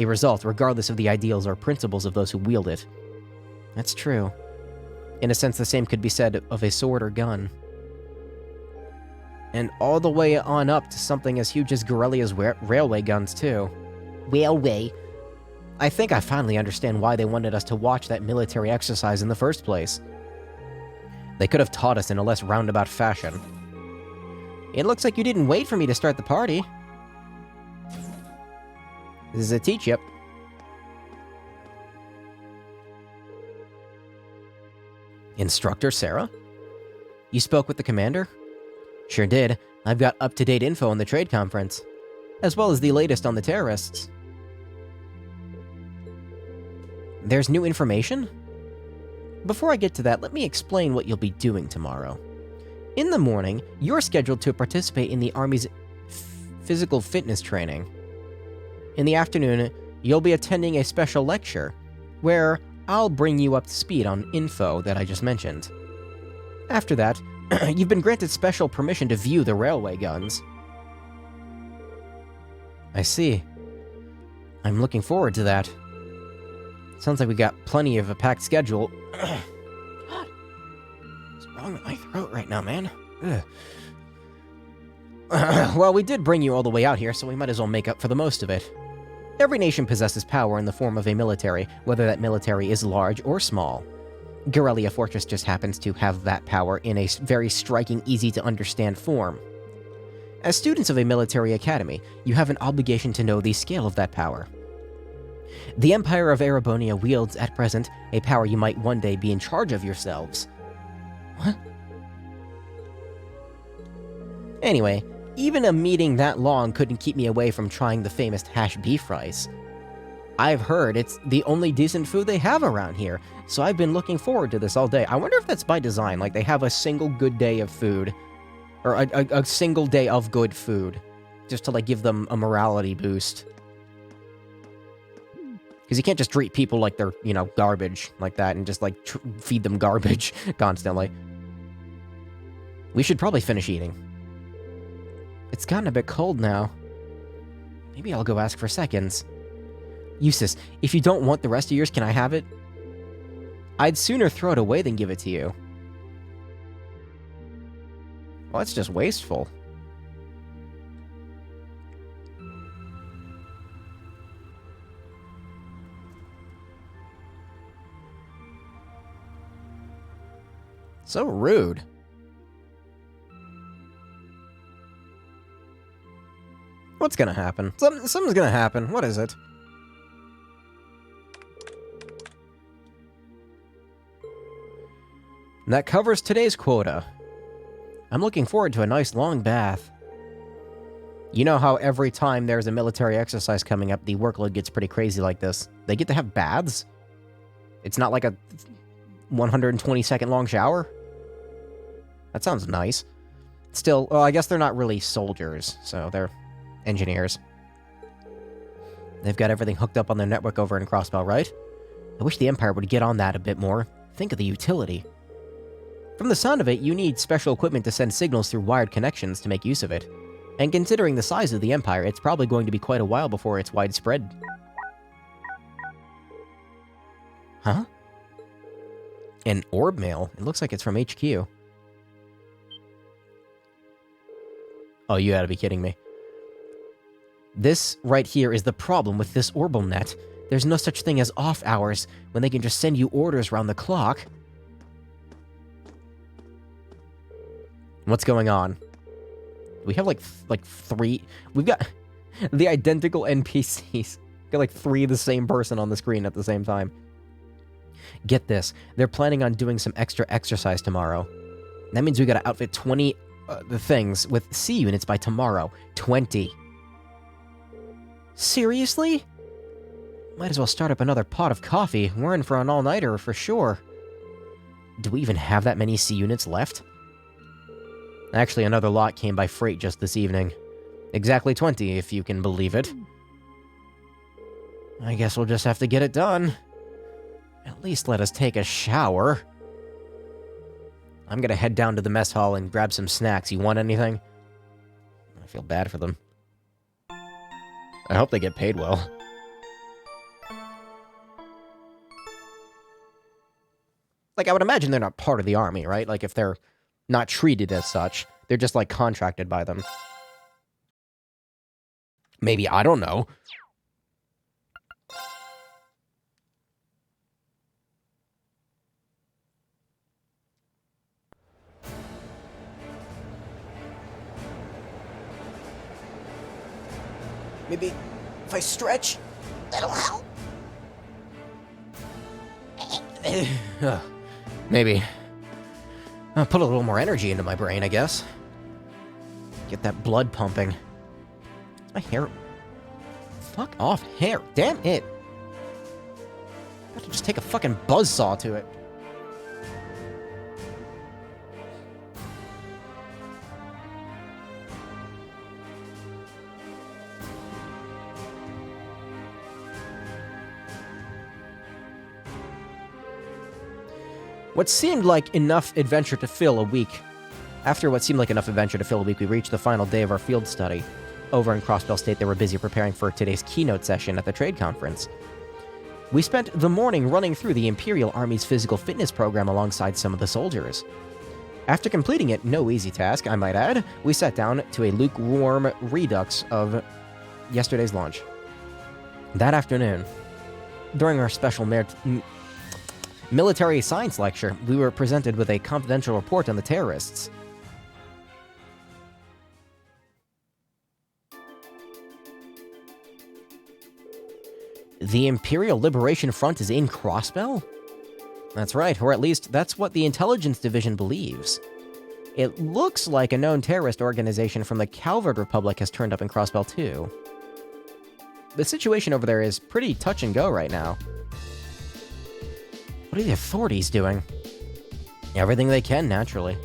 result, regardless of the ideals or principles of those who wield it. That's true. In a sense, the same could be said of a sword or gun. And all the way on up to something as huge as Garelia's railway guns, too. Railway? I think I finally understand why they wanted us to watch that military exercise in the first place. They could have taught us in a less roundabout fashion. It looks like you didn't wait for me to start the party. This is a T-chip. Instructor Sarah? You spoke with the commander? Sure did. I've got up-to-date info on the trade conference, as well as the latest on the terrorists. There's new information? Before I get to that, let me explain what you'll be doing tomorrow. In the morning, you're scheduled to participate in the Army's physical fitness training. In the afternoon, you'll be attending a special lecture, where I'll bring you up to speed on info that I just mentioned. After that, you've been granted special permission to view the railway guns. I see. I'm looking forward to that. Sounds like we got plenty of a packed schedule. God, what's wrong with my throat right now, man? Well, we did bring you all the way out here, so we might as well make up for the most of it. Every nation possesses power in the form of a military, whether that military is large or small. Garrelia Fortress just happens to have that power in a very striking, easy-to-understand form. As students of a military academy, you have an obligation to know the scale of that power. The Empire of Erebonia wields, at present, a power you might one day be in charge of yourselves. What? Anyway, even a meeting that long couldn't keep me away from trying the famous hash beef fries. I've heard it's the only decent food they have around here, so I've been looking forward to this all day. I wonder if that's by design, like they have a single good day of food. Or a single day of good food. Just to, like, give them a morality boost. Because you can't just treat people like they're, you know, garbage like that and just, like, feed them garbage constantly. We should probably finish eating. It's gotten a bit cold now. Maybe I'll go ask for seconds. Eustace, if you don't want the rest of yours, can I have it? I'd sooner throw it away than give it to you. Well, it's just wasteful. So rude. What's gonna happen? Something's gonna happen. What is it? That covers today's quota. I'm looking forward to a nice long bath. You know how every time there's a military exercise coming up, the workload gets pretty crazy like this. They get to have baths? It's not like a 120-second long shower? That sounds nice. Still, well, I guess they're not really soldiers, so they're engineers. They've got everything hooked up on their network over in Crossbell, right? I wish the Empire would get on that a bit more. Think of the utility. From the sound of it, you need special equipment to send signals through wired connections to make use of it. And considering the size of the Empire, it's probably going to be quite a while before it's widespread. Huh? An orb mail? It looks like it's from HQ. Oh, you gotta be kidding me. This right here is the problem with this Orbital net. There's no such thing as off hours when they can just send you orders round the clock. What's going on? We have like three... We've got the identical NPCs. Got like three of the same person on the screen at the same time. Get this. They're planning on doing some extra exercise tomorrow. That means we gotta outfit 20 the things with C units by tomorrow. 20. Seriously? Might as well start up another pot of coffee. We're in for an all-nighter for sure. Do we even have that many C units left? Actually, another lot came by freight just this evening. Exactly 20, if you can believe it. I guess we'll just have to get it done. At least let us take a shower. I'm gonna head down to the mess hall and grab some snacks. You want anything? I feel bad for them. I hope they get paid well. Like, I would imagine they're not part of the army, right? Like, if they're not treated as such, they're just, like, contracted by them. Maybe, I don't know. Maybe if I stretch, that'll help. Maybe. I'll put a little more energy into my brain, I guess. Get that blood pumping. My hair... Fuck off, hair. Damn it. I have to just take a fucking buzzsaw to it. What seemed like enough adventure to fill a week. After what seemed like enough adventure to fill a week, we reached the final day of our field study. Over in Crossbell State, they were busy preparing for today's keynote session at the trade conference. We spent the morning running through the Imperial Army's physical fitness program alongside some of the soldiers. After completing it, no easy task, I might add, we sat down to a lukewarm redux of yesterday's lunch. That afternoon, during our special military science lecture, we were presented with a confidential report on the terrorists. The Imperial Liberation Front is in Crossbell? That's right, or at least that's what the Intelligence Division believes. It looks like a known terrorist organization from the Calvard Republic has turned up in Crossbell too. The situation over there is pretty touch and go right now. What are the authorities doing? Everything they can, naturally.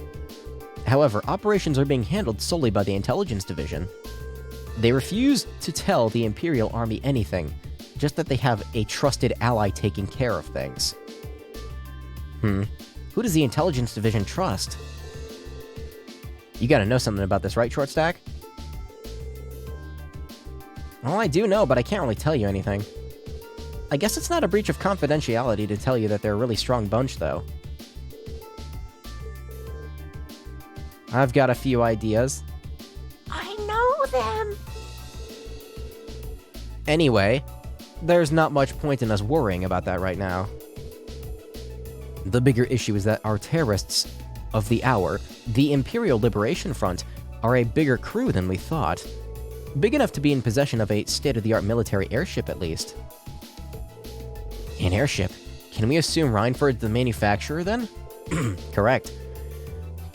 However, operations are being handled solely by the Intelligence Division. They refuse to tell the Imperial Army anything, just that they have a trusted ally taking care of things. Who does the Intelligence Division trust? You gotta know something about this, right, Short Stack? Well, I do know, but I can't really tell you anything. I guess it's not a breach of confidentiality to tell you that they're a really strong bunch, though. I've got a few ideas. I know them! Anyway, there's not much point in us worrying about that right now. The bigger issue is that our terrorists of the hour, the Imperial Liberation Front, are a bigger crew than we thought. Big enough to be in possession of a state-of-the-art military airship, at least. An airship? Can we assume Reinford's the manufacturer, then? Correct.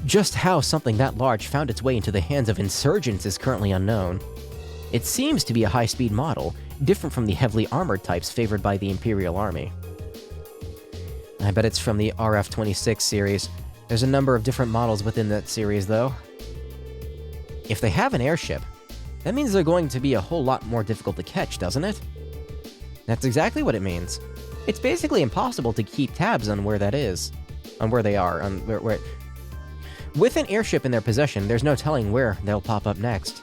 Just how something that large found its way into the hands of insurgents is currently unknown. It seems to be a high-speed model, different from the heavily armored types favored by the Imperial Army. I bet it's from the RF-26 series. There's a number of different models within that series, though. If they have an airship, that means they're going to be a whole lot more difficult to catch, doesn't it? That's exactly what it means. It's basically impossible to keep tabs on where that is. On where they are, on where... With an airship in their possession, there's no telling where they'll pop up next.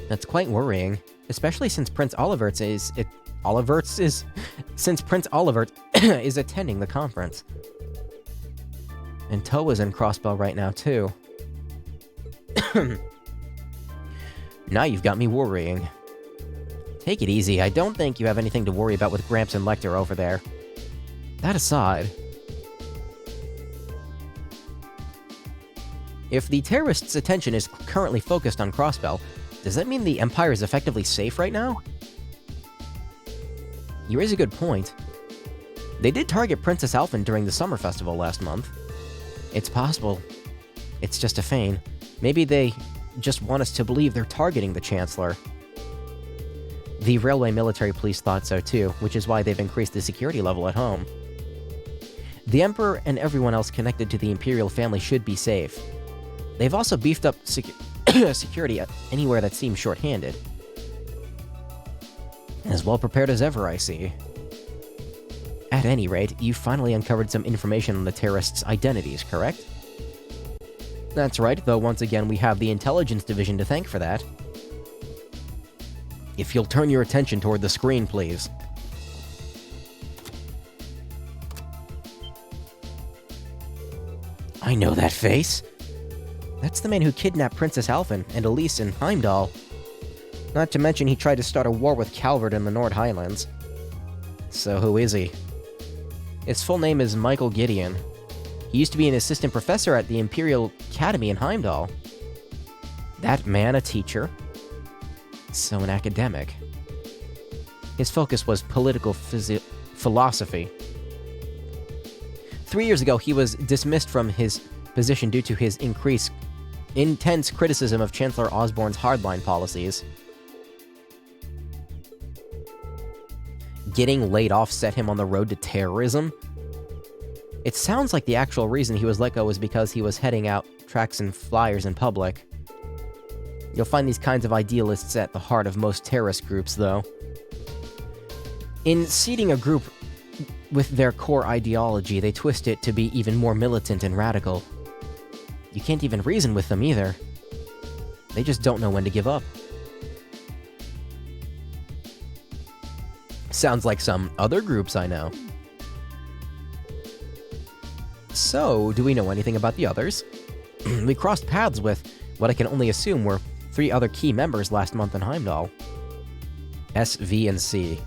That's quite worrying, especially since Prince Olivert is attending the conference. And Towa's in Crossbell right now, too. Now you've got me worrying. Take it easy, I don't think you have anything to worry about with Gramps and Lecter over there. That aside... If the terrorists' attention is currently focused on Crossbell, does that mean the Empire is effectively safe right now? You raise a good point. They did target Princess Alphen during the Summer Festival last month. It's possible. It's just a feign. Maybe they just want us to believe they're targeting the Chancellor. The Railway Military Police thought so too, which is why they've increased the security level at home. The Emperor and everyone else connected to the Imperial family should be safe. They've also beefed up security anywhere that seems short-handed. As well prepared as ever, I see. At any rate, you finally uncovered some information on the terrorists' identities, correct? That's right, though once again we have the Intelligence Division to thank for that. If you'll turn your attention toward the screen, please. I know that face. That's the man who kidnapped Princess Alphen and Elise in Heimdall. Not to mention he tried to start a war with Calvard in the Nord Highlands. So who is he? His full name is Michael Gideon. He used to be an assistant professor at the Imperial Academy in Heimdall. That man a teacher? So an academic. His focus was political philosophy. 3 years ago, he was dismissed from his position due to his intense criticism of Chancellor Osborne's hardline policies. Getting laid off set him on the road to terrorism? It sounds like the actual reason he was let go was because he was heading out tracts and flyers in public. You'll find these kinds of idealists at the heart of most terrorist groups, though. In seeding a group with their core ideology, they twist it to be even more militant and radical. You can't even reason with them either. They just don't know when to give up. Sounds like some other groups I know. So, do we know anything about the others? We crossed paths with what I can only assume were 3 other key members last month in Heimdall. S, V, and C.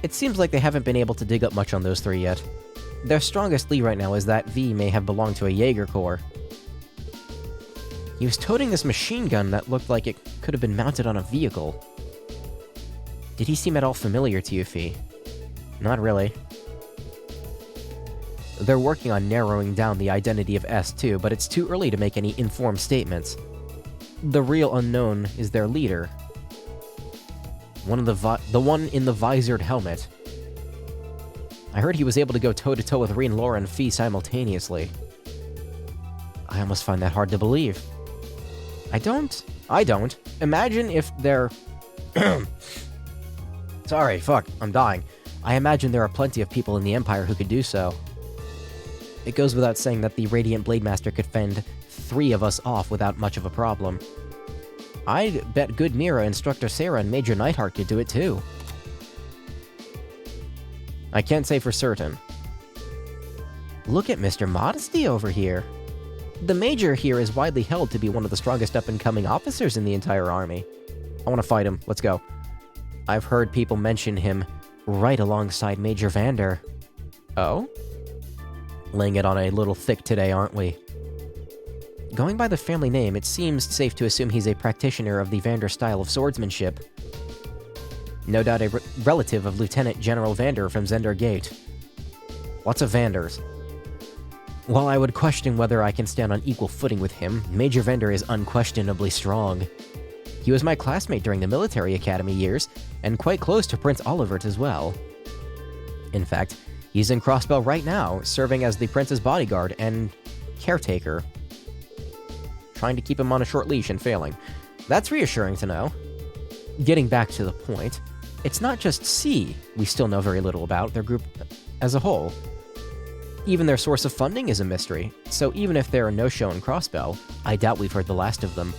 It seems like they haven't been able to dig up much on those 3 yet. Their strongest lead right now is that V may have belonged to a Jaeger Corps. He was toting this machine gun that looked like it could have been mounted on a vehicle. Did he seem at all familiar to you, Fee? Not really. They're working on narrowing down the identity of S2, but it's too early to make any informed statements. The real unknown is their leader. The one in the visored helmet. I heard he was able to go toe-to-toe with Reen, Laura, and Fee simultaneously. I almost find that hard to believe. I don't. Imagine if they're... Sorry, fuck, I'm dying. I imagine there are plenty of people in the Empire who could do so. It goes without saying that the Radiant Blade Master could fend 3 of us off without much of a problem. I'd bet good Mira, Instructor Sarah, and Major Neidhart could do it too. I can't say for certain. Look at Mr. Modesty over here. The Major here is widely held to be one of the strongest up-and-coming officers in the entire army. I want to fight him. Let's go. I've heard people mention him right alongside Major Vander. Oh? Laying it on a little thick today, aren't we? Going by the family name, it seems safe to assume he's a practitioner of the Vander style of swordsmanship. No doubt a relative of Lieutenant General Vander from Zender Gate. Lots of Vanders. While I would question whether I can stand on equal footing with him, Major Vander is unquestionably strong. He was my classmate during the military academy years, and quite close to Prince Olivert as well. In fact, he's in Crossbell right now, serving as the prince's bodyguard and caretaker. Trying to keep him on a short leash and failing. That's reassuring to know. Getting back to the point, it's not just C we still know very little about, their group as a whole. Even their source of funding is a mystery, so even if they're a no-show in Crossbell, I doubt we've heard the last of them.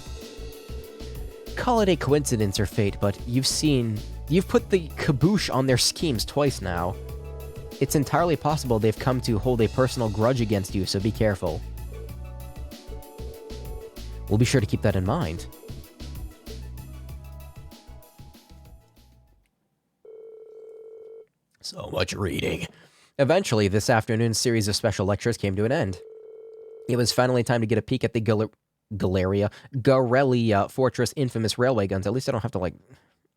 Call it a coincidence or fate, but you've put the kibosh on their schemes twice now. It's entirely possible they've come to hold a personal grudge against you, so be careful. We'll be sure to keep that in mind. So much reading. Eventually, this afternoon's series of special lectures came to an end. It was finally time to get a peek at the Garrelia Fortress infamous railway guns. At least I don't have to, like...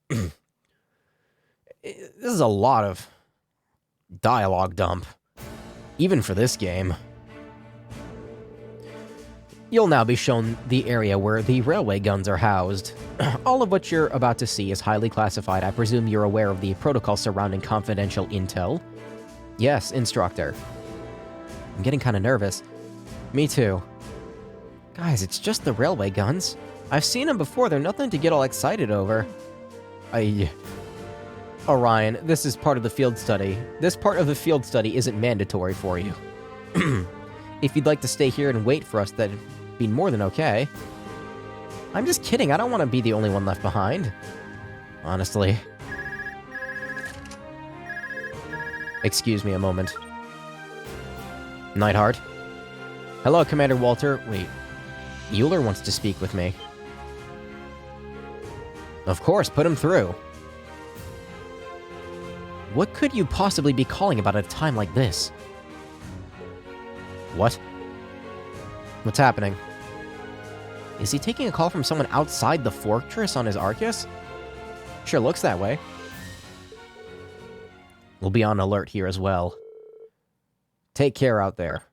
This is a lot of dialogue dump. Even for this game. You'll now be shown the area where the railway guns are housed. All of what you're about to see is highly classified. I presume you're aware of the protocol surrounding confidential intel? Yes, Instructor. I'm getting kind of nervous. Me too. Guys, it's just the railway guns. I've seen them before, they're nothing to get all excited over. Orion, this is part of the field study. This part of the field study isn't mandatory for you. If you'd like to stay here and wait for us, that'd be more than okay. I'm just kidding, I don't want to be the only one left behind. Honestly. Excuse me a moment. Neidhart? Hello, Commander Walter. Wait. Euler wants to speak with me. Of course, put him through. What could you possibly be calling about at a time like this? What? What's happening? Is he taking a call from someone outside the fortress on his Arcus? Sure looks that way. We'll be on alert here as well. Take care out there.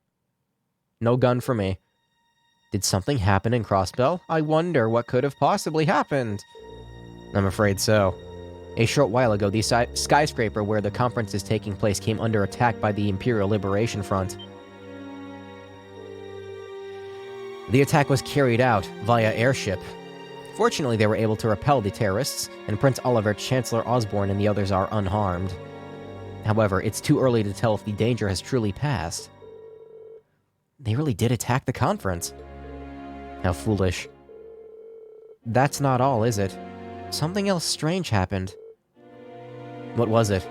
No gun for me. Did something happen in Crossbell? I wonder what could have possibly happened. I'm afraid so. A short while ago, the skyscraper where the conference is taking place came under attack by the Imperial Liberation Front. The attack was carried out via airship. Fortunately, they were able to repel the terrorists, and Prince Oliver, Chancellor Osborne, and the others are unharmed. However, it's too early to tell if the danger has truly passed. They really did attack the conference. How foolish. That's not all, is it? Something else strange happened. What was it?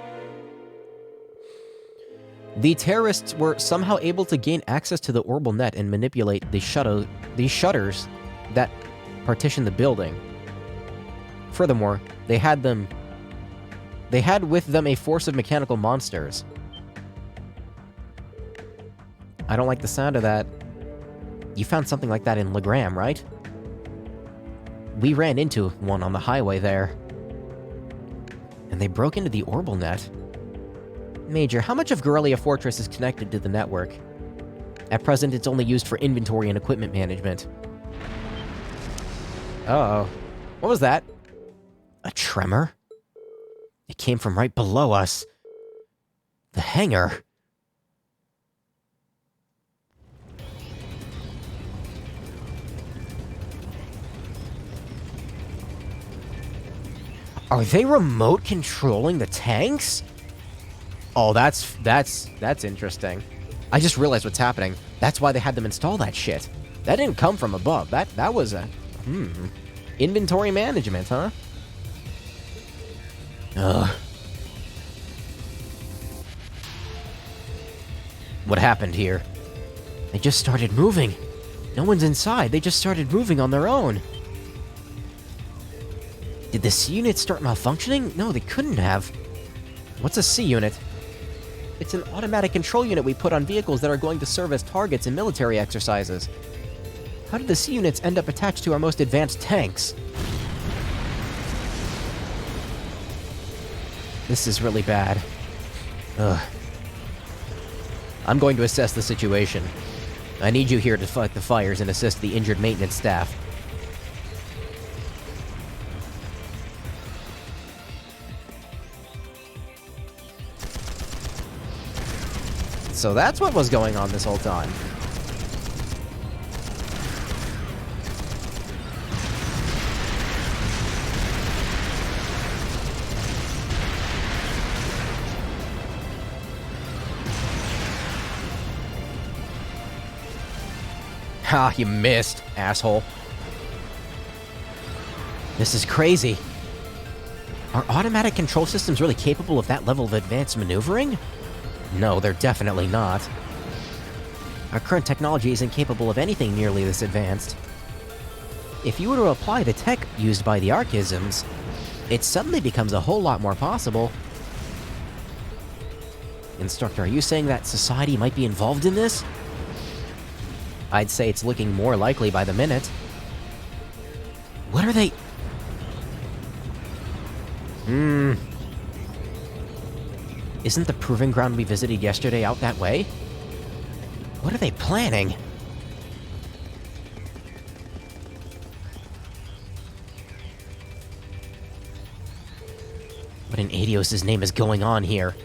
The terrorists were somehow able to gain access to the orbital net and manipulate the shutters that partition the building. Furthermore, they had with them a force of mechanical monsters. I don't like the sound of that. You found something like that in Legram, right? We ran into one on the highway there. And they broke into the orbital net. Major, how much of Corellia Fortress is connected to the network? At present, it's only used for inventory and equipment management. Uh-oh. What was that? A tremor? It came from right below us. The hangar. Are they remote controlling the tanks? Oh, that's interesting. I just realized what's happening. That's why they had them install that shit. That didn't come from above. That was a... Inventory management, huh? Ugh. What happened here? They just started moving. No one's inside. They just started moving on their own. Did the C unit start malfunctioning? No, they couldn't have. What's a C unit? It's an automatic control unit we put on vehicles that are going to serve as targets in military exercises. How did the C units end up attached to our most advanced tanks? This is really bad. Ugh. I'm going to assess the situation. I need you here to fight the fires and assist the injured maintenance staff. So that's what was going on this whole time. Ha, you missed, asshole. This is crazy. Are automatic control systems really capable of that level of advanced maneuvering? No, they're definitely not. Our current technology isn't capable of anything nearly this advanced. If you were to apply the tech used by the Archisms, it suddenly becomes a whole lot more possible. Instructor, are you saying that society might be involved in this? I'd say it's looking more likely by the minute. What are they... Isn't the proving ground we visited yesterday out that way? What are they planning? What in Adios' name is going on here?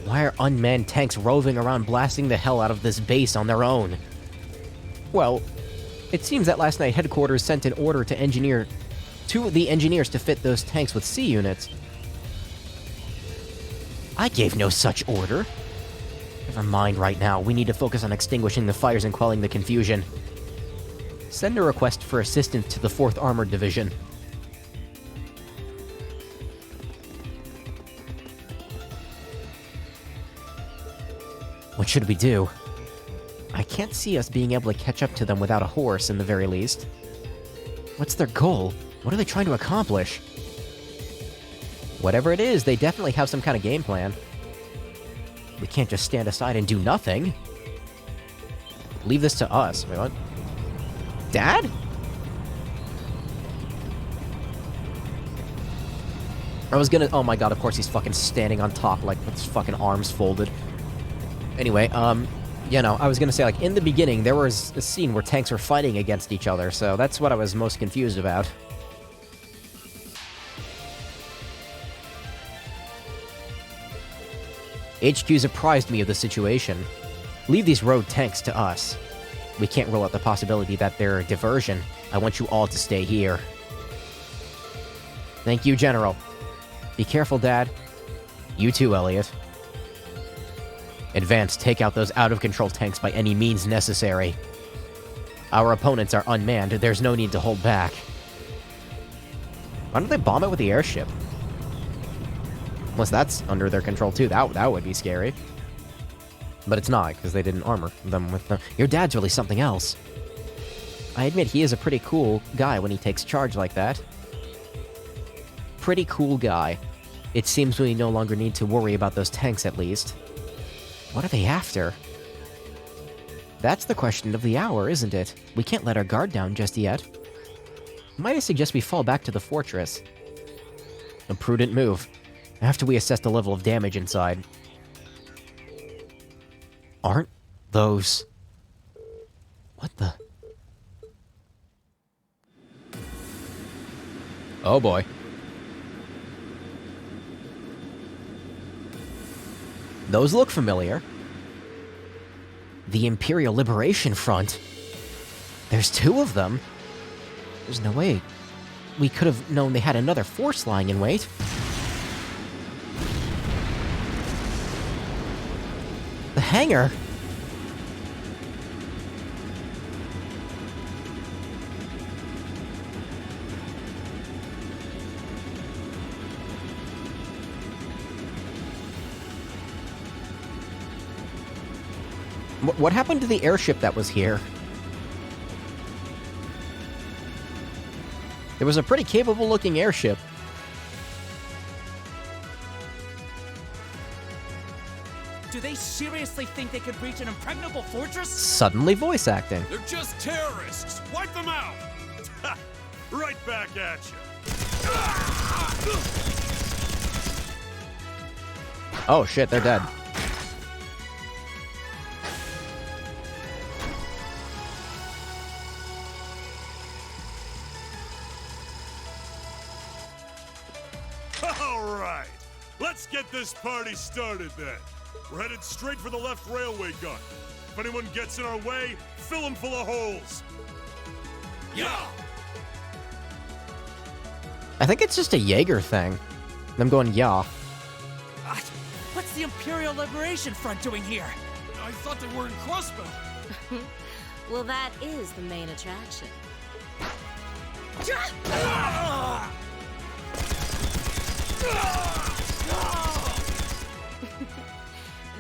Why are unmanned tanks roving around blasting the hell out of this base on their own? Well, it seems that last night headquarters sent an order to the engineers to fit those tanks with C units. I gave no such order. Never mind right now. We need to focus on extinguishing the fires and quelling the confusion. Send a request for assistance to the 4th Armored Division. What should we do? I can't see us being able to catch up to them without a horse, in the very least. What's their goal? What are they trying to accomplish? Whatever it is, they definitely have some kind of game plan. We can't just stand aside and do nothing. Leave this to us. Wait, what? Dad? I was gonna... Oh my god, of course he's fucking standing on top, like, with his fucking arms folded. Anyway, you know, I was gonna say, like, in the beginning, there was a scene where tanks were fighting against each other, so that's what I was most confused about. HQ's apprised me of the situation. Leave these road tanks to us. We can't rule out the possibility that they're a diversion. I want you all to stay here. Thank you, General. Be careful, Dad. You too, Elliot. Advance, take out those out-of-control tanks by any means necessary. Our opponents are unmanned, there's no need to hold back. Why don't they bomb it with the airship? Unless that's under their control too, that would be scary. But it's not, because they didn't armor them with the... Your dad's really something else. I admit he is a pretty cool guy when he takes charge like that. Pretty cool guy. It seems we no longer need to worry about those tanks, at least. What are they after? That's the question of the hour, isn't it? We can't let our guard down just yet. Might I suggest we fall back to the fortress? A prudent move, after we assess the level of damage inside. Aren't those... What the... Oh boy. Those look familiar. The Imperial Liberation Front. There's two of them. There's no way. We could have known they had another force lying in wait. The hangar. What happened to the airship that was here? It was a pretty capable-looking airship. Do they seriously think they could breach an impregnable fortress? Suddenly voice acting. They're just terrorists! Wipe them out! Right back at you. Oh shit, they're dead. Let's get this party started then. We're headed straight for the left railway gun. If anyone gets in our way, fill them full of holes. Yeah! I think it's just a Jaeger thing. Them going, yeah. What's the Imperial Liberation Front doing here? I thought they were in Crossbow. Well, that is the main attraction.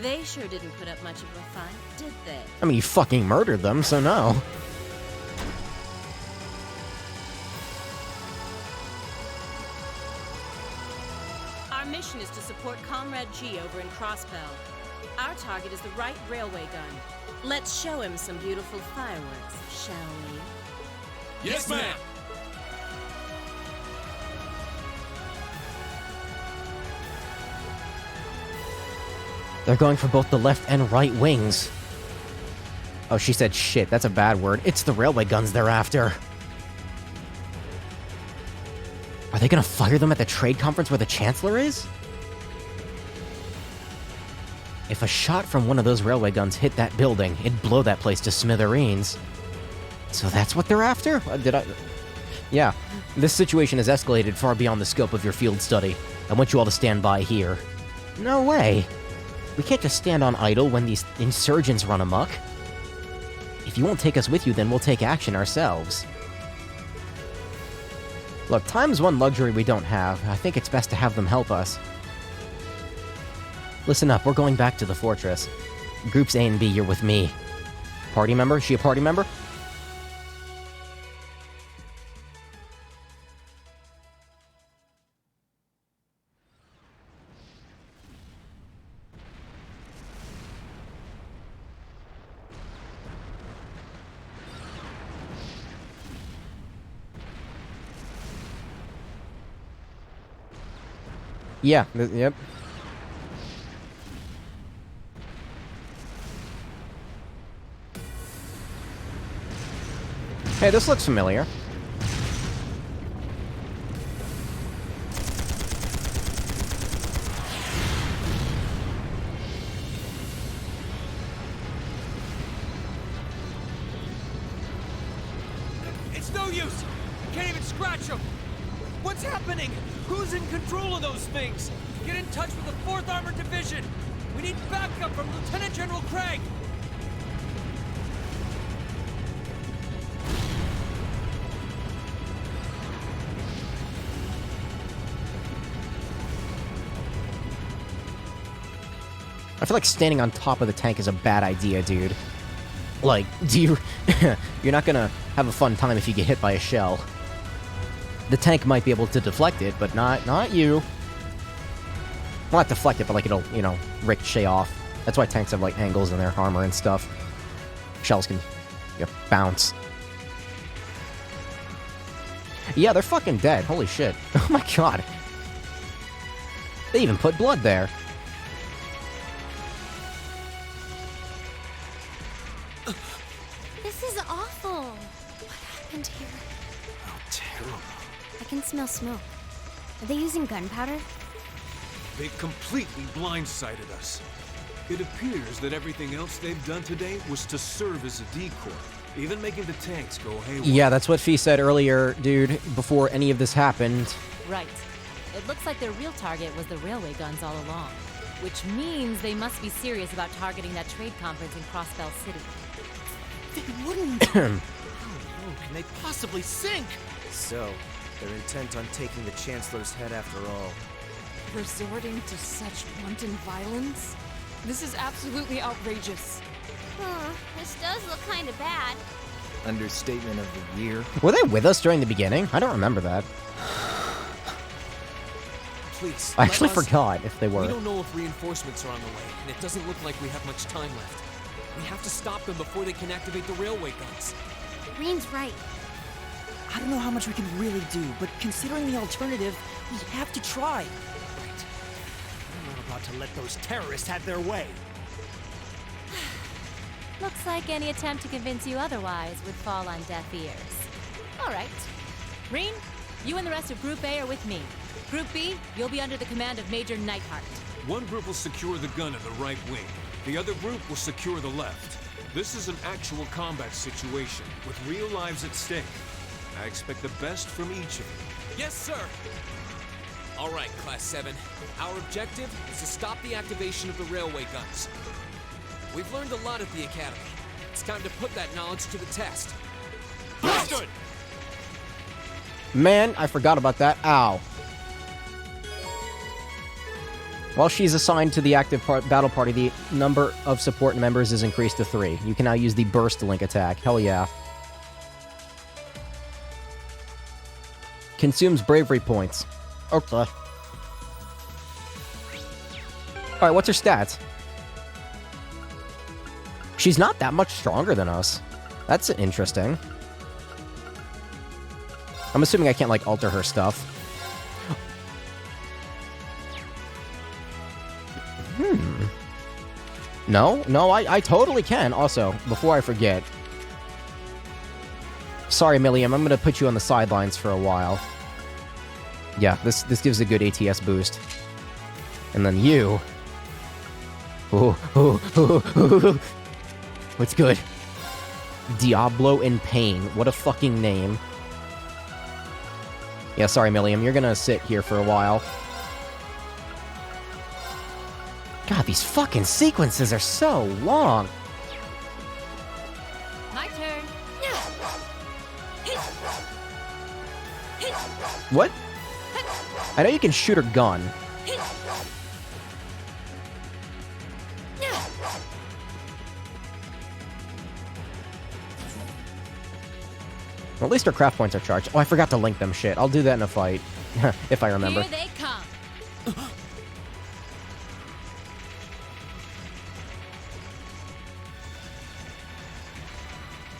They sure didn't put up much of a fight, did they? I mean, you fucking murdered them, so no. Our mission is to support Comrade G over in Crossbell. Our target is the right railway gun. Let's show him some beautiful fireworks, shall we? Yes, ma'am! They're going for both the left and right wings. Oh, she said shit. That's a bad word. It's the railway guns they're after. Are they gonna fire them at the trade conference where the Chancellor is? If a shot from one of those railway guns hit that building, it'd blow that place to smithereens. So that's what they're after? Yeah. This situation has escalated far beyond the scope of your field study. I want you all to stand by here. No way. We can't just stand on idle when these insurgents run amok. If you won't take us with you, then we'll take action ourselves. Look, time's one luxury we don't have. I think it's best to have them help us. Listen up, we're going back to the fortress. Groups A and B, you're with me. Party member? Is she a party member? Yeah, yep. Hey, this looks familiar. It's no use! Can't even scratch them! What's happening? Who's in control of those things? Get in touch with the 4th Armored Division! We need backup from Lieutenant General Craig! I feel like standing on top of the tank is a bad idea, dude. Like, you're not gonna have a fun time if you get hit by a shell. The tank might be able to deflect it, but not you. Well, not deflect it, but like it'll, ricochet off. That's why tanks have like angles in their armor and stuff. Shells can bounce. Yeah, they're fucking dead. Holy shit. Oh my god. They even put blood there. This is awful. What happened here? How terrible. I can smell smoke. Are they using gunpowder? They completely blindsided us. It appears that everything else they've done today was to serve as a decoy, even making the tanks go haywire. Yeah, that's what Fee said earlier, dude, before any of this happened. Right. It looks like their real target was the railway guns all along, which means they must be serious about targeting that trade conference in Crossbell City. They wouldn't! How low can they possibly sink? So, they're intent on taking the Chancellor's head after all. Resorting to such wanton violence? This is absolutely outrageous. This does look kind of bad. Understatement of the year. Were they with us during the beginning? I don't remember that. Please, I actually let us- forgot if they were. We don't know if reinforcements are on the way, and it doesn't look like we have much time left. We have to stop them before they can activate the railway guns. Green's right. I don't know how much we can really do, but considering the alternative, we have to try. Right. We're not about to let those terrorists have their way. Looks like any attempt to convince you otherwise would fall on deaf ears. All right. Reen, you and the rest of Group A are with me. Group B, you'll be under the command of Major Neidhart. One group will secure the gun in the right wing. The other group will secure the left. This is an actual combat situation, with real lives at stake. I expect the best from each of you. Yes, sir! All right, Class 7. Our objective is to stop the activation of the railway guns. We've learned a lot at the Academy. It's time to put that knowledge to the test. Understood! Man, I forgot about that. Ow. While she's assigned to the active battle party, the number of support members is increased to 3. You can now use the burst link attack. Hell yeah. Consumes bravery points. Okay. Alright, what's her stats? She's not that much stronger than us. That's interesting. I'm assuming I can't, like, alter her stuff. No, I totally can. Also, before I forget. Sorry, Milliam, I'm gonna put you on the sidelines for a while. Yeah, this gives a good ATS boost. And then you... Ooh. What's good? Diablo in Pain. What a fucking name. Yeah, sorry, Milliam, you're gonna sit here for a while. God, these fucking sequences are so long. My turn. What? I know you can shoot her gun. Well, at least her craft points are charged. Oh, I forgot to link them. Shit. I'll do that in a fight. If I remember. Here they come.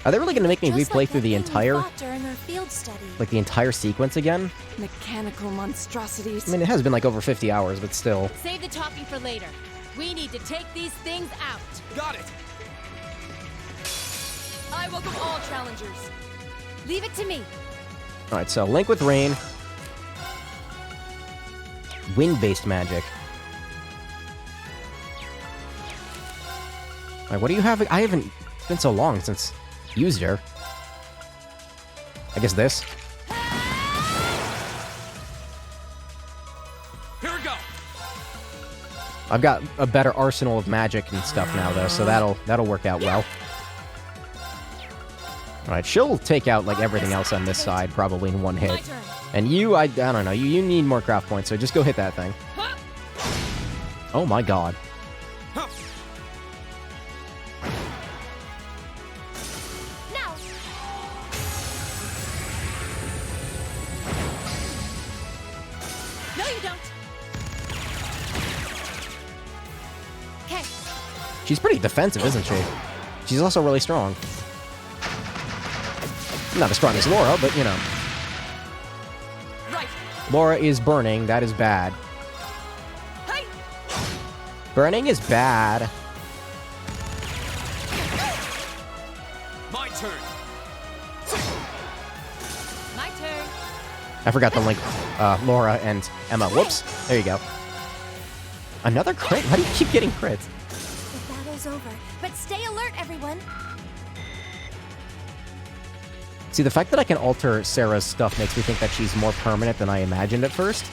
Are they really gonna make me Just replay like through the that thing we entire... fought during our field study. Like, the entire sequence again? Mechanical monstrosities. I mean, it has been like over 50 hours, but still. Save the talking for later. We need to take these things out. Got it! I welcome all challengers. Leave it to me. Alright, so Link with Rain. Wind-based magic. Alright, what do you have? I haven't... It's been so long since I used her. I guess this? Here we go! I've got a better arsenal of magic and stuff now, though, so that'll work out well. Alright, she'll take out, like, everything else on this side, probably in one hit. And you, I don't know, you need more craft points, so just go hit that thing. Oh my god. No, you don't. Okay. She's pretty defensive, isn't she? She's also really strong. Not as strong as Laura, but, you know. Right. Laura is burning. That is bad. Hey. Burning is bad. My turn. My turn. I forgot to link Laura and Emma. Whoops. There you go. Another crit? Why do you keep getting crits? The battle's over, but stay alert, everyone. See, the fact that I can alter Sarah's stuff makes me think that she's more permanent than I imagined at first,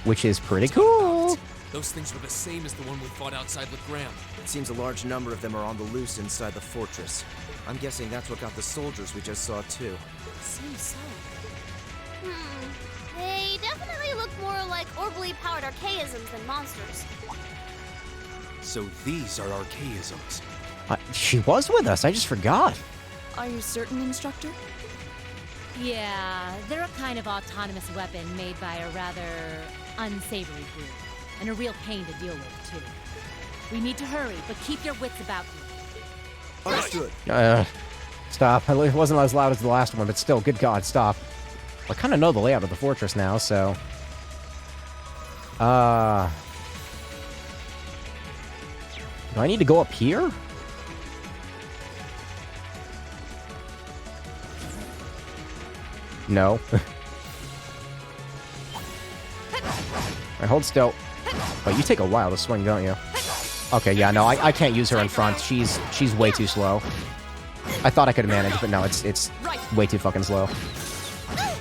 which is pretty cool. Those things were the same as the one we fought outside with Graham. It seems a large number of them are on the loose inside the fortress. I'm guessing that's what got the soldiers we just saw, too. Seems so. They definitely look more like orbally powered archaisms than monsters. So these are archaisms. She was with us. I just forgot. Are you certain, Instructor? Yeah, they're a kind of autonomous weapon made by a rather unsavory group. And a real pain to deal with, too. We need to hurry, but keep your wits about you. Understood. Stop. It wasn't as loud as the last one, but still, good God, stop. I kind of know the layout of the fortress now, so... Do I need to go up here? No. Alright, hold still. But you take a while to swing, don't you? Okay, yeah, no, I can't use her in front. She's way too slow. I thought I could manage, but no, it's way too fucking slow. Okay.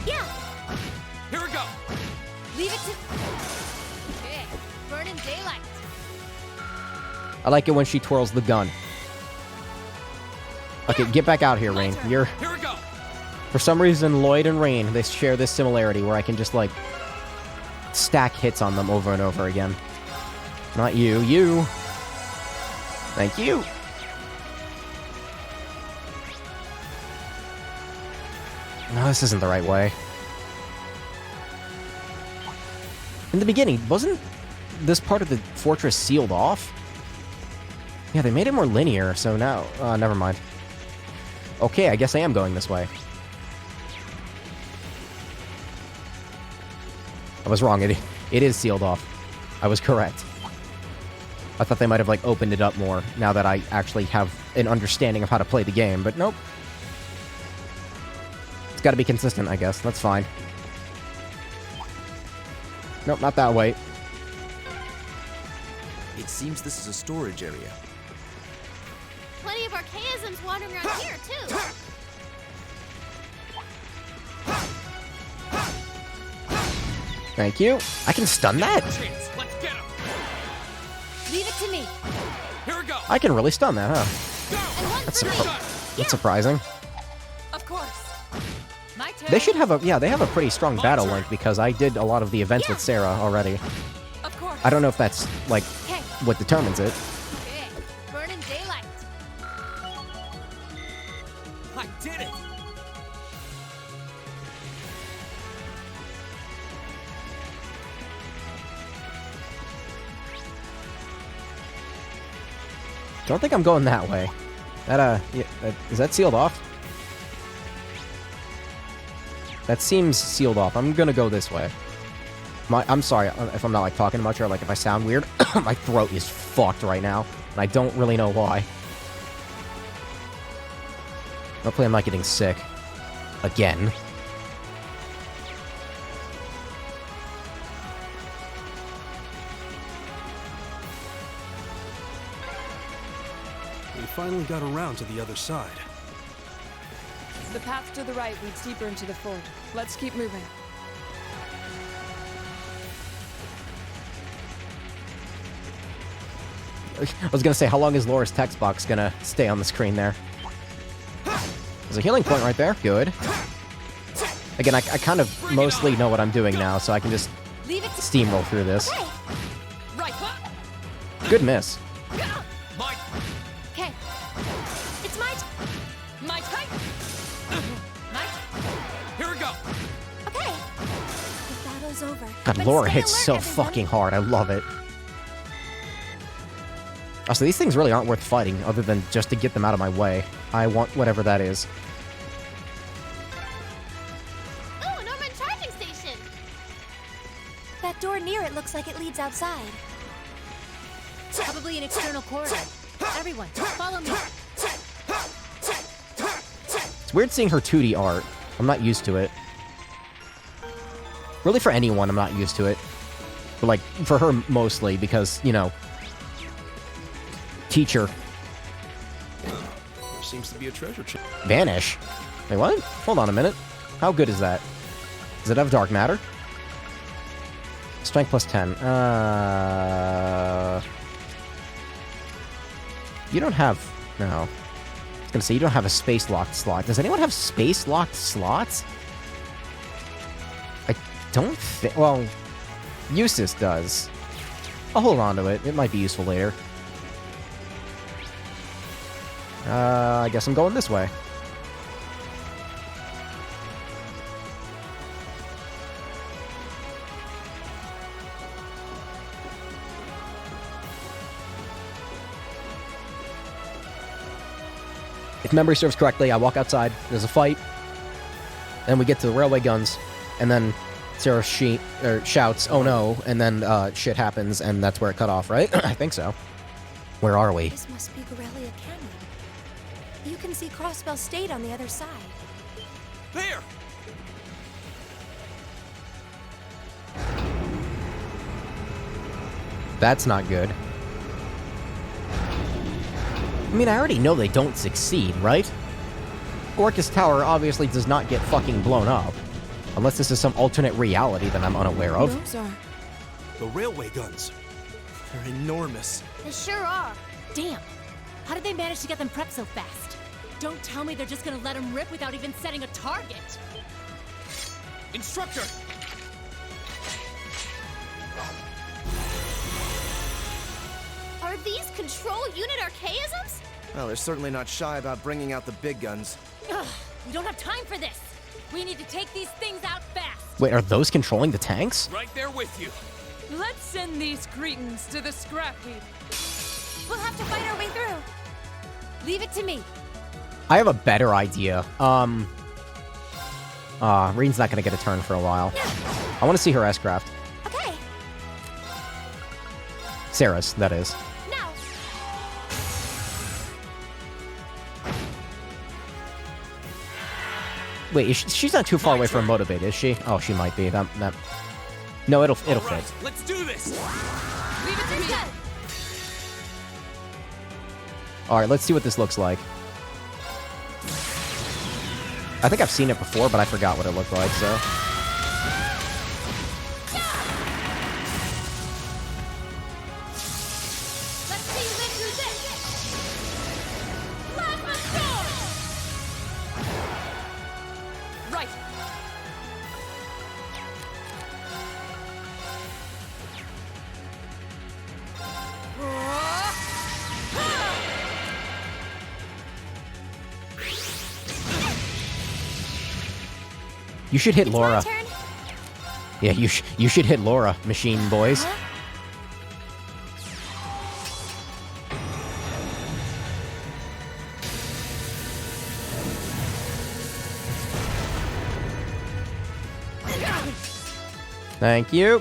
Yeah. Here we go. Leave it to. Okay. Burning daylight. I like it when she twirls the gun. Okay, get back out here, Rain. Here we go. For some reason, Lloyd and Rain, they share this similarity where I can just, like, stack hits on them over and over again. Not you. You. Thank you. No, this isn't the right way. In the beginning, wasn't this part of the fortress sealed off? Yeah, they made it more linear, so now... never mind. Okay, I guess I am going this way. I was wrong. It is sealed off. I was correct. I thought they might have, like, opened it up more now that I actually have an understanding of how to play the game, but nope. It's gotta be consistent, I guess. That's fine. Nope, not that way. It seems this is a storage area. Plenty of archaisms wandering around here, too. Thank you. I can stun that? Let's get him. Leave it to me. Here we go. I can really stun that, huh? That's surprising. Of course. My turn. They should have a... Yeah, they have a pretty strong battle link because I did a lot of the events with Sarah already. Of course. I don't know if that's, like, what determines it. Okay. Burning daylight. I did it. Don't think I'm going that way. That, yeah, is that sealed off? That seems sealed off. I'm gonna go this way. I'm sorry if I'm not, like, talking much or, like, if I sound weird. My throat is fucked right now, and I don't really know why. Hopefully I'm not getting sick. Again. We finally got around to the other side. The path to the right leads deeper into the fort. Let's keep moving. I was gonna say, how long is Laura's text box gonna stay on the screen there? There's a healing point right there. Good. Again, I kind of mostly know what I'm doing now, so I can just steamroll through this. Good miss. Okay. It's my turn. Here we go. Okay. The battle's over. God, But Laura stay hits alert, so everyone. fucking hard. I love it. Also, these things really aren't worth fighting, other than just to get them out of my way. I want whatever that is. Ooh, Norman charging station. That door near it looks like it leads outside. Probably an external corridor. Everyone, follow me. It's weird seeing her 2D art. I'm not used to it. Really, for anyone, I'm not used to it. But, like, for her mostly, because, you know, teacher. There seems to be a treasure chest. Vanish? Wait, what? Hold on a minute. How good is that? Does it have dark matter? Strength plus 10. You don't have... No. I was gonna say, you don't have a space-locked slot. Does anyone have space-locked slots? I don't think... Well, Eustace does. I'll hold on to it. It might be useful later. I guess I'm going this way. If memory serves correctly, I walk outside, there's a fight, then we get to the railway guns, and then Sarah shouts, "Oh no," and then shit happens, and that's where it cut off, right? I think so. Where are we? This must be Gorelia Canyon. You can see Crossbell State on the other side. There! That's not good. I mean, I already know they don't succeed, right? Orcus Tower obviously does not get fucking blown up. Unless this is some alternate reality that I'm unaware of. Those are... The railway guns. They're enormous. They sure are. Damn. How did they manage to get them prepped so fast? Don't tell me they're just gonna let them rip without even setting a target. Instructor! Are these control unit archaisms? Well, they're certainly not shy about bringing out the big guns. Ugh, we don't have time for this. We need to take these things out fast. Wait, are those controlling the tanks? Right there with you. Let's send these cretins to the scrap heap. We'll have to fight our way through. Leave it to me. I have a better idea. Reen's not gonna get a turn for a while. I want to see her S-craft. Okay. Sarah's, that is. Now. Wait, she's not too far away from Motivate, is she? Oh, she might be. That... No, it'll All right, fit. let's do this. Leave it to me. Alright, let's see what this looks like. I think I've seen it before, but I forgot what it looked like, so... Let's see you live through this. Plasma sword! Right. You should hit It's Laura. my turn. Yeah, you should hit Laura, machine boys. Huh? Thank you.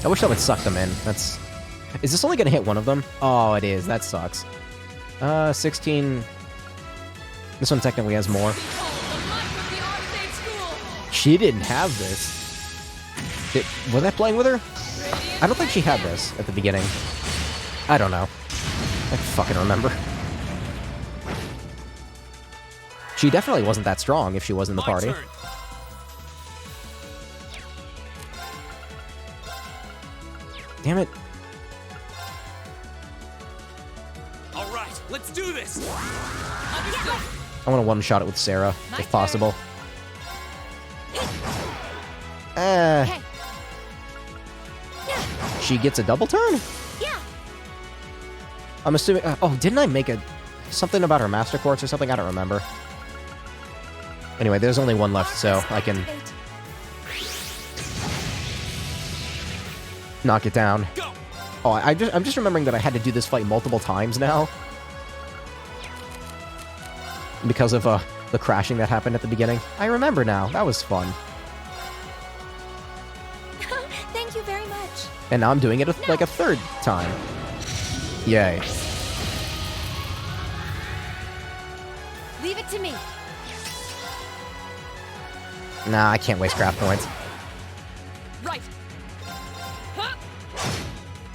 I wish I would suck them in. That's... Is this only gonna hit one of them? Oh, it is. That sucks. 16... This one technically has more. She didn't have this. Was I playing with her? I don't think she had this at the beginning. I don't know. I fucking remember. She definitely wasn't that strong if she was in the party. Turn. Damn it. All right, let's do this. I want to one-shot it with Sarah, if possible. She gets a double turn? Yeah. I'm assuming... oh, didn't I make something about her Master Quartz or something? I don't remember. Anyway, there's only one left, so I can... knock it down. Oh, I'm just remembering that I had to do this fight multiple times now. Because of the crashing that happened at the beginning. I remember now. That was fun. Thank you very much. And now I'm doing it like a third time. Yay. Leave it to me. Nah, I can't waste craft points. Right.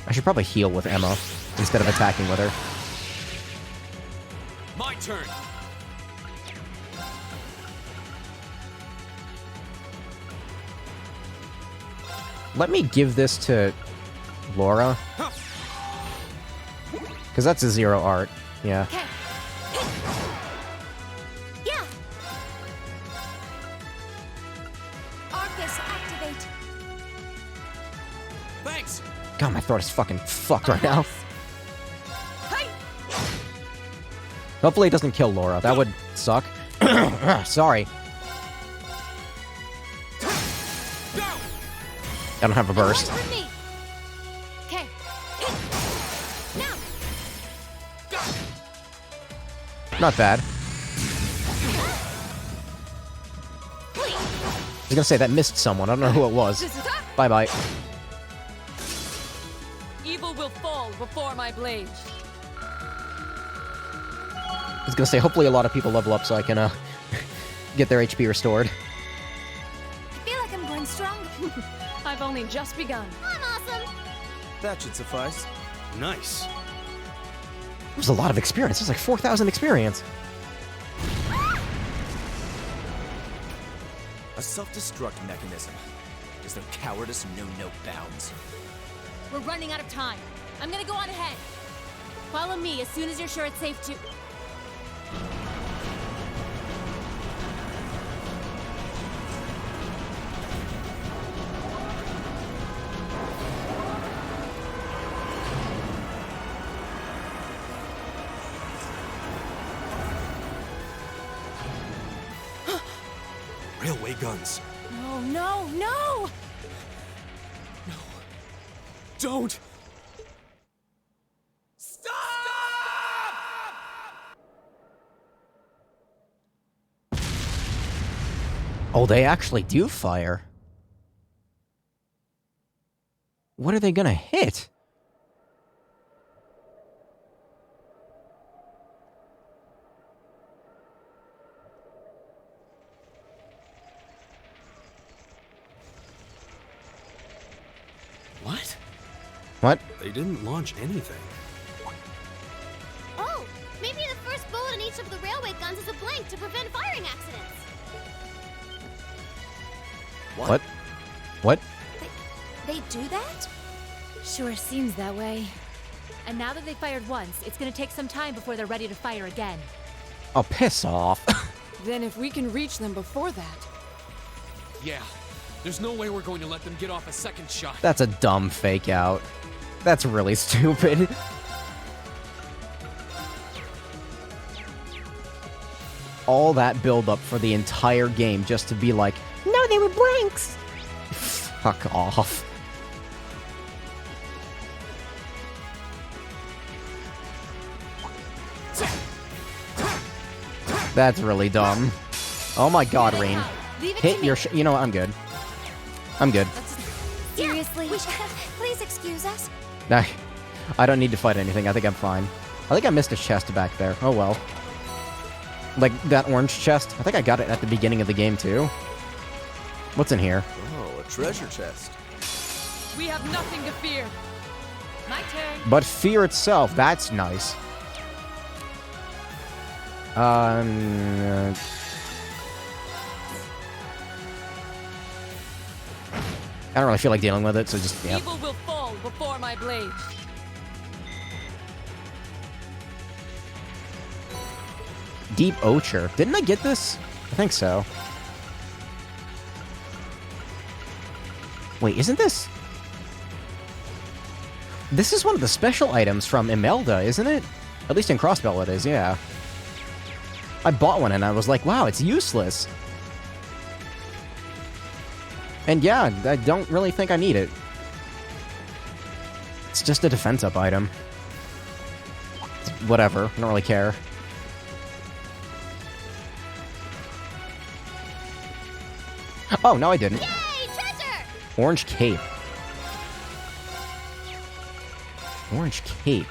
I should probably heal with Emma instead of attacking with her. My turn. Let me give this to Laura. Because that's a 0 art. Yeah. Yeah. Arcus, activate. Thanks. God, my throat is fucking fucked right now. Hopefully it doesn't kill Laura. That would suck. Sorry. I don't have a burst. Okay. Now. Not bad. I was gonna say that missed someone. I don't know who it was. Bye-bye. Evil will fall before my blade. I was gonna say, hopefully a lot of people level up so I can, get their HP restored. I feel like I'm going strong. I've only just begun. I'm awesome. That should suffice. Nice. That was a lot of experience. It was like 4,000 experience. A self-destruct mechanism. Is there cowardice know no bounds? We're running out of time. I'm gonna go on ahead. Follow me as soon as you're sure it's safe to... Railway guns. No, no, no! Don't! Oh, they actually do fire. What are they gonna hit? What? What? They didn't launch anything. Oh, maybe the first bullet in each of the railway guns is a blank to prevent firing accidents. What? What? They do that? Sure seems that way. And now that they fired once, it's gonna take some time before they're ready to fire again. Oh, piss off. Then if we can reach them before that... Yeah. There's no way we're going to let them get off a second shot. That's a dumb fake out. That's really stupid. All that build up for the entire game just to be like, no, they were blanks. Fuck off. That's really dumb. Oh my god, Rain. Hit your you know what, I'm good. I'm good. Seriously? Please excuse us. Nah, I don't need to fight anything. I think I'm fine. I think I missed a chest back there. Oh well. Like, that orange chest. I think I got it at the beginning of the game, too. What's in here? Oh, a treasure chest. We have nothing to fear. My turn. But fear itself, that's nice. I don't really feel like dealing with it, so just, yeah. Evil will fall before my blade. Deep Ochre. Didn't I get this? I think so. Wait, isn't this... This is one of the special items from Imelda, isn't it? At least in Crossbell it is, yeah. I bought one and I was like, wow, it's useless. And yeah, I don't really think I need it. It's just a defense-up item. Whatever, I don't really care. Oh, no I didn't. Yay, treasure! Orange Cape. Orange Cape.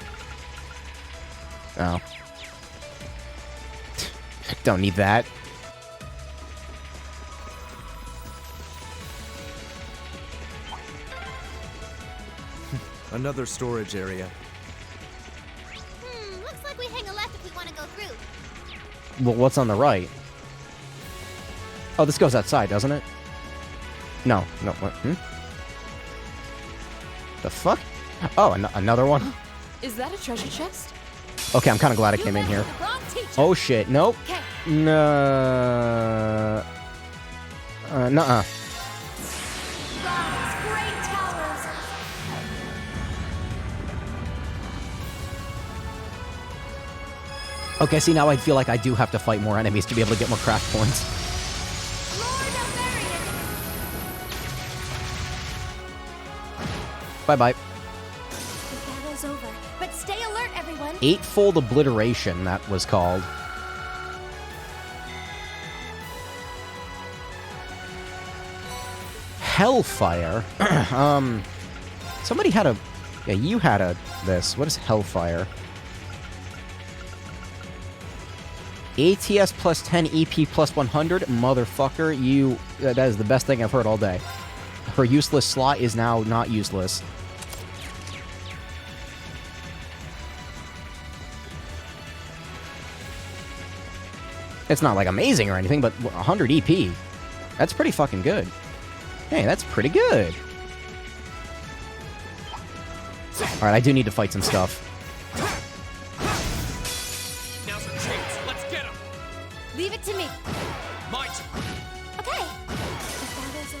Oh. Don't need that. Another storage area. Looks like we hang a left if we want to go through. Well, what's on the right? Oh, this goes outside, doesn't it? No, no, what? The fuck? Oh, another one? Is that a treasure chest? Okay, I'm kind of glad I came in here. Oh shit, nope. No. Nuh-uh. Okay, see, now I feel like I do have to fight more enemies to be able to get more craft points. Bye-bye. The battle's over, but stay alert, everyone. Eightfold Obliteration, that was called. Hellfire. Somebody had a... Yeah, you had a... This. What is Hellfire? ATS plus 10, EP plus 100. Motherfucker, you... That is the best thing I've heard all day. Her useless slot is now not useless. It's not like amazing or anything, but 100 EP. That's pretty fucking good. Hey, that's pretty good. Alright, I do need to fight some stuff. Now's our chance. Let's get him. Leave it to me. My turn. Okay. The battle's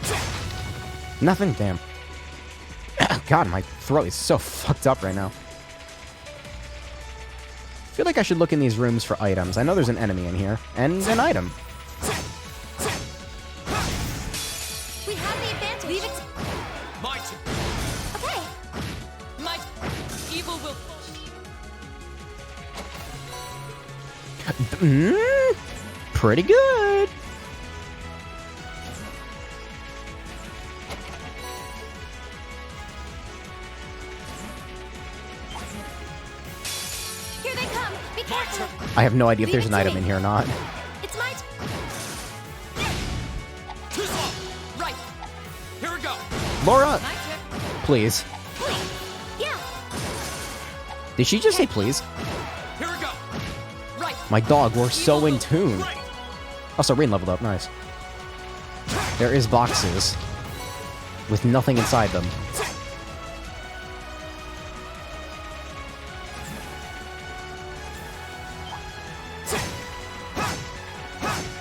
over. Nothing? Damn. God, my throat is so fucked up right now. I feel like I should look in these rooms for items. I know there's an enemy in here. And an item. We have the advantage. Leave it. My turn. Okay. My evil will. Pretty good. Here they come. Be careful. I have no idea if Leave there's it an to item me. in here or not. It's my Too slow. Right. Here we go. Laura! My turn. Please. Yeah. Did she just say please? Here we go. Right. My dog, we're so in tune. Also, Rain leveled up. Nice. There is boxes with nothing inside them.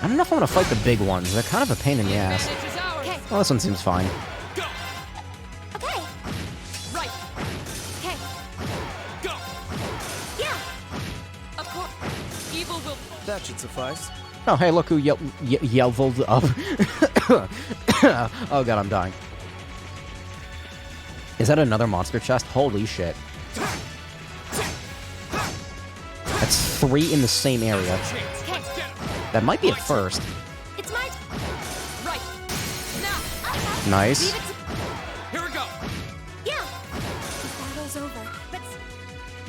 I don't know if I want to fight the big ones. They're kind of a pain in the ass. Advantage is ours. Okay. Well, this one seems fine. Go. Okay. Right. Okay. Go. Yeah. Of course. Evil will. That should suffice. Oh, hey, look who yelled up. Oh god, I'm dying. Is that another monster chest? Holy shit. That's 3 in the same area. Okay. That might be at first. It's my. Right. Now. Nice. Leave it to. Here we go. Yeah. The battle's over, but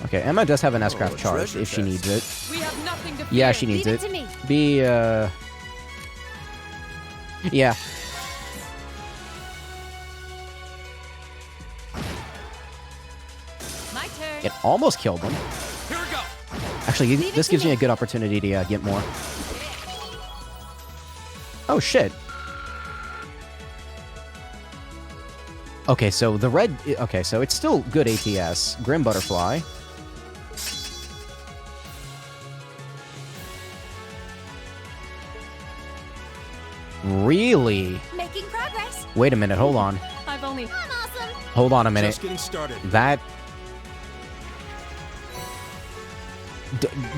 Okay, Emma does have an S-Craft a charged treasure if she chest. needs it. We have nothing to fear. Yeah, she needs Leave it it. to me. Be, Yeah. My turn. It almost killed them. Here we go. Actually, Leave it this to gives me me. a good opportunity to get more. Oh, shit. Okay, so the red... Okay, so it's still good ATS. Grim Butterfly. Really? Making progress. Wait a minute, hold on. I've only... I'm awesome. Hold on a minute. Just getting started. That...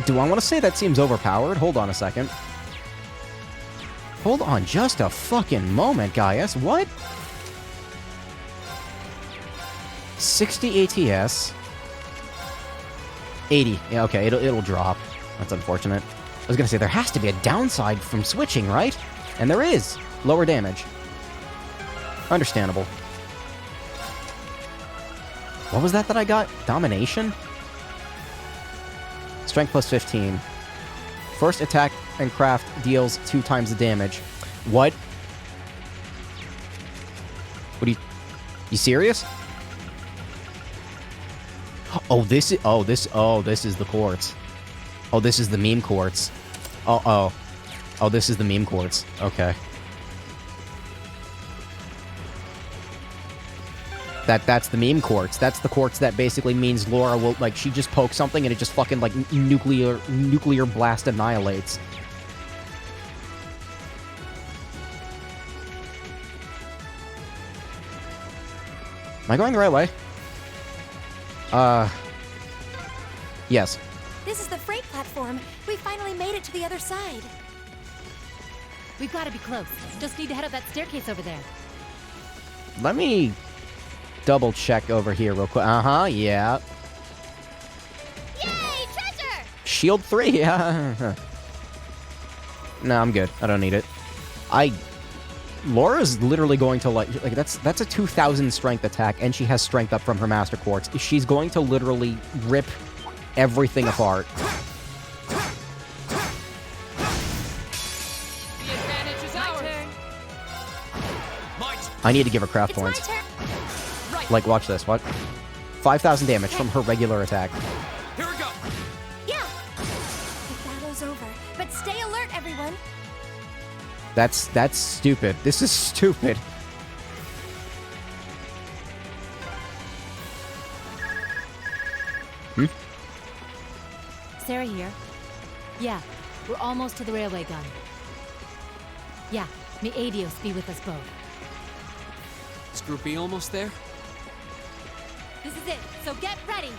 do I want to say that seems overpowered? Hold on a second. Hold on just a fucking moment, Gaius. What? 60 ATS. 80. Yeah, okay, it'll drop. That's unfortunate. I was gonna say, there has to be a downside from switching, right? And there is. Lower damage. Understandable. What was that I got? Domination? Strength plus 15. First attack and craft deals 2 times the damage. What? What are you... You serious? Oh, this is... Oh, this is the quartz. Oh, this is the meme quartz. Oh, this is the meme quartz. Okay. That's the meme quartz. That's the quartz that basically means Laura will, like, she just pokes something and it just fucking, like, nuclear blast annihilates. Am I going the right way? Yes. This is the freight platform. We finally made it to the other side. We've got to be close. Just need to head up that staircase over there. Let me double check over here real quick. Uh-huh, yeah. Yay, treasure! Shield 3, yeah. No, I'm good. I don't need it. Laura's literally going to, like that's a 2,000 strength attack, and she has strength up from her Master Quartz. She's going to literally rip everything apart. The advantage is ours. I need to give her craft points. Like, watch this. What? 5,000 damage from her regular attack. Here we go. Yeah. The battle's over, but stay alert, everyone. That's stupid. This is stupid. Sarah here. Yeah, we're almost to the railway gun. Yeah, may Adios be with us both. Is Group B almost there? This is it, so get ready!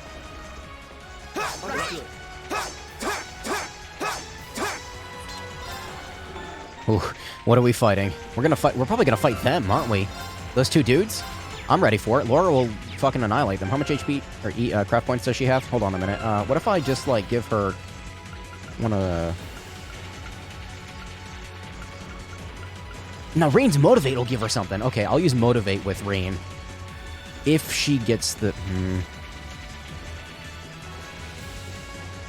Ooh, what are we fighting? We're probably gonna fight them, aren't we? Those two dudes? I'm ready for it. Laura will fucking annihilate them. How much HP or craft points does she have? Hold on a minute. What if I just, like, give her one of the... Now, Rain's Motivate will give her something. Okay, I'll use Motivate with Rain. If she gets the...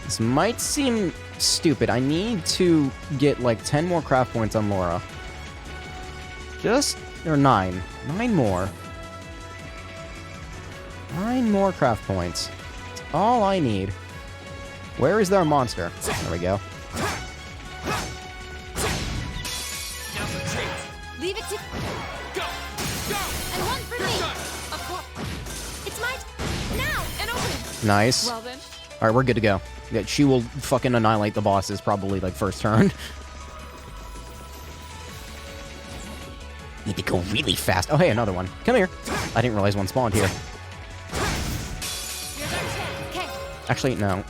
This might seem stupid. I need to get, like, 10 more craft points on Laura. Or 9. 9 more. 9 more craft points. That's all I need. Where is their monster? There we go. Leave it to... Go! Go! And one for me! It's my... Now! An opening! Nice. Well then. Alright, we're good to go. Yeah, she will fucking annihilate the bosses probably, like, first turn. Need to go really fast. Oh, hey, another one. Come here. I didn't realize one spawned here. Okay. Actually, no.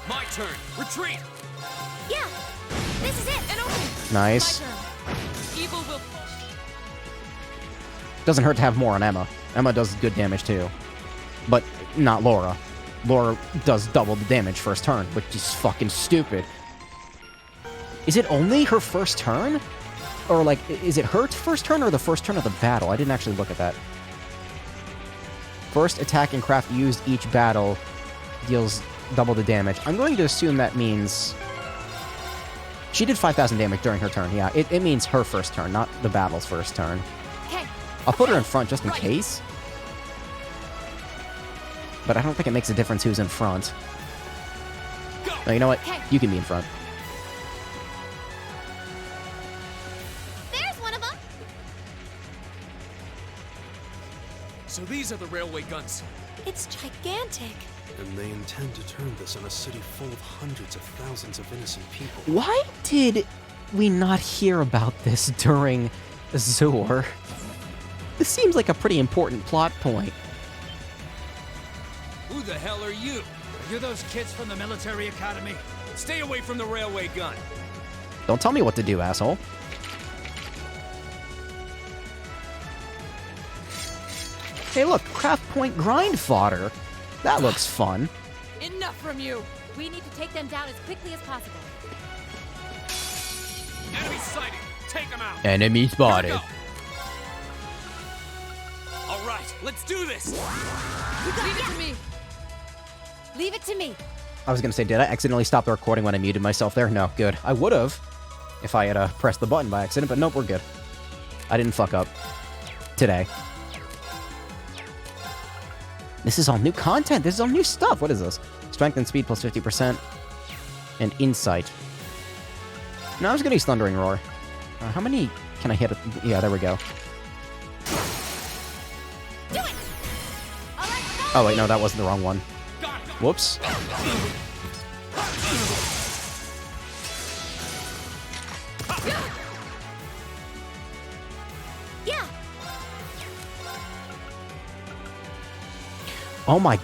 My turn. Retreat. Yeah! This is it! An opening! Nice. My turn. Evil will... Doesn't hurt to have more on Emma. Emma does good damage too. But not Laura. Laura does double the damage first turn, which is fucking stupid. Is it only her first turn? Or, like, is it her first turn or the first turn of the battle? I didn't actually look at that. First attack and craft used each battle deals double the damage. I'm going to assume that means... She did 5,000 damage during her turn, yeah. It means her first turn, not the battle's first turn. Okay. I'll put her in front just in case. But I don't think it makes a difference who's in front. No, you know what? You can be in front. There's one of them! So these are the railway guns. It's gigantic. And they intend to turn this on a city full of hundreds of thousands of innocent people. Why did we not hear about this during Zor? This seems like a pretty important plot point. Who the hell are you? Are you those kids from the military academy? Stay away from the railway gun. Don't tell me what to do, asshole. Hey, look, craft point grind fodder. That looks fun. Enough from you! We need to take them down as quickly as possible. Enemy sighted. Take them out. Enemy spotted. Here we go. All right, let's do this. Leave it to me! Leave it to me. I was gonna say, did I accidentally stop the recording when I muted myself there? No, good. I would have if I had pressed the button by accident, but nope, we're good. I didn't fuck up today. This is all new content. This is all new stuff. What is this? Strength and speed plus 50%. And insight. No, I was gonna use Thundering Roar. How many can I hit? Yeah, there we go. Do it! All right, Oh, wait, no, that wasn't the wrong one. Whoops. Yeah. Oh my...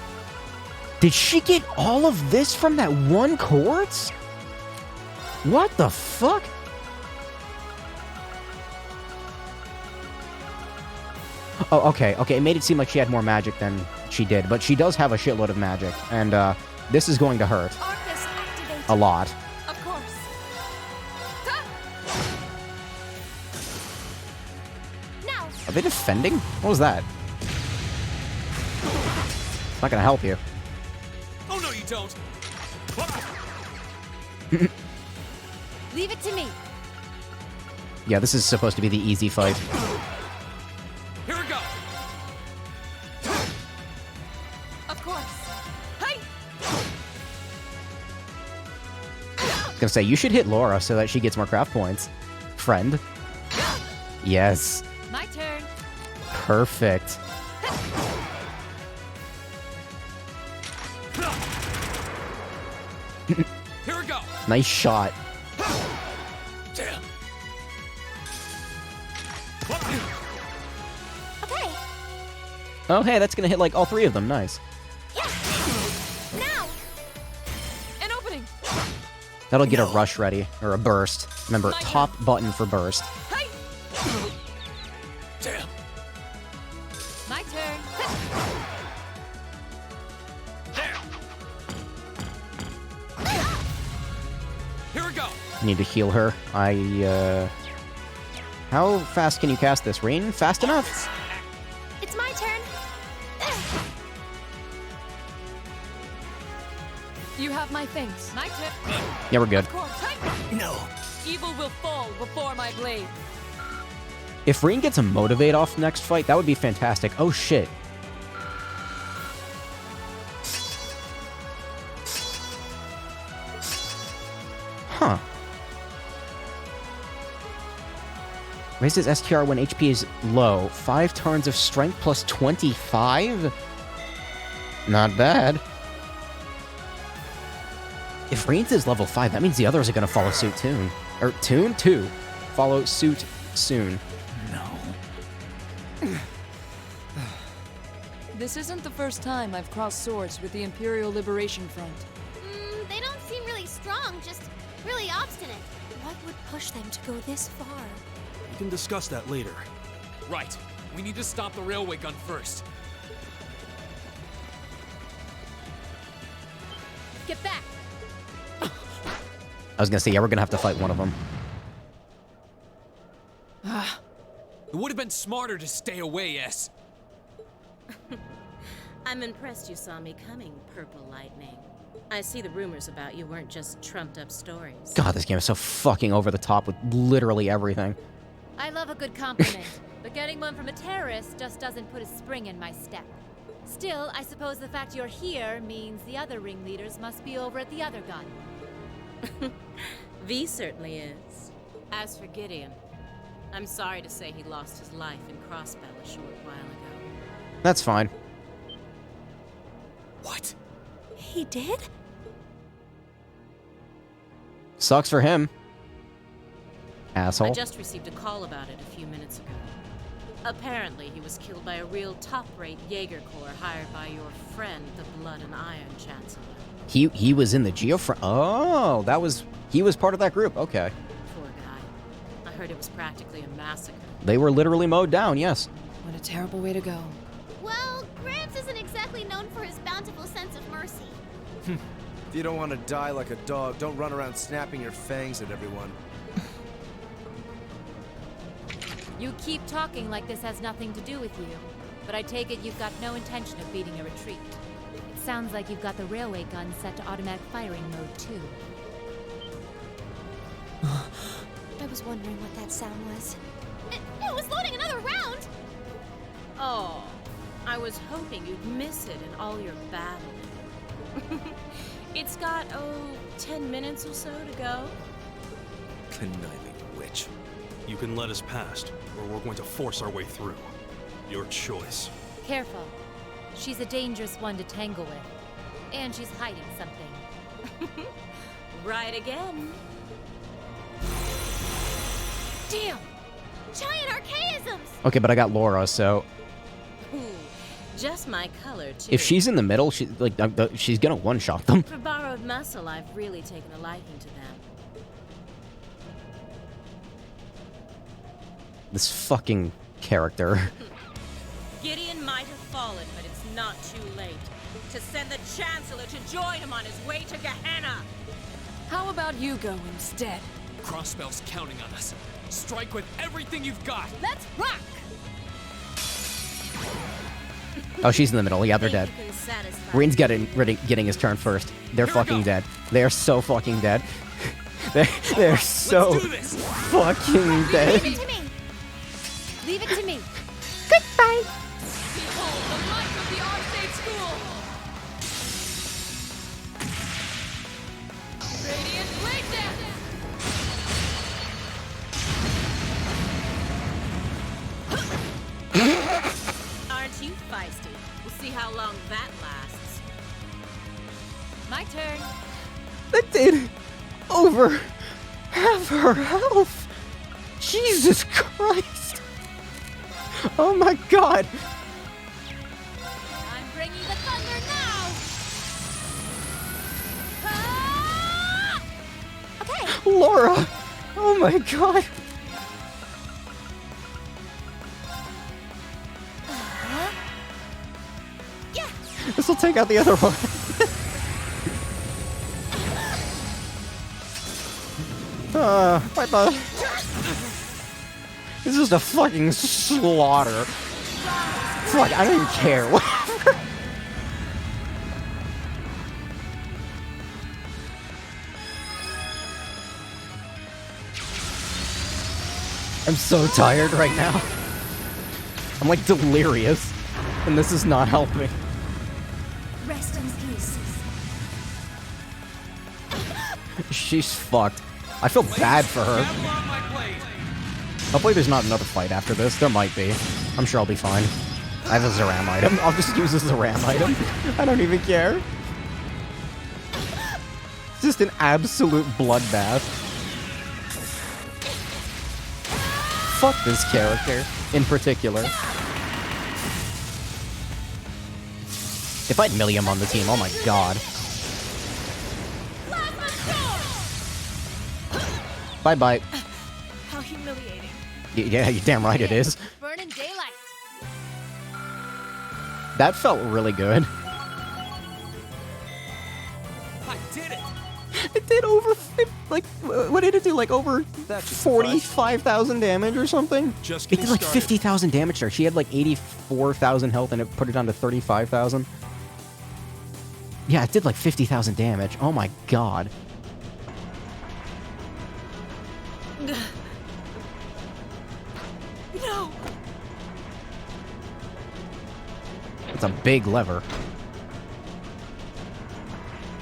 Did she get all of this from that one quartz? What the fuck? Oh, okay, okay. It made it seem like she had more magic than she did, but she does have a shitload of magic, and this is going to hurt Arcus activated. a lot. Of course. Now. Are they defending? What was that? It's not gonna help you. Oh no, you don't. leave it to me. Yeah, this is supposed to be the easy fight. Here we go. Of course. Hey! I was gonna say, you should hit Laura so that she gets more craft points. Friend. Yes. My turn. Perfect. Here we go. Nice shot. Damn. Okay. Oh, hey, that's gonna hit like all three of them. Nice. Now. An opening. That'll get a rush ready, or a burst. Remember, top button for burst. Hey! Damn. My turn. Here we go. Need to heal her. How fast can you cast this, Rain? Fast enough? It's my turn. You have my things. My turn. Yeah, we're good. Of course. Hey! No. Evil will fall before my blade. If Rain gets a Motivate off next fight, that would be fantastic. Oh, shit. Huh. Raises STR when HP is low. 5 turns of strength plus 25? Not bad. If Rain's is level 5, that means the others are going to follow suit soon. Or, tune? 2. Follow suit soon. This isn't the first time I've crossed swords with the Imperial Liberation Front. They don't seem really strong, just really obstinate. What would push them to go this far? We can discuss that later. Right. We need to stop the railway gun first. Get back. I was going to say, yeah, we're going to have to fight one of them. It would have been smarter to stay away, S. I'm impressed you saw me coming, Purple Lightning. I see the rumors about you weren't just trumped-up stories. God, this game is so fucking over the top with literally everything. I love a good compliment, but getting one from a terrorist just doesn't put a spring in my step. Still, I suppose the fact you're here means the other ringleaders must be over at the other gun. V certainly is. As for Gideon, I'm sorry to say he lost his life in Crosspell a short while ago. That's fine. What? He did? Sucks for him. Asshole. I just received a call about it a few minutes ago. Apparently, he was killed by a real top-rate Jaeger Corps hired by your friend, the Blood and Iron Chancellor. He was in the Geofront. Oh, he was part of that group. Okay. Poor guy. I heard it was practically a massacre. They were literally mowed down, yes. What a terrible way to go. Well, Gramps isn't exactly known for his bountiful sense of mercy. If you don't want to die like a dog, don't run around snapping your fangs at everyone. You keep talking like this has nothing to do with you, but I take it you've got no intention of beating a retreat. It sounds like you've got the railway gun set to automatic firing mode, too. I was wondering what that sound was. It was loading another round! Oh, I was hoping you'd miss it in all your battling. It's got, 10 minutes or so to go. Conniving witch. You can let us past, or we're going to force our way through. Your choice. Careful. She's a dangerous one to tangle with. And she's hiding something. Right again. Damn! Giant archaisms! Okay, but I got Laura, so Ooh, just my color, too. if she's in the middle, she's gonna one-shot them. For borrowed muscle, I've really taken a liking to them. This fucking character. Gideon might have fallen, but it's not too late to send the Chancellor to join him on his way to Gehenna. How about you go instead? Crossbell's counting on us. Strike with everything you've got. Let's rock! Oh, she's in the middle. Yeah, they're dead. You can satisfy Rin's getting his turn first. They're Here we fucking go. dead. They are so fucking dead. They're so Let's do this. fucking dead. Leave it to me! Leave it to me! Goodbye! Behold the light of the Arcade School! Radiant Blade Dance! Aren't you feisty? We'll see how long that lasts. My turn. That did over half her health. Jesus Christ. Oh my god. I'm bringing the thunder now! Ah! Okay, Laura. Oh my god. yeah! This will take out the other one. Bye-bye. This is just a fucking slaughter. Fuck, I don't even care. I'm so tired right now. I'm like delirious, and this is not helping. Rest in peace. She's fucked. I feel bad for her. Gavel on my blade. Hopefully there's not another fight after this. There might be. I'm sure I'll be fine. I have a Zeram item. I'll just use a Zeram item. I don't even care. It's just an absolute bloodbath. Fuck this character in particular. If I had Milliam on the team, oh my god. Bye-bye. How humiliating. Yeah, you're damn right it is. Burning daylight. That felt really good. I did it. It did over, what did it do? Like over 45,000 damage or something? Just It getting did like started. 50,000 damage to her. She had like 84,000 health and it put it down to 35,000. Yeah, it did like 50,000 damage. Oh my god. No! It's a big lever.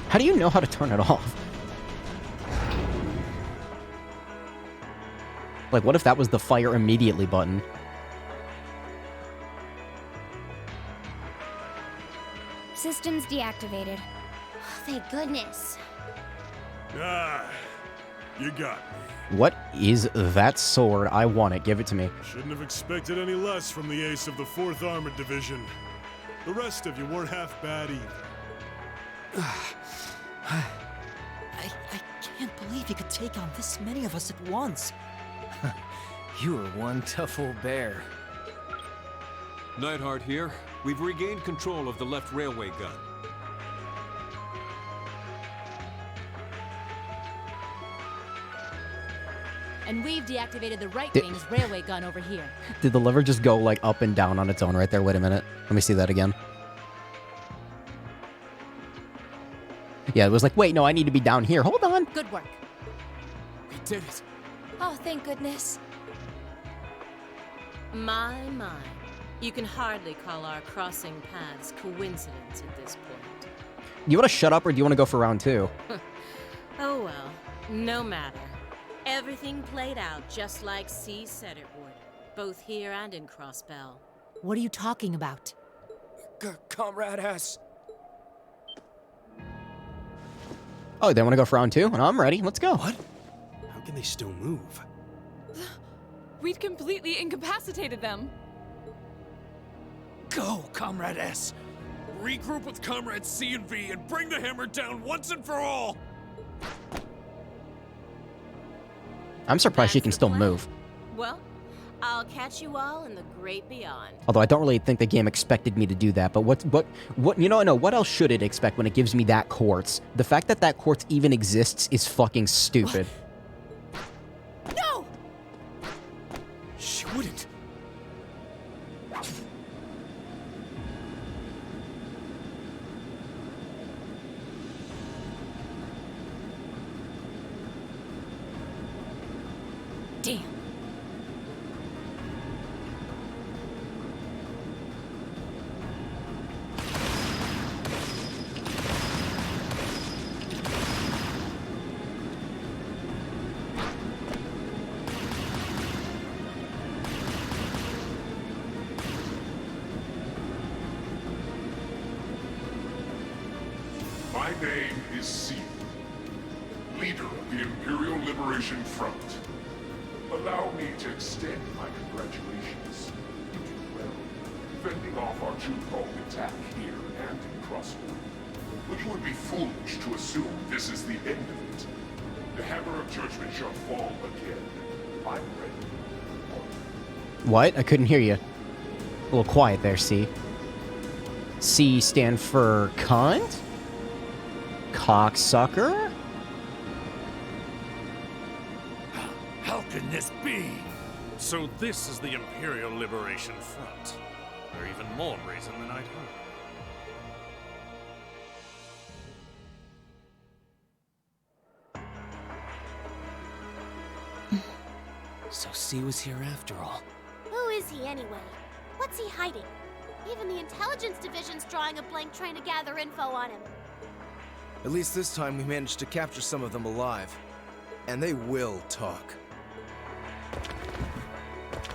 How do you know how to turn it off? Like, what if that was the fire immediately button? systems deactivated. Thank goodness. Ah, you got me. What is that sword? I want it. Give it to me. Shouldn't have expected any less from the ace of the 4th Armored Division. The rest of you weren't half bad either. I can't believe you could take on this many of us at once. You were one tough old bear. Neidhart here. We've regained control of the left railway gun. And we've deactivated the right wing's railway gun over here. Did the lever just go, like, up and down on its own right there? Wait a minute. Let me see that again. Yeah, it was like, wait, no, I need to be down here. Hold on. Good work. We did it. Oh, thank goodness. My. You can hardly call our crossing paths coincidence at this point. You want to shut up, or do you want to go for round 2? Oh well, no matter. Everything played out just like C said it would, both here and in Crossbell. What are you talking about? Comrade S. Oh, they want to go for round 2? And I'm ready. Let's go. What? How can they still move? We'd completely incapacitated them. Go, Comrade S. Regroup with Comrades C and V and bring the hammer down once and for all! I'm surprised she can still move. Well, I'll catch you all in the great beyond. Although I don't really think the game expected me to do that, but what, you know, no, what else should it expect when it gives me that quartz? The fact that that quartz even exists is fucking stupid. No! She wouldn't. Damn. My name is C, leader of the Imperial Liberation Front. Allow me to extend my congratulations. You did well, fending off our two-pronged attack here and in Crossbell. But you would be foolish to assume this is the end of it. The Hammer of Judgment shall fall again. I'm ready. What? I couldn't hear you. A little quiet there, C. C stand for cunt? Cocksucker? How can this be? So this is the Imperial Liberation Front. For even more reason than I'd hoped. So C was here after all. Who is he anyway? What's he hiding? Even the intelligence division's drawing a blank trying to gather info on him. At least this time we managed to capture some of them alive. And they will talk.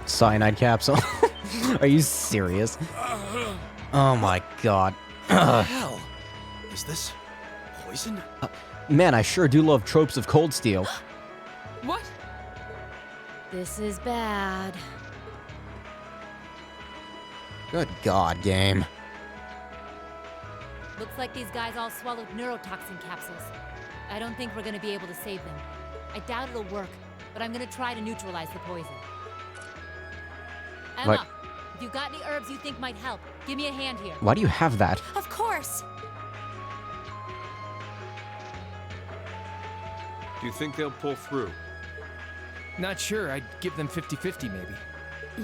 Cyanide capsule. Are you serious? Oh my god. What the hell? Is this poison? Man, I sure do love tropes of Cold Steel. What? This is bad. Good god, game. Looks like these guys all swallowed neurotoxin capsules. I don't think we're gonna be able to save them. I doubt it'll work, but I'm gonna try to neutralize the poison. Emma, What? if you got any herbs you think might help, give me a hand here. Why do you have that? Of course. Do you think they'll pull through? Not sure. I'd give them 50-50 maybe.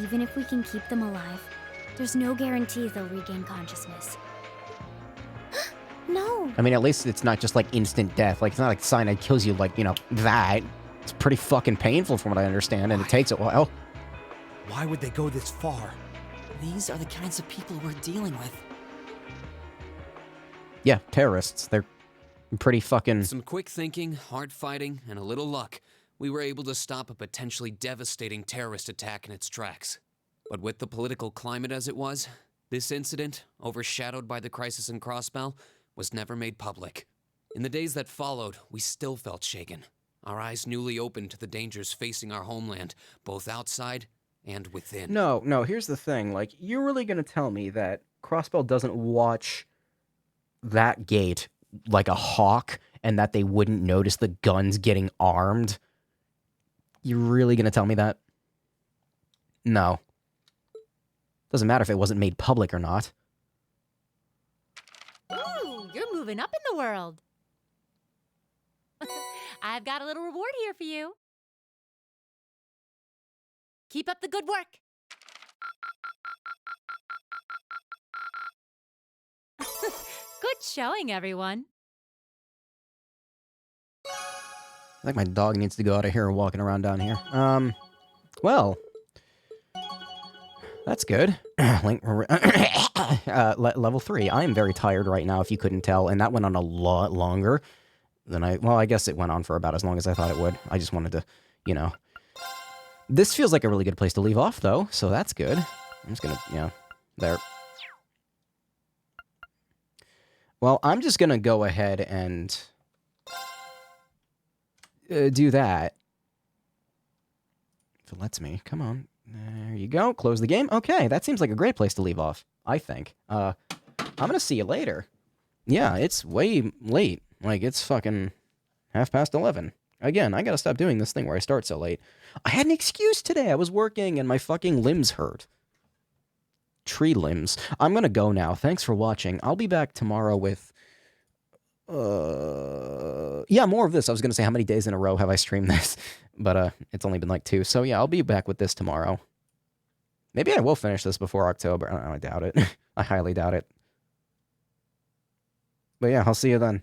Even if we can keep them alive, there's no guarantee they'll regain consciousness. No! I mean, at least it's not just like instant death. Like, it's not like cyanide kills you like, you know, that. It's pretty fucking painful from what I understand, and it takes a while. Why would they go this far? These are the kinds of people we're dealing with. Yeah, terrorists. They're pretty fucking... Some quick thinking, hard fighting, and a little luck, we were able to stop a potentially devastating terrorist attack in its tracks. But with the political climate as it was, This incident, overshadowed by the crisis in Crossbell, was never made public. In the days that followed, we still felt shaken, our eyes newly opened to the dangers facing our homeland, both outside and within. No, here's the thing. Like, you're really gonna tell me that Crossbell doesn't watch that gate like a hawk and that they wouldn't notice the guns getting armed? You really gonna tell me that? No. Doesn't matter if it wasn't made public or not. Ooh, you're moving up in the world. I've got a little reward here for you. Keep up the good work. Good showing, everyone. I think my dog needs to go out of here and walking around down here. Well, that's good. Level 3. I am very tired right now, if you couldn't tell, and that went on a lot longer than I guess it went on for about as long as I thought it would. I just wanted to, you know. This feels like a really good place to leave off, though, so that's good. I'm just gonna, there. Well, I'm just gonna go ahead and do that. If it lets me. Come on. There you go. Close the game. Okay, that seems like a great place to leave off, I think. I'm gonna see you later. Yeah, it's way late. Like, it's fucking 11:30. Again, I gotta stop doing this thing where I start so late. I had an excuse today. I was working and my fucking limbs hurt. Tree limbs. I'm gonna go now. Thanks for watching. I'll be back tomorrow with... yeah, more of this. I was gonna say, how many days in a row have I streamed this? But, it's only been like 2. So, yeah, I'll be back with this tomorrow. Maybe I will finish this before October. I doubt it. I highly doubt it. But, yeah, I'll see you then.